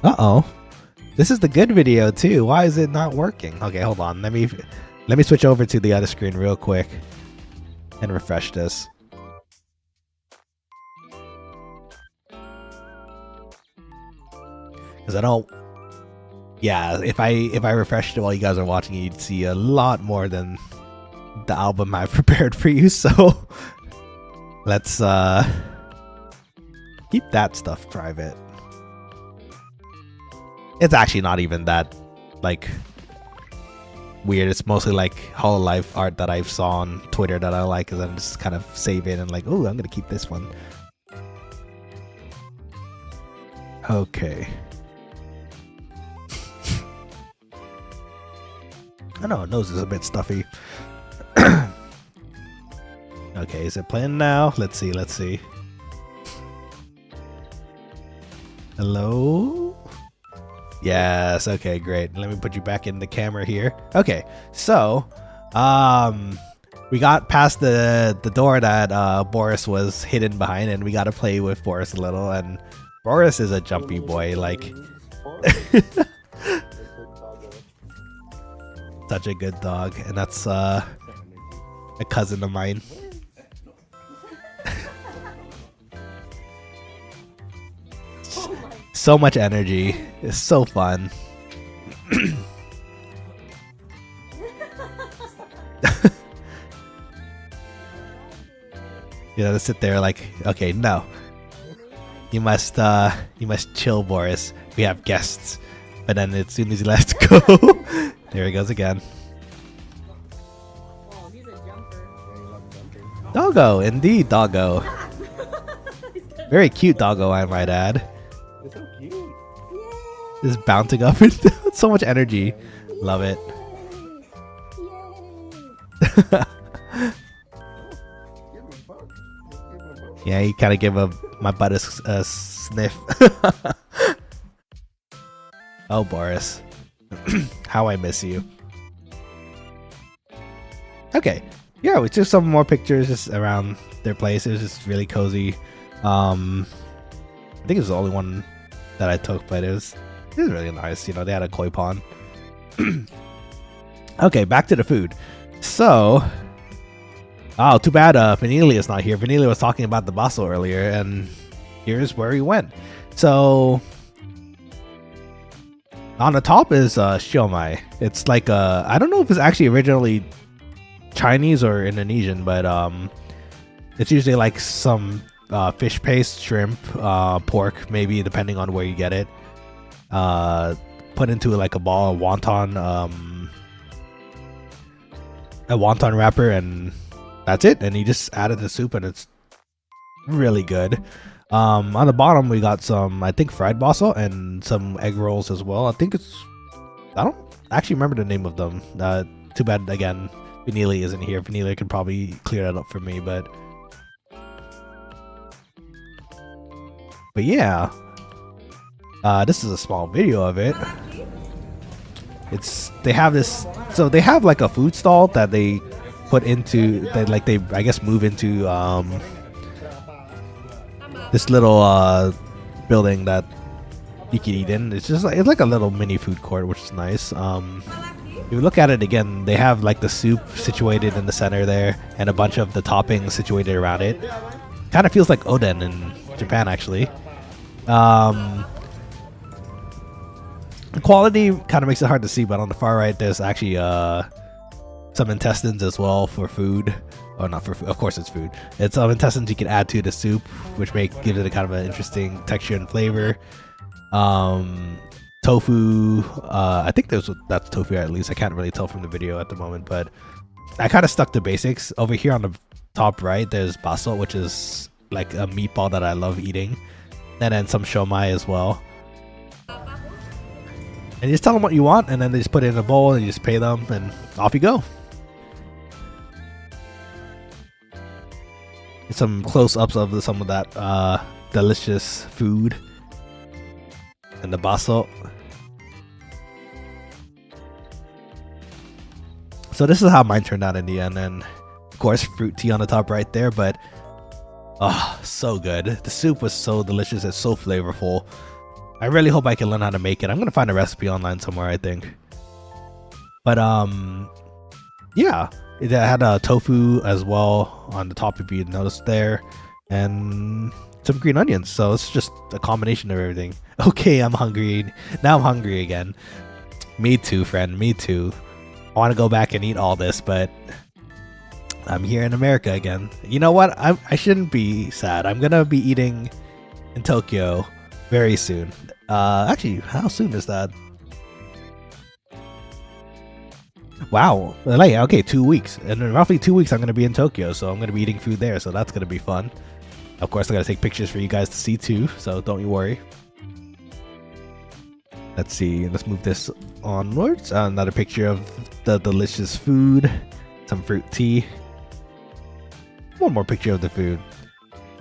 S1: Uh-oh. This is the good video too. Why is it not working? Okay, hold on. Let me switch over to the other screen real quick and refresh this. Cuz I don't. Yeah, if I refreshed it while you guys are watching, you'd see a lot more than the album I've prepared for you. So let's keep that stuff private. It's actually not even that like weird. It's mostly like Hololive art that I saw on Twitter that I like, and then just kind of save it and like, oh, I'm gonna keep this one. Okay. I know, nose is a bit stuffy. Okay, is it playing now? Let's see. Hello? Yes, okay, great. Let me put you back in the camera here. Okay, so, we got past the door that Boris was hidden behind, and we got to play with Boris a little. And Boris is a jumpy boy, like such a good dog, and that's a cousin of mine. So much energy. It's so fun. You know, to sit there like, okay, no. You must chill, Boris. We have guests. But then as soon as he lets go, there he goes again. Doggo, indeed, doggo. Very cute doggo, I might add.
S2: It's so cute.
S1: Just bouncing up and down. So much energy. Love it. Yeah, you kind of give my butt a sniff. Oh, Boris. How I miss you. Okay. Yeah, we took some more pictures just around their place. It was just really cozy. I think it was the only one that I took, but it was really nice. You know, they had a koi pond. Okay, back to the food. So, oh, too bad Vanilla is not here. Vanilla was talking about the baso earlier, and here's where he went. So, on the top is siomai. It's like I don't know if it's actually originally Chinese or Indonesian, but it's usually like some fish paste, shrimp, pork, maybe depending on where you get it. Put into like a ball of a wonton wrapper, and that's it. And you just add it to soup, and it's really good. On the bottom we got some, I think, fried baso and some egg rolls as well. I don't actually remember the name of them. Too bad again Vanilla isn't here. Vanilla could probably clear that up for me, but yeah. This is a small video of it. They have this, so they have like a food stall that they put into, they I guess move into this little building that you can eat in. It's just like, it's like a little mini food court, which is nice. If you look at it again, they have like the soup situated in the center there, and a bunch of the toppings situated around it. Kind of feels like oden in Japan, actually. The quality kind of makes it hard to see, but on the far right, there's actually some intestines as well for food. Oh, not for food. Of course, it's food. It's some intestines you can add to the soup, which gives it a kind of an interesting texture and flavor. Tofu. I think that's tofu, at least. I can't really tell from the video at the moment, but I kind of stuck to basics. Over here on the top right, there's baso, which is like a meatball that I love eating, and then some siomai as well. And you just tell them what you want, and then they just put it in a bowl, and you just pay them, and off you go. Some close-ups of some of that delicious food. And the baso. So this is how mine turned out in the end, and of course fruit tea on the top right there, but oh, so good. The soup was so delicious, it's so flavorful. I really hope I can learn how to make it. I'm gonna find a recipe online somewhere, I think. But yeah, it had tofu as well on the top, if you noticed there, and some green onions. So it's just a combination of everything. Okay, I'm hungry. Now I'm hungry again. Me too, friend. Me too. I want to go back and eat all this, but I'm here in America again. You know what? I shouldn't be sad. I'm gonna be eating in Tokyo very soon. Actually, how soon is that? Wow. Like, okay, 2 weeks. And in roughly 2 weeks, I'm gonna be in Tokyo, so I'm gonna be eating food there. So that's gonna be fun. Of course, I gotta take pictures for you guys to see too. So don't you worry. Let's see. Let's move this onwards. Another picture of the delicious food. Some fruit tea. One more picture of the food.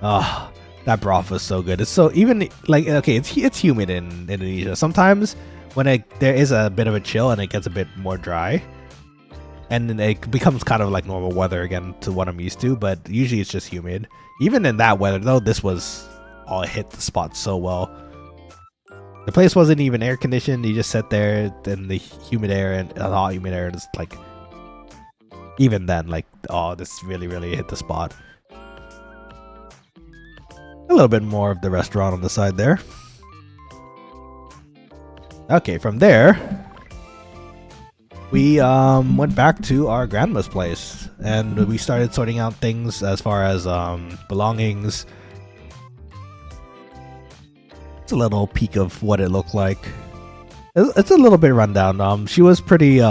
S1: Ah, oh, that broth was so good. It's so, even like, okay, it's humid in Indonesia. Sometimes when there is a bit of a chill and it gets a bit more dry, and then it becomes kind of like normal weather again to what I'm used to. But usually it's just humid. Even in that weather, though, this was it hit the spot so well. The place wasn't even air conditioned. You just sit there in the humid air and the hot humid air, and it's like, even then, like, oh, this really hit the spot. A little bit more of the restaurant on the side there. Okay, from there, we went back to our grandma's place, and we started sorting out things as far as belongings. It's a little peek of what it looked like. It's a little bit rundown. She was pretty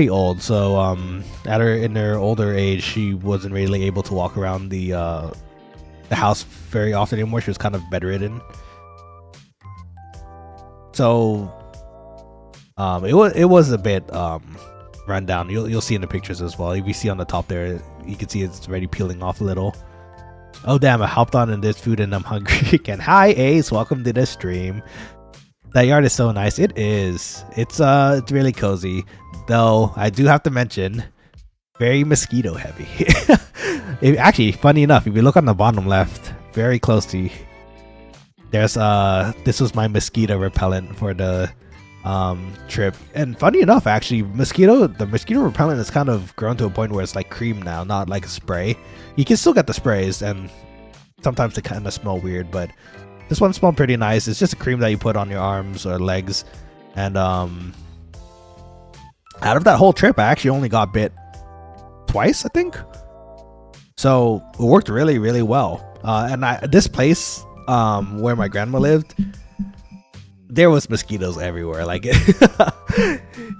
S1: old, so in her older age, she wasn't really able to walk around the house very often anymore. She was kind of bedridden. So it was a bit rundown. You'll see in the pictures as well. If you see on the top there, you can see it's already peeling off a little. Oh damn, I hopped on in this food and I'm hungry again. Hi Ace, welcome to the stream. That yard is so nice. It is. It's really cozy. Though I do have to mention, very mosquito heavy. Actually, funny enough, if you look on the bottom left, very closely, there's this was my mosquito repellent for the trip. And funny enough, actually, the mosquito repellent has kind of grown to a point where it's like cream now, not like a spray. You can still get the sprays, and sometimes they kind of smell weird, but this one smelled pretty nice. It's just a cream that you put on your arms or legs. And out of that whole trip, I actually only got bit twice, I think. So it worked really well. And this place where my grandma lived, there was mosquitoes everywhere. Like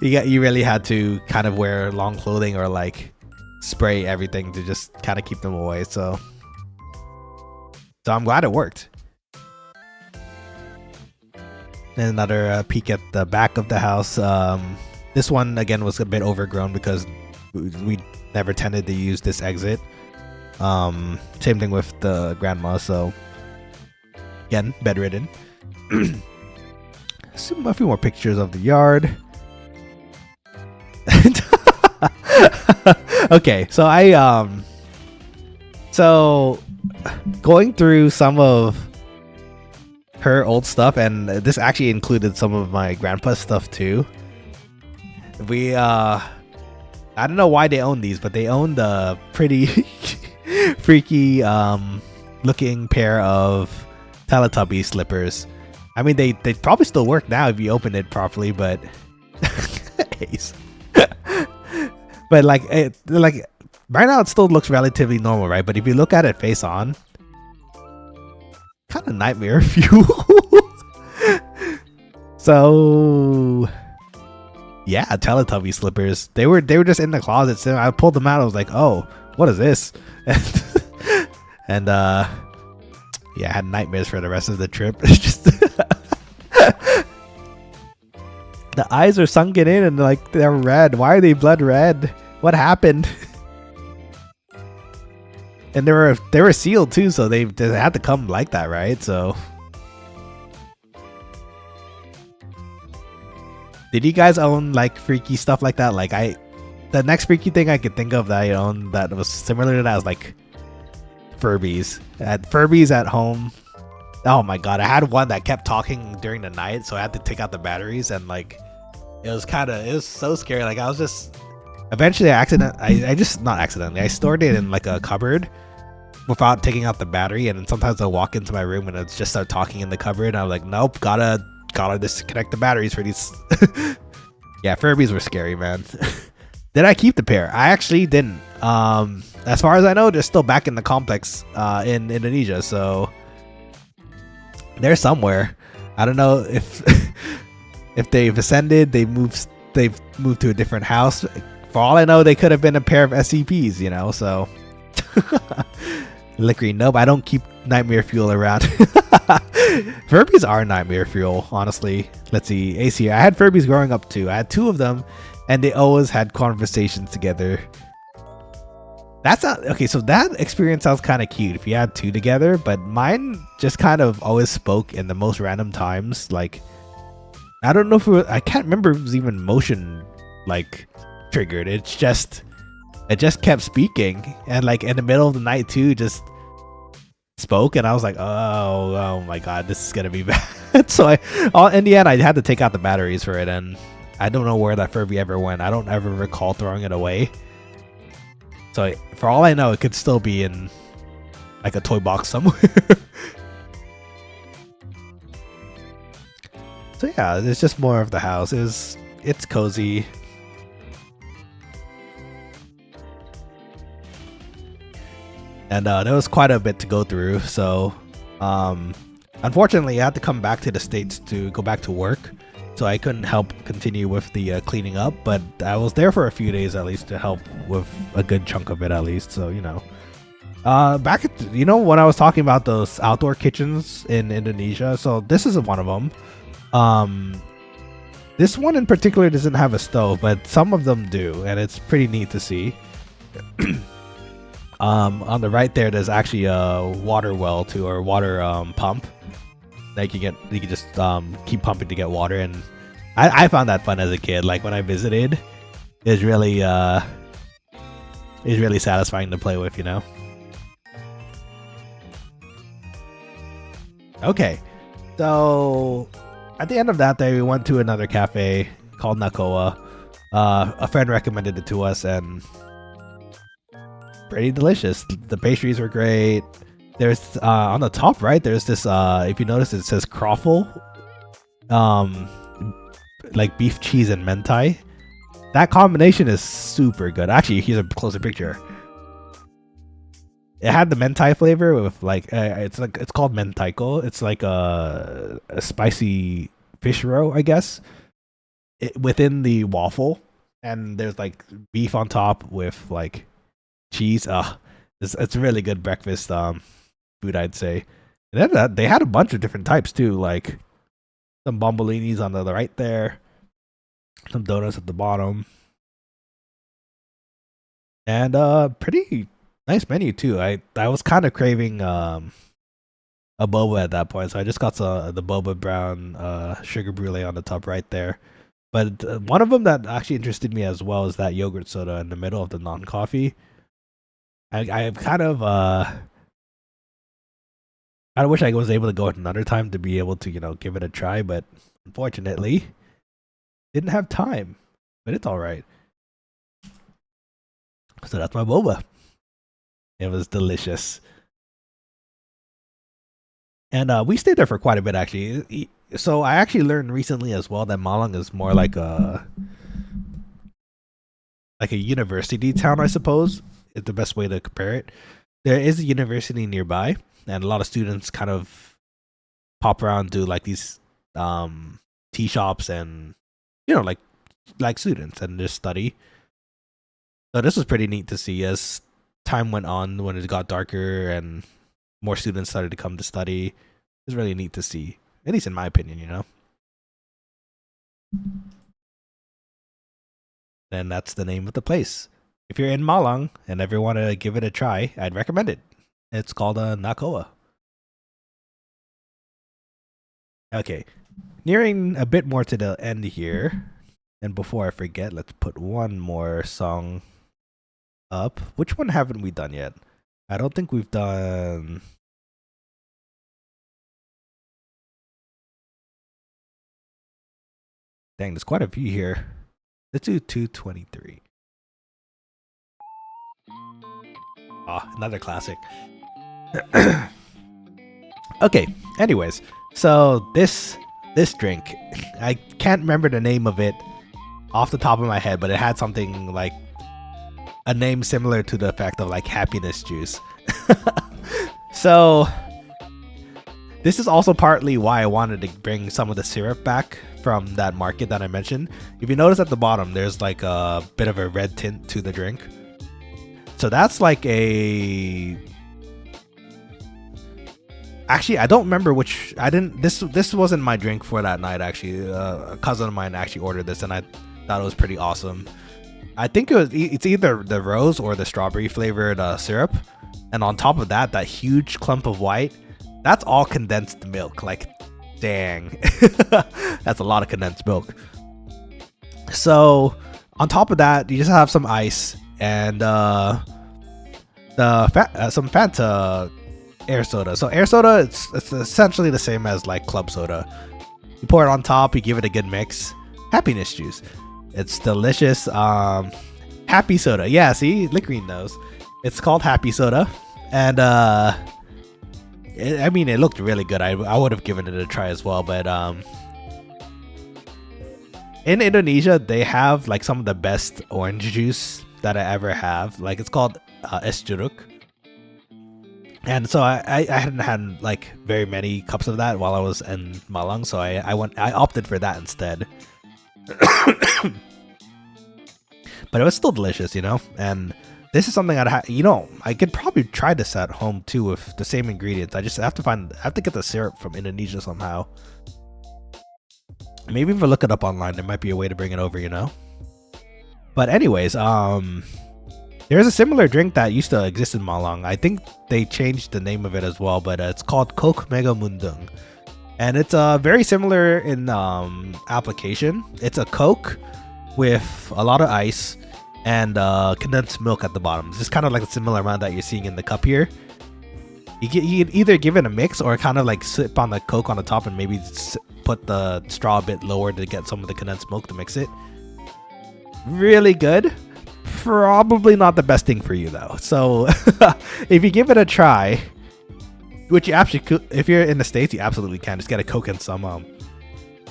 S1: you really had to kind of wear long clothing or like spray everything to just kind of keep them away. So I'm glad it worked. And another peek at the back of the house. This one again was a bit overgrown because we never tended to use this exit. Same thing with the grandma. So again, bedridden. A few more pictures of the yard. Okay, so so going through some of her old stuff, and this actually included some of my grandpa's stuff too. We I don't know why they own these, but they owned a pretty freaky looking pair of Teletubby slippers. I mean, they probably still work now if you open it properly, but Ace. But like right now it still looks relatively normal, right? But if you look at it face on, kind of nightmare fuel. So yeah, Teletubby slippers. They were just in the closet. So I pulled them out. I was like, oh, what is this? And yeah, I had nightmares for the rest of the trip. Just the eyes are sunken in and like they're red. Why are they blood red? What happened? And they were sealed too, so they had to come like that, right? So did you guys own like freaky stuff like that? Like the next freaky thing I could think of that I owned that was similar to that was like Furbies. I had Furbies at home. Oh my god, I had one that kept talking during the night, so I had to take out the batteries, and like it was so scary. Like I was just eventually I stored it in like a cupboard without taking out the battery, and then sometimes I'll walk into my room and it's just start talking in the cupboard, and I'm like, nope, gotta disconnect the batteries for these. Yeah, Furbies were scary, man. Did I keep the pair? I actually didn't. As far as I know, they're still back in the complex in Indonesia, so they're somewhere. I don't know if if they've ascended, they've moved to a different house. For all I know, they could have been a pair of SCPs, you know. So Lickery, nope, I don't keep nightmare fuel around. Furbies are nightmare fuel, honestly. Let's see, AC. I had Furbies growing up too. I had 2 of them, and they always had conversations together. That's not okay. So that experience sounds kind of cute if you had 2 together, but mine just kind of always spoke in the most random times. Like I don't know if I can't remember if it was even motion like triggered. It just kept speaking, and like in the middle of the night too, spoke, and I was like, oh my god, this is gonna be bad. So in the end, I had to take out the batteries for it, and I don't know where that Furby ever went. I don't ever recall throwing it away. So for all I know, it could still be in like a toy box somewhere. So yeah, it's just more of the house. It's cozy. And there was quite a bit to go through, so unfortunately I had to come back to the States to go back to work, so I couldn't help continue with the cleaning up, but I was there for a few days at least to help with a good chunk of it at least. So back at, when I was talking about those outdoor kitchens in Indonesia, so this is one of them. This one in particular doesn't have a stove, but some of them do, and it's pretty neat to see. On the right there's actually a water well too, or water pump that you can just keep pumping to get water, and I found that fun as a kid. Like when I visited, it's really satisfying to play with, Okay, so at the end of that day, we went to another cafe called Nakoa. A friend recommended it to us, and pretty delicious. The pastries were great. There's on the top right, there's this if you notice, it says croffle, like beef cheese and mentai. That combination is super good. Actually, here's a closer picture. It had the mentai flavor with like it's called mentaiko. It's like a spicy fish roe, I guess, within the waffle, and there's like beef on top with like cheese. It's a really good breakfast food, I'd say. And then they had a bunch of different types too, like some bombolinis on the right there, some donuts at the bottom, and pretty nice menu too. I was kind of craving a boba at that point, so I just got the boba brown sugar brulee on the top right there. But one of them that actually interested me as well is that yogurt soda in the middle of the non-coffee. I kind of I wish I was able to go another time to be able to give it a try, but unfortunately didn't have time. But it's all right. So that's my boba. It was delicious, and we stayed there for quite a bit actually. So I actually learned recently as well that Malang is more like a university town, I suppose. It's the best way to compare it. There is a university nearby, and a lot of students kind of pop around to like these tea shops, and like students, and just study. So this was pretty neat to see as time went on, when it got darker and more students started to come to study. It was really neat to see, at least in my opinion, And that's the name of the place. If you're in Malang and ever want to give it a try, I'd recommend it. It's called Nakoa. Okay, nearing a bit more to the end here. And before I forget, let's put one more song up. Which one haven't we done yet? I don't think we've done... Dang, there's quite a few here. Let's do 223. Another classic. Okay, anyways, so this drink, I can't remember the name of it off the top of my head, but it had something like a name similar to the effect of like happiness juice. So this is also partly why I wanted to bring some of the syrup back from that market that I mentioned. If you notice at the bottom, there's like a bit of a red tint to the drink. So that's like actually, I don't remember which. This wasn't my drink for that night. Actually, a cousin of mine actually ordered this, and I thought it was pretty awesome. I think it's either the rose or the strawberry flavored syrup, and on top of that, that huge clump of white, that's all condensed milk. Like, dang, that's a lot of condensed milk. So On top of that, you just have some ice and some Fanta air soda. So air soda, it's essentially the same as like club soda. You pour it on top, you give it a good mix. Happiness juice. It's delicious. Happy soda. Yeah, see, Lickrine knows. It's called Happy Soda, and I mean, it looked really good. I would have given it a try as well, but in Indonesia, they have like some of the best orange juice that I ever have. Like, it's called es jeruk. And so I hadn't had like very many cups of that while I was in Malang, so I opted for that instead. But it was still delicious, you know. And this is something I could probably try this at home too with the same ingredients. I just have to get the syrup from Indonesia somehow. Maybe if I look it up online, there might be a way to bring it over, you know. But anyways, there's a similar drink that used to exist in Malang. I think they changed the name of it as well, but it's called Coke Mega Mundung. And it's very similar in application. It's a Coke with a lot of ice and condensed milk at the bottom. It's just kind of like a similar amount that you're seeing in the cup here. You can either give it a mix or kind of like sip on the Coke on the top and maybe put the straw a bit lower to get some of the condensed milk to mix it. Really good. Probably not the best thing for you though. So if you give it a try, which you actually could, if you're in the States, you absolutely can. Just get a Coke and some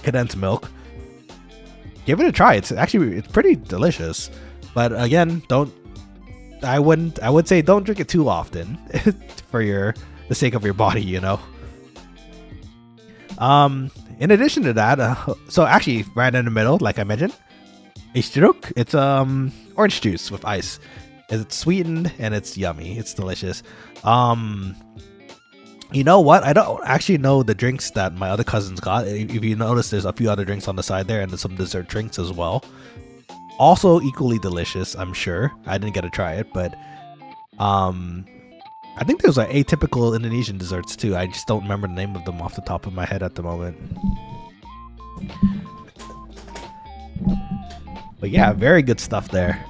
S1: condensed milk. Give it a try. It's pretty delicious. But again, I would say don't drink it too often for the sake of your body, you know. In addition to that, so actually right in the middle, like I mentioned, es jeruk. It's orange juice with ice. It's sweetened and it's yummy. It's delicious. You know what? I don't actually know the drinks that my other cousins got. If you notice, there's a few other drinks on the side there and there's some dessert drinks as well. Also equally delicious, I'm sure. I didn't get to try it, but I think there's like atypical Indonesian desserts too. I just don't remember the name of them off the top of my head at the moment. But yeah, very good stuff there.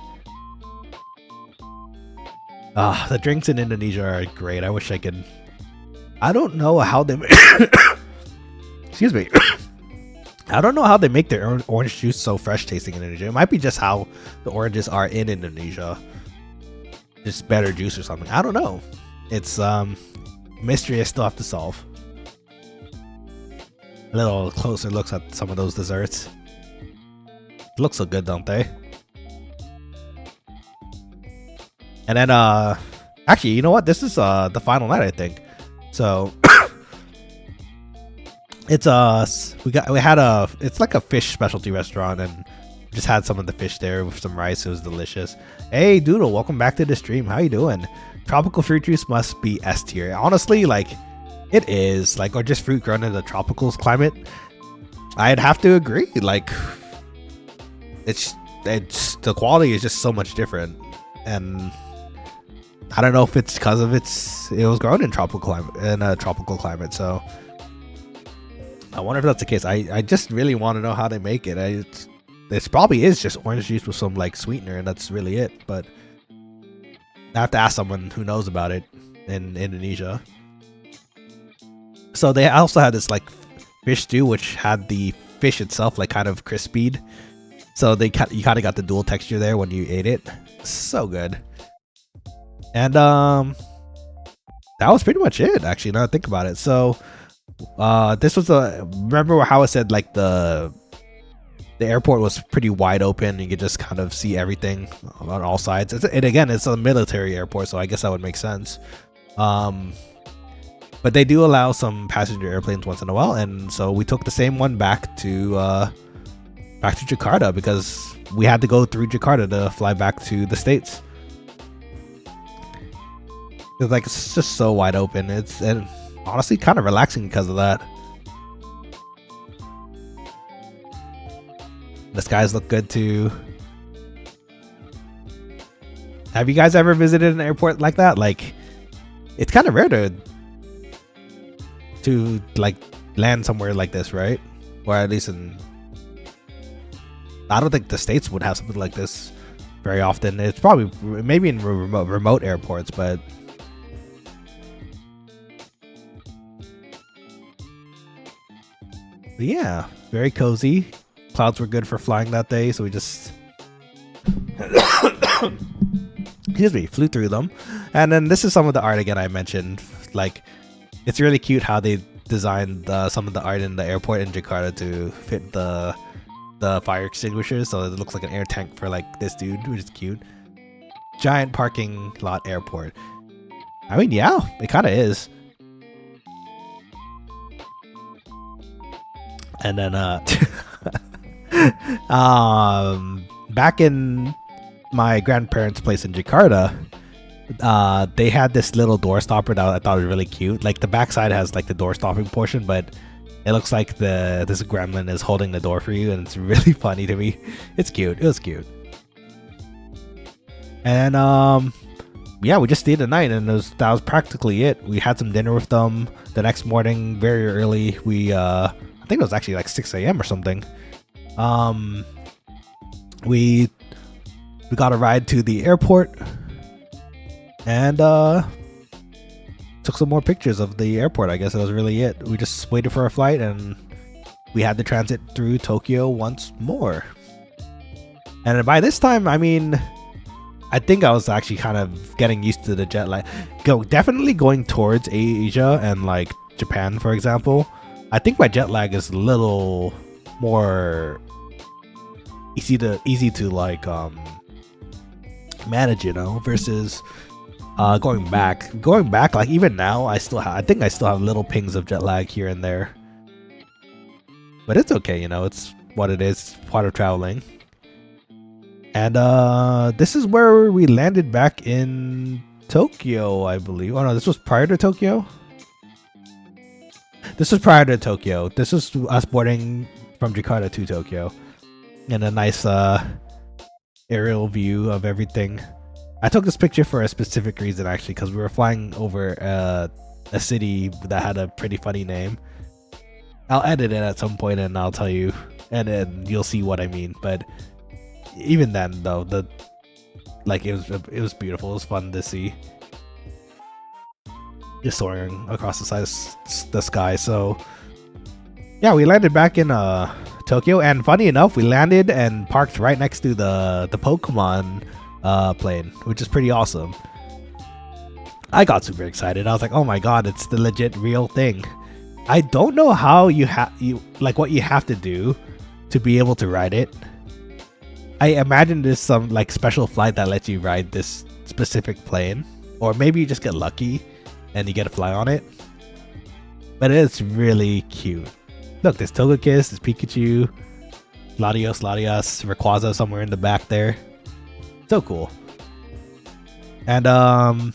S1: The drinks in Indonesia are great. I wish I could. I don't know how they excuse me. I don't know how they make their orange juice so fresh tasting in Indonesia. It might be just how the oranges are in Indonesia. Just better juice or something. I don't know. It's mystery I still have to solve. A little closer looks at some of those desserts. Look so good, don't they? And then actually, you know what? This is the final night, I think. So it's it's like a fish specialty restaurant, and just had some of the fish there with some rice. It was delicious. Hey Doodle, welcome back to the stream. How you doing? Tropical fruit juice must be S tier. Honestly, like it is, like, or just fruit grown in the tropical climate. I'd have to agree. Like it's the quality is just so much different, and I don't know if it's because of it was grown in a tropical climate. So I wonder if that's the case. I just really want to know how they make it. This probably is just orange juice with some like sweetener, and that's really it. But I have to ask someone who knows about it in Indonesia. So they also had this like fish stew, which had the fish itself like kind of crispied. So you kind of got the dual texture there when you ate it. So good. And that was pretty much it, actually, now I think about it. So this was remember how I said like the airport was pretty wide open. You could just kind of see everything on all sides. Again, it's a military airport, so I guess that would make sense. But they do allow some passenger airplanes once in a while, and so we took the same one back to Jakarta because we had to go through Jakarta to fly back to the States. It's just so wide open. And honestly kind of relaxing because of that. The skies look good too. Have you guys ever visited an airport like that? Like, it's kind of rare to like land somewhere like this, right? Or at least in I don't think the States would have something like this very often. It's probably maybe in remote airports, but yeah, very cozy. Clouds were good for flying that day, so we just excuse me, flew through them. And then this is some of the art again I mentioned. Like, it's really cute how they designed some of the art in the airport in Jakarta to fit the fire extinguishers, so it looks like an air tank for like this dude, which is cute. Giant parking lot airport. I mean, yeah, it kind of is. And then back in my grandparents' place in Jakarta, they had this little door stopper that I thought was really cute. Like, the backside has like the door stopping portion, but it looks like this gremlin is holding the door for you, and it's really funny to me. It's cute. It was cute. And yeah, we just stayed the night, and that was practically it. We had some dinner with them the next morning, very early. We I think it was actually like 6 a.m. or something. We got a ride to the airport, and took some more pictures of the airport. I guess that was really it. We just waited for our flight, and we had to transit through Tokyo once more. And by this time, I mean, I think I was actually kind of getting used to the jet lag. Definitely going towards Asia and like Japan, for example. I think my jet lag is a little more easy to like manage, you know, versus going back, like even now I think I still have little pings of jet lag here and there, but it's okay, you know, it's what it is, part of traveling. And this is where we landed back in Tokyo, I believe. Oh no, this was prior to Tokyo. This was us boarding from Jakarta to Tokyo, and a nice aerial view of everything. I took this picture for a specific reason, actually, because we were flying over a city that had a pretty funny name. I'll edit it at some point and I'll tell you, and then you'll see what I mean. But even then, though, it was beautiful. It was fun to see, just soaring across the sky. So yeah, we landed back in Tokyo, and funny enough, we landed and parked right next to the Pokemon plane, which is pretty awesome. I got super excited. I was like, oh my god, it's the legit real thing. I don't know how what you have to do to be able to ride it. I imagine there's some like special flight that lets you ride this specific plane, or maybe you just get lucky and you get to fly on it. But it's really cute. Look, there's Togekiss, there's Pikachu, Latios, Rayquaza somewhere in the back there. So cool. And oh,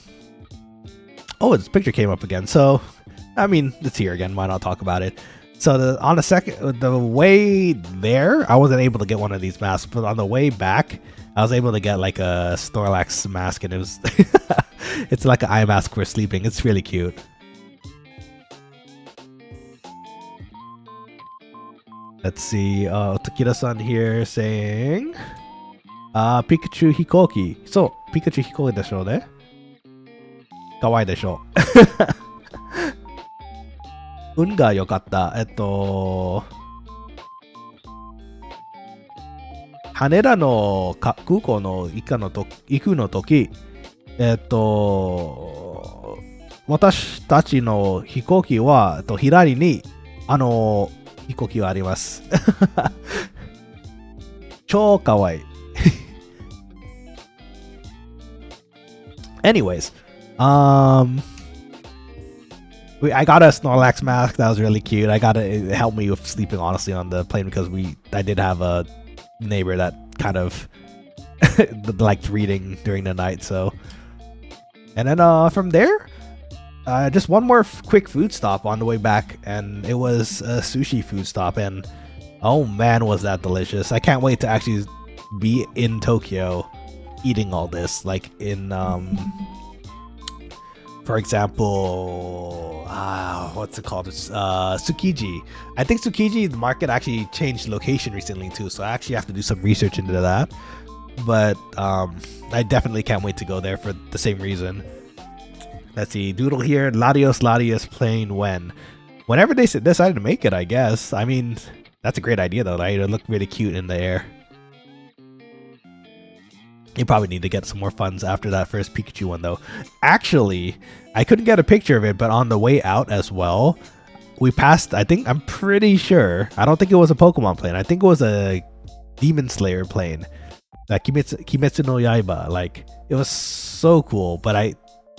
S1: this picture came up again. So I mean, it's here again. Why not talk about it? So the way there, I wasn't able to get one of these masks, but on the way back, I was able to get like a Snorlax mask, and it was it's like an eye mask for sleeping. It's really cute. Let's see, Takira-san here saying, Pikachu Hikoki. So, Pikachu Hikoki でしょうね。かわいいでしょう。運が良かった。羽田の空港の行くの時、私たちの飛行機は、左に、飛行機はあります。超かわいい。Anyways, I got a Snorlax mask that was really cute. It helped me with sleeping, honestly, on the plane, because I did have a neighbor that kind of liked reading during the night. So, and then from there, just one more quick food stop on the way back, and it was a sushi food stop, and oh man, was that delicious. I can't wait to actually be in Tokyo eating all this, like in For example, what's it called? It's Tsukiji. I think Tsukiji, the market actually changed location recently too, so I actually have to do some research into that. But I definitely can't wait to go there for the same reason. Let's see, Doodle here. Latios playing when? Whenever they decide to make it, I guess. I mean, that's a great idea though, right? It'll look really cute in the air. You probably need to get some more funds after that first Pikachu one though. Actually, I couldn't get a picture of it, but on the way out as well, we passed, I'm pretty sure, I don't think it was a Pokemon plane. I think it was a Demon Slayer plane. Like Kimetsu no Yaiba. Like, it was so cool, but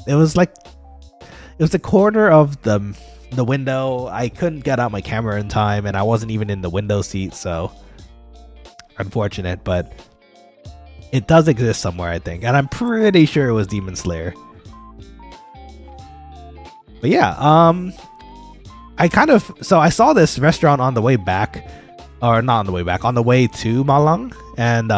S1: it was the corner of the window. I couldn't get out my camera in time, and I wasn't even in the window seat, so unfortunate, but it does exist somewhere, I think, and I'm pretty sure it was Demon Slayer. But yeah, I saw this restaurant on the way back, or not on the way back, on the way to Malang, and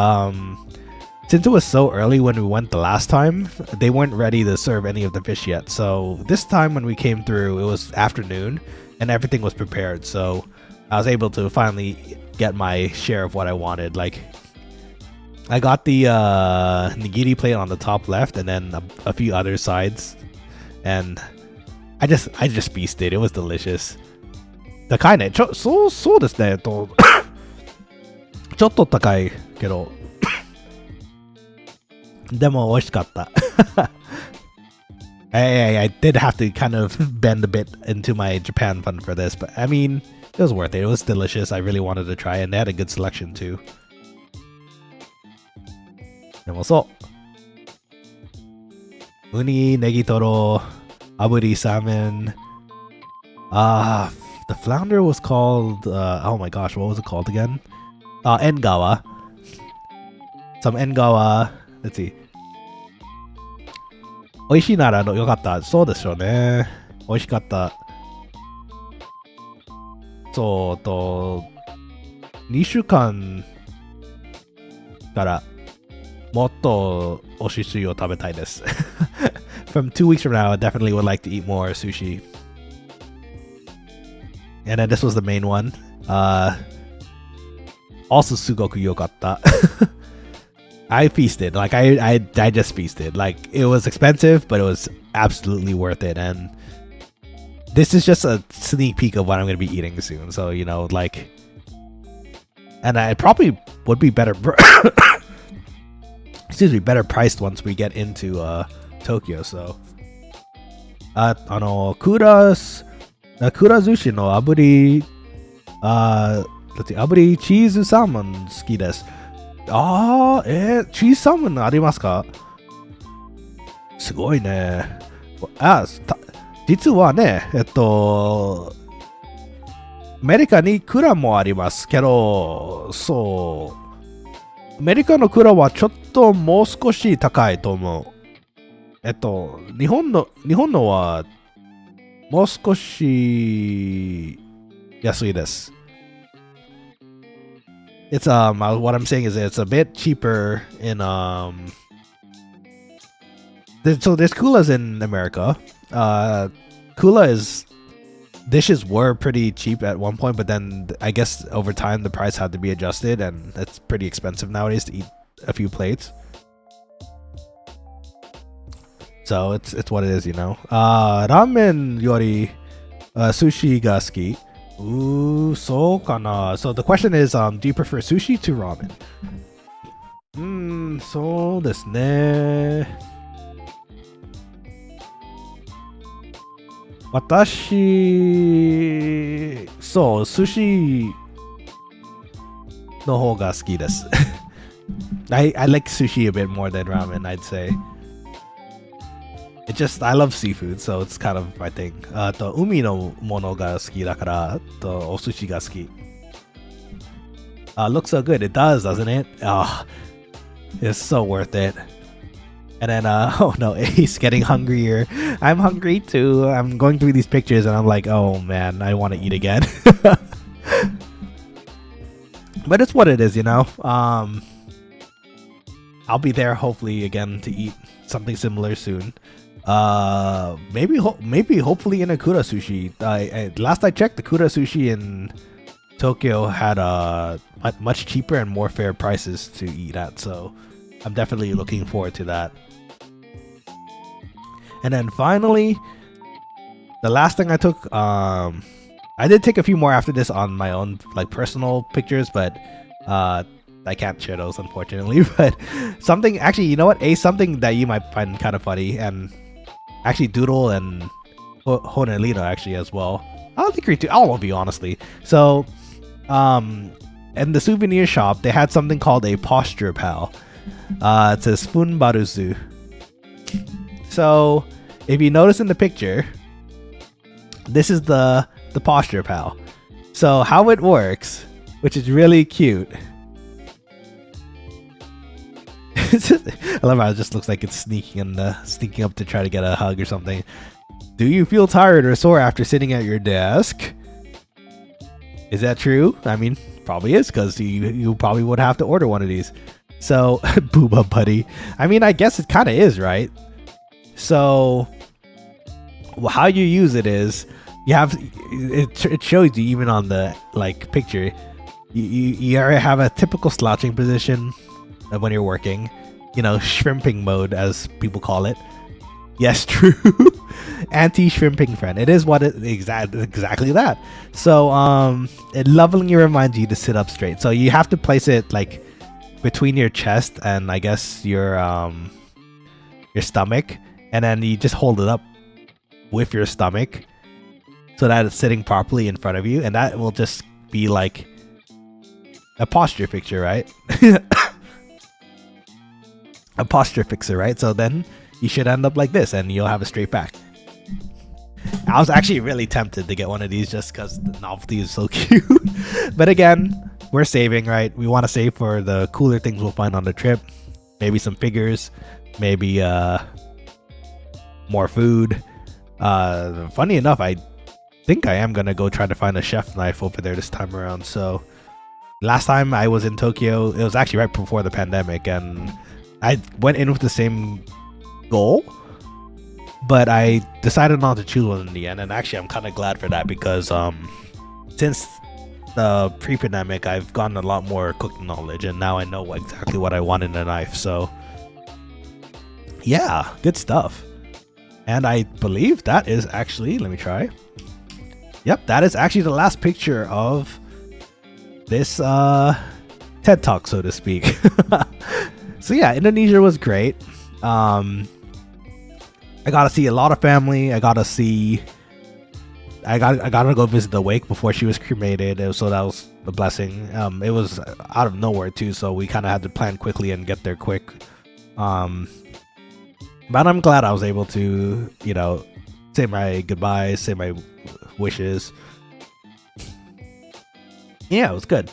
S1: since it was so early when we went the last time, they weren't ready to serve any of the fish yet. So this time when we came through, it was afternoon, and everything was prepared. So I was able to finally get my share of what I wanted. Like, I got the nigiri plate on the top left, and then a few other sides, and I just feasted. It was delicious. 高いね。そうですね。ちょっと高いけど、でも美味しかった。I did have to kind of bend a bit into my Japan fund for this, but I mean, it was worth it. It was delicious. I really wanted to try it, and they had a good selection too. でもそう。ウニ、ネギトロ、炙りサーメン。The flounder was called, oh my gosh, what was it called again? Engawa. Some Engawa. Let's see. 美味しいならよかった。そうでしょうね。美味しかった。2週間からもっとお寿司を食べたいです。From 2 weeks from now, I definitely would like to eat more sushi. And then this was the main one. Also すごく良かった。I feasted. Like, I just feasted. Like, it was expensive, but it was absolutely worth it. And this is just a sneak peek of what I'm going to be eating soon. So, you know, like, and I probably would be better, excuse me, better priced once we get into Tokyo. So, クラ寿司の炙り、炙りチーズサーモン好きです。チーズサーモンありますか？すごいね。実はね、アメリカにクラもありますけど、そう。アメリカのクラはちょっともう少し高いと思う。日本のはもう少し安いです。It's what I'm saying is it's a bit cheaper in so there's Kulas in America. Dishes were pretty cheap at one point, but then I guess over time the price had to be adjusted, and it's pretty expensive nowadays to eat a few plates. So it's what it is, you know. Ramen yori sushi ga suki. Ooh, so kana. So the question is, do you prefer sushi to ramen? So desu ne. Watashi, so sushi no hou ga suki desu. I like sushi a bit more than ramen, I'd say. I love seafood, so it's kind of my thing. 海のものが好きだから、お寿司が好き。Looks so good. It does, doesn't it? It's so worth it. And then, oh no, Ace getting hungrier. I'm hungry too. I'm going through these pictures and I'm like, oh man, I want to eat again. But it's what it is, you know? I'll be there hopefully again to eat something similar soon. Maybe hopefully in a Kura sushi. Last I checked, the Kura sushi in Tokyo had much cheaper and more fair prices to eat at, so I'm definitely looking forward to that. And then finally, the last thing I took, I did take a few more after this on my own like personal pictures, but I can't share those unfortunately. But something, actually, you know what, something that you might find kind of funny, and actually Doodle and Honelino actually as well. I'll agree to all of you honestly. So in the souvenir shop they had something called a posture pal. It says Fun Baruzu. So if you notice in the picture, this is the posture pal. So how it works, which is really cute. I love how it just looks like it's sneaking up to try to get a hug or something. Do you feel tired or sore after sitting at your desk? Is that true? I mean, probably is, because you probably would have to order one of these. So, booba buddy. I mean, I guess it kind of is, right? So, how you use it is, you have it shows you even on the like picture. You have a typical slouching position when you're working, you know, shrimping mode as people call it. Yes, true. Anti-shrimping friend. It is what it exactly that. So it lovingly reminds you to sit up straight. So you have to place it like between your chest and I guess your stomach, and then you just hold it up with your stomach so that it's sitting properly in front of you, and that will just be like a posture picture, right? A posture fixer, right? So then you should end up like this and you'll have a straight back. I was actually really tempted to get one of these just because the novelty is so cute. But again, we're saving, right? We want to save for the cooler things we'll find on the trip. Maybe some figures, maybe more food. Funny enough, I think I am gonna go try to find a chef knife over there this time around. So last time I was in Tokyo, it was actually right before the pandemic, and I went in with the same goal, but I decided not to choose one in the end. And actually I'm kind of glad for that, because since the pre-pandemic I've gotten a lot more cooking knowledge, and now I know exactly what I want in a knife. So yeah, good stuff. And I believe that is actually, let me try. Yep, that is actually the last picture of this TED Talk, so to speak. So yeah, Indonesia was great. I got to see a lot of family. I got to go visit the wake before she was cremated, so that was a blessing. It was out of nowhere too, so we kind of had to plan quickly and get there quick. But I'm glad I was able to, you know, say my goodbyes, say my wishes. Yeah, it was good.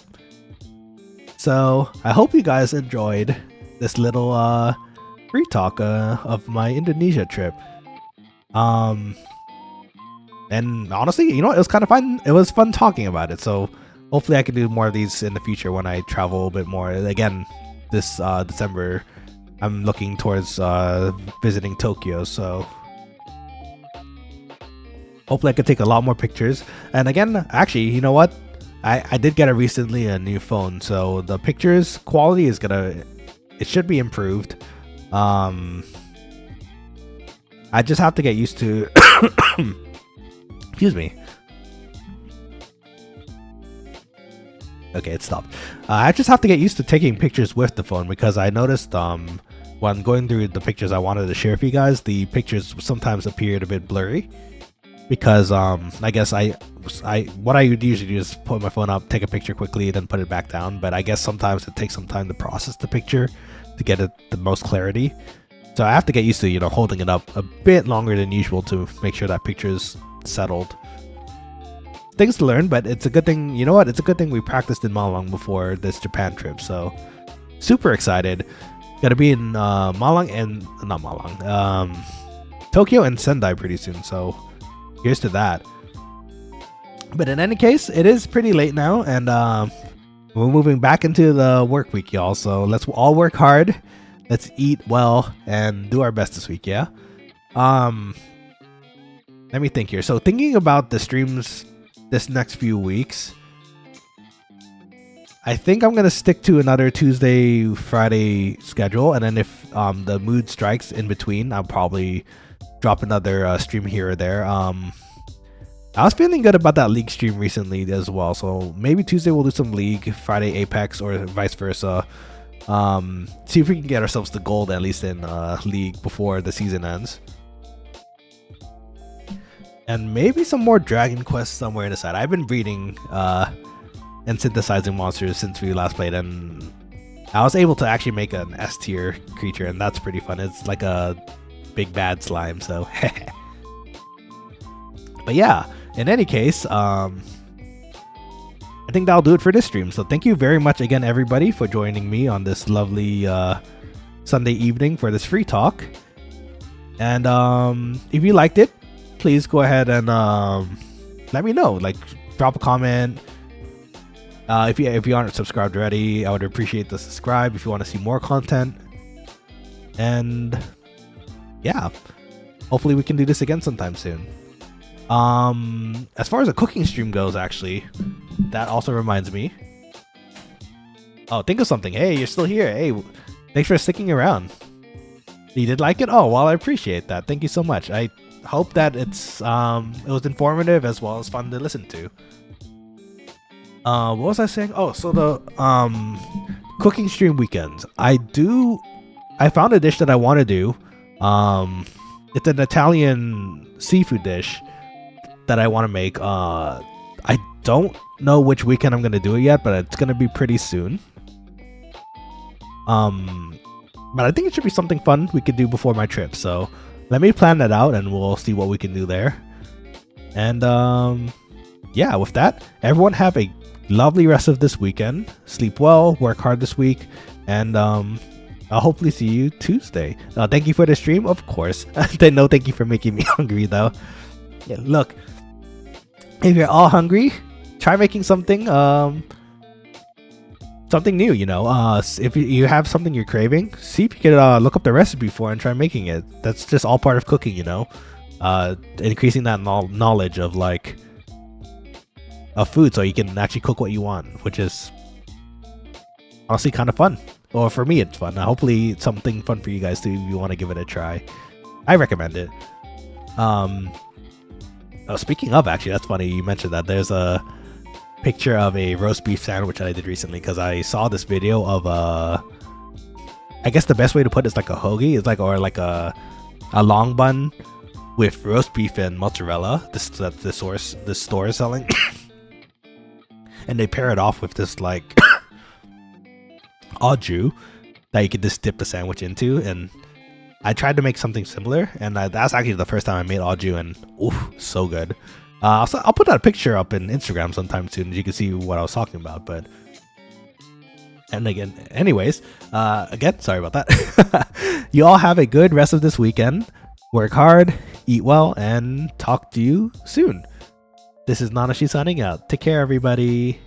S1: So I hope you guys enjoyed this little free talk of my Indonesia trip. And honestly, you know, it was kind of fun. It was fun talking about it. So hopefully I can do more of these in the future when I travel a bit more. Again, this December, I'm looking towards visiting Tokyo. So hopefully I could take a lot more pictures. And again, actually, you know what? I did get recently a new phone. So the pictures quality is it should be improved. I just have to get used to excuse me. Okay, it stopped. I just have to get used to taking pictures with the phone, because I noticed when going through the pictures I wanted to share with you guys, the pictures sometimes appeared a bit blurry, because I guess what I would usually do is put my phone up, take a picture quickly, then put it back down. But I guess sometimes it takes some time to process the picture to get it the most clarity. So I have to get used to, you know, holding it up a bit longer than usual to make sure that picture is settled. Things to learn, but it's a good thing. You know what? It's a good thing we practiced in Malang before this Japan trip. So super excited. Gonna be in Tokyo and Sendai pretty soon. So here's to that. But in any case, it is pretty late now, and we're moving back into the work week, y'all. So let's all work hard. Let's eat well and do our best this week, yeah? Let me think here. So thinking about the streams this next few weeks, I think I'm gonna stick to another Tuesday, Friday schedule, and then if the mood strikes in between, I'll probably drop another stream here or there. I was feeling good about that League stream recently as well, so maybe Tuesday we'll do some League, Friday Apex, or vice versa. See if we can get ourselves to gold at least in League before the season ends. And maybe some more Dragon Quest somewhere in the side. I've been breeding and synthesizing monsters since we last played, and I was able to actually make an S tier creature, and that's pretty fun. It's like a big bad slime, so but yeah, in any case, I think that'll do it for this stream. So thank you very much again, everybody, for joining me on this lovely Sunday evening for this free talk. And if you liked it, please go ahead and let me know. Like, drop a comment. If you aren't subscribed already, I would appreciate the subscribe if you want to see more content. And yeah, hopefully we can do this again sometime soon. As far as a cooking stream goes, actually, that also reminds me. Oh, think of something. Hey, you're still here. Hey, thanks for sticking around. You did like it? Oh, well, I appreciate that. Thank you so much. I hope that it was informative as well as fun to listen to. What was I saying? Oh, so the cooking stream weekends. I found a dish that I want to do. It's an Italian seafood dish that I want to make. I don't know which weekend I'm gonna do it yet, but it's gonna be pretty soon. But I think it should be something fun we could do before my trip. So let me plan that out, and we'll see what we can do there. And yeah, with that, everyone have a lovely rest of this weekend. Sleep well, work hard this week, and I'll hopefully see you Tuesday. Thank you for the stream, of course. No, thank you for making me hungry, though. Yeah, look, if you're all hungry, try making something something new, you know. If you have something you're craving, see if you can look up the recipe for it and try making it. That's just all part of cooking, you know. Increasing that knowledge of like of food, so you can actually cook what you want, which is honestly kind of fun. Or for me, it's fun. Hopefully, it's something fun for you guys too if you want to give it a try. I recommend it. Oh, speaking of, actually, that's funny you mentioned that. There's a picture of a roast beef sandwich that I did recently because I saw this video of I guess the best way to put it is like a hoagie. It's like, or like a long bun with roast beef and mozzarella. This store is selling, and they pair it off with this like au jus that you could just dip the sandwich into. And I tried to make something similar, and that's actually the first time I made au jus, and oof, so good. I'll put that picture up in Instagram sometime soon, as you can see what I was talking about. But and again, anyways, again, sorry about that. You all have a good rest of this weekend. Work hard, eat well, and talk to you soon. This is Nanashi signing out. Take care, everybody.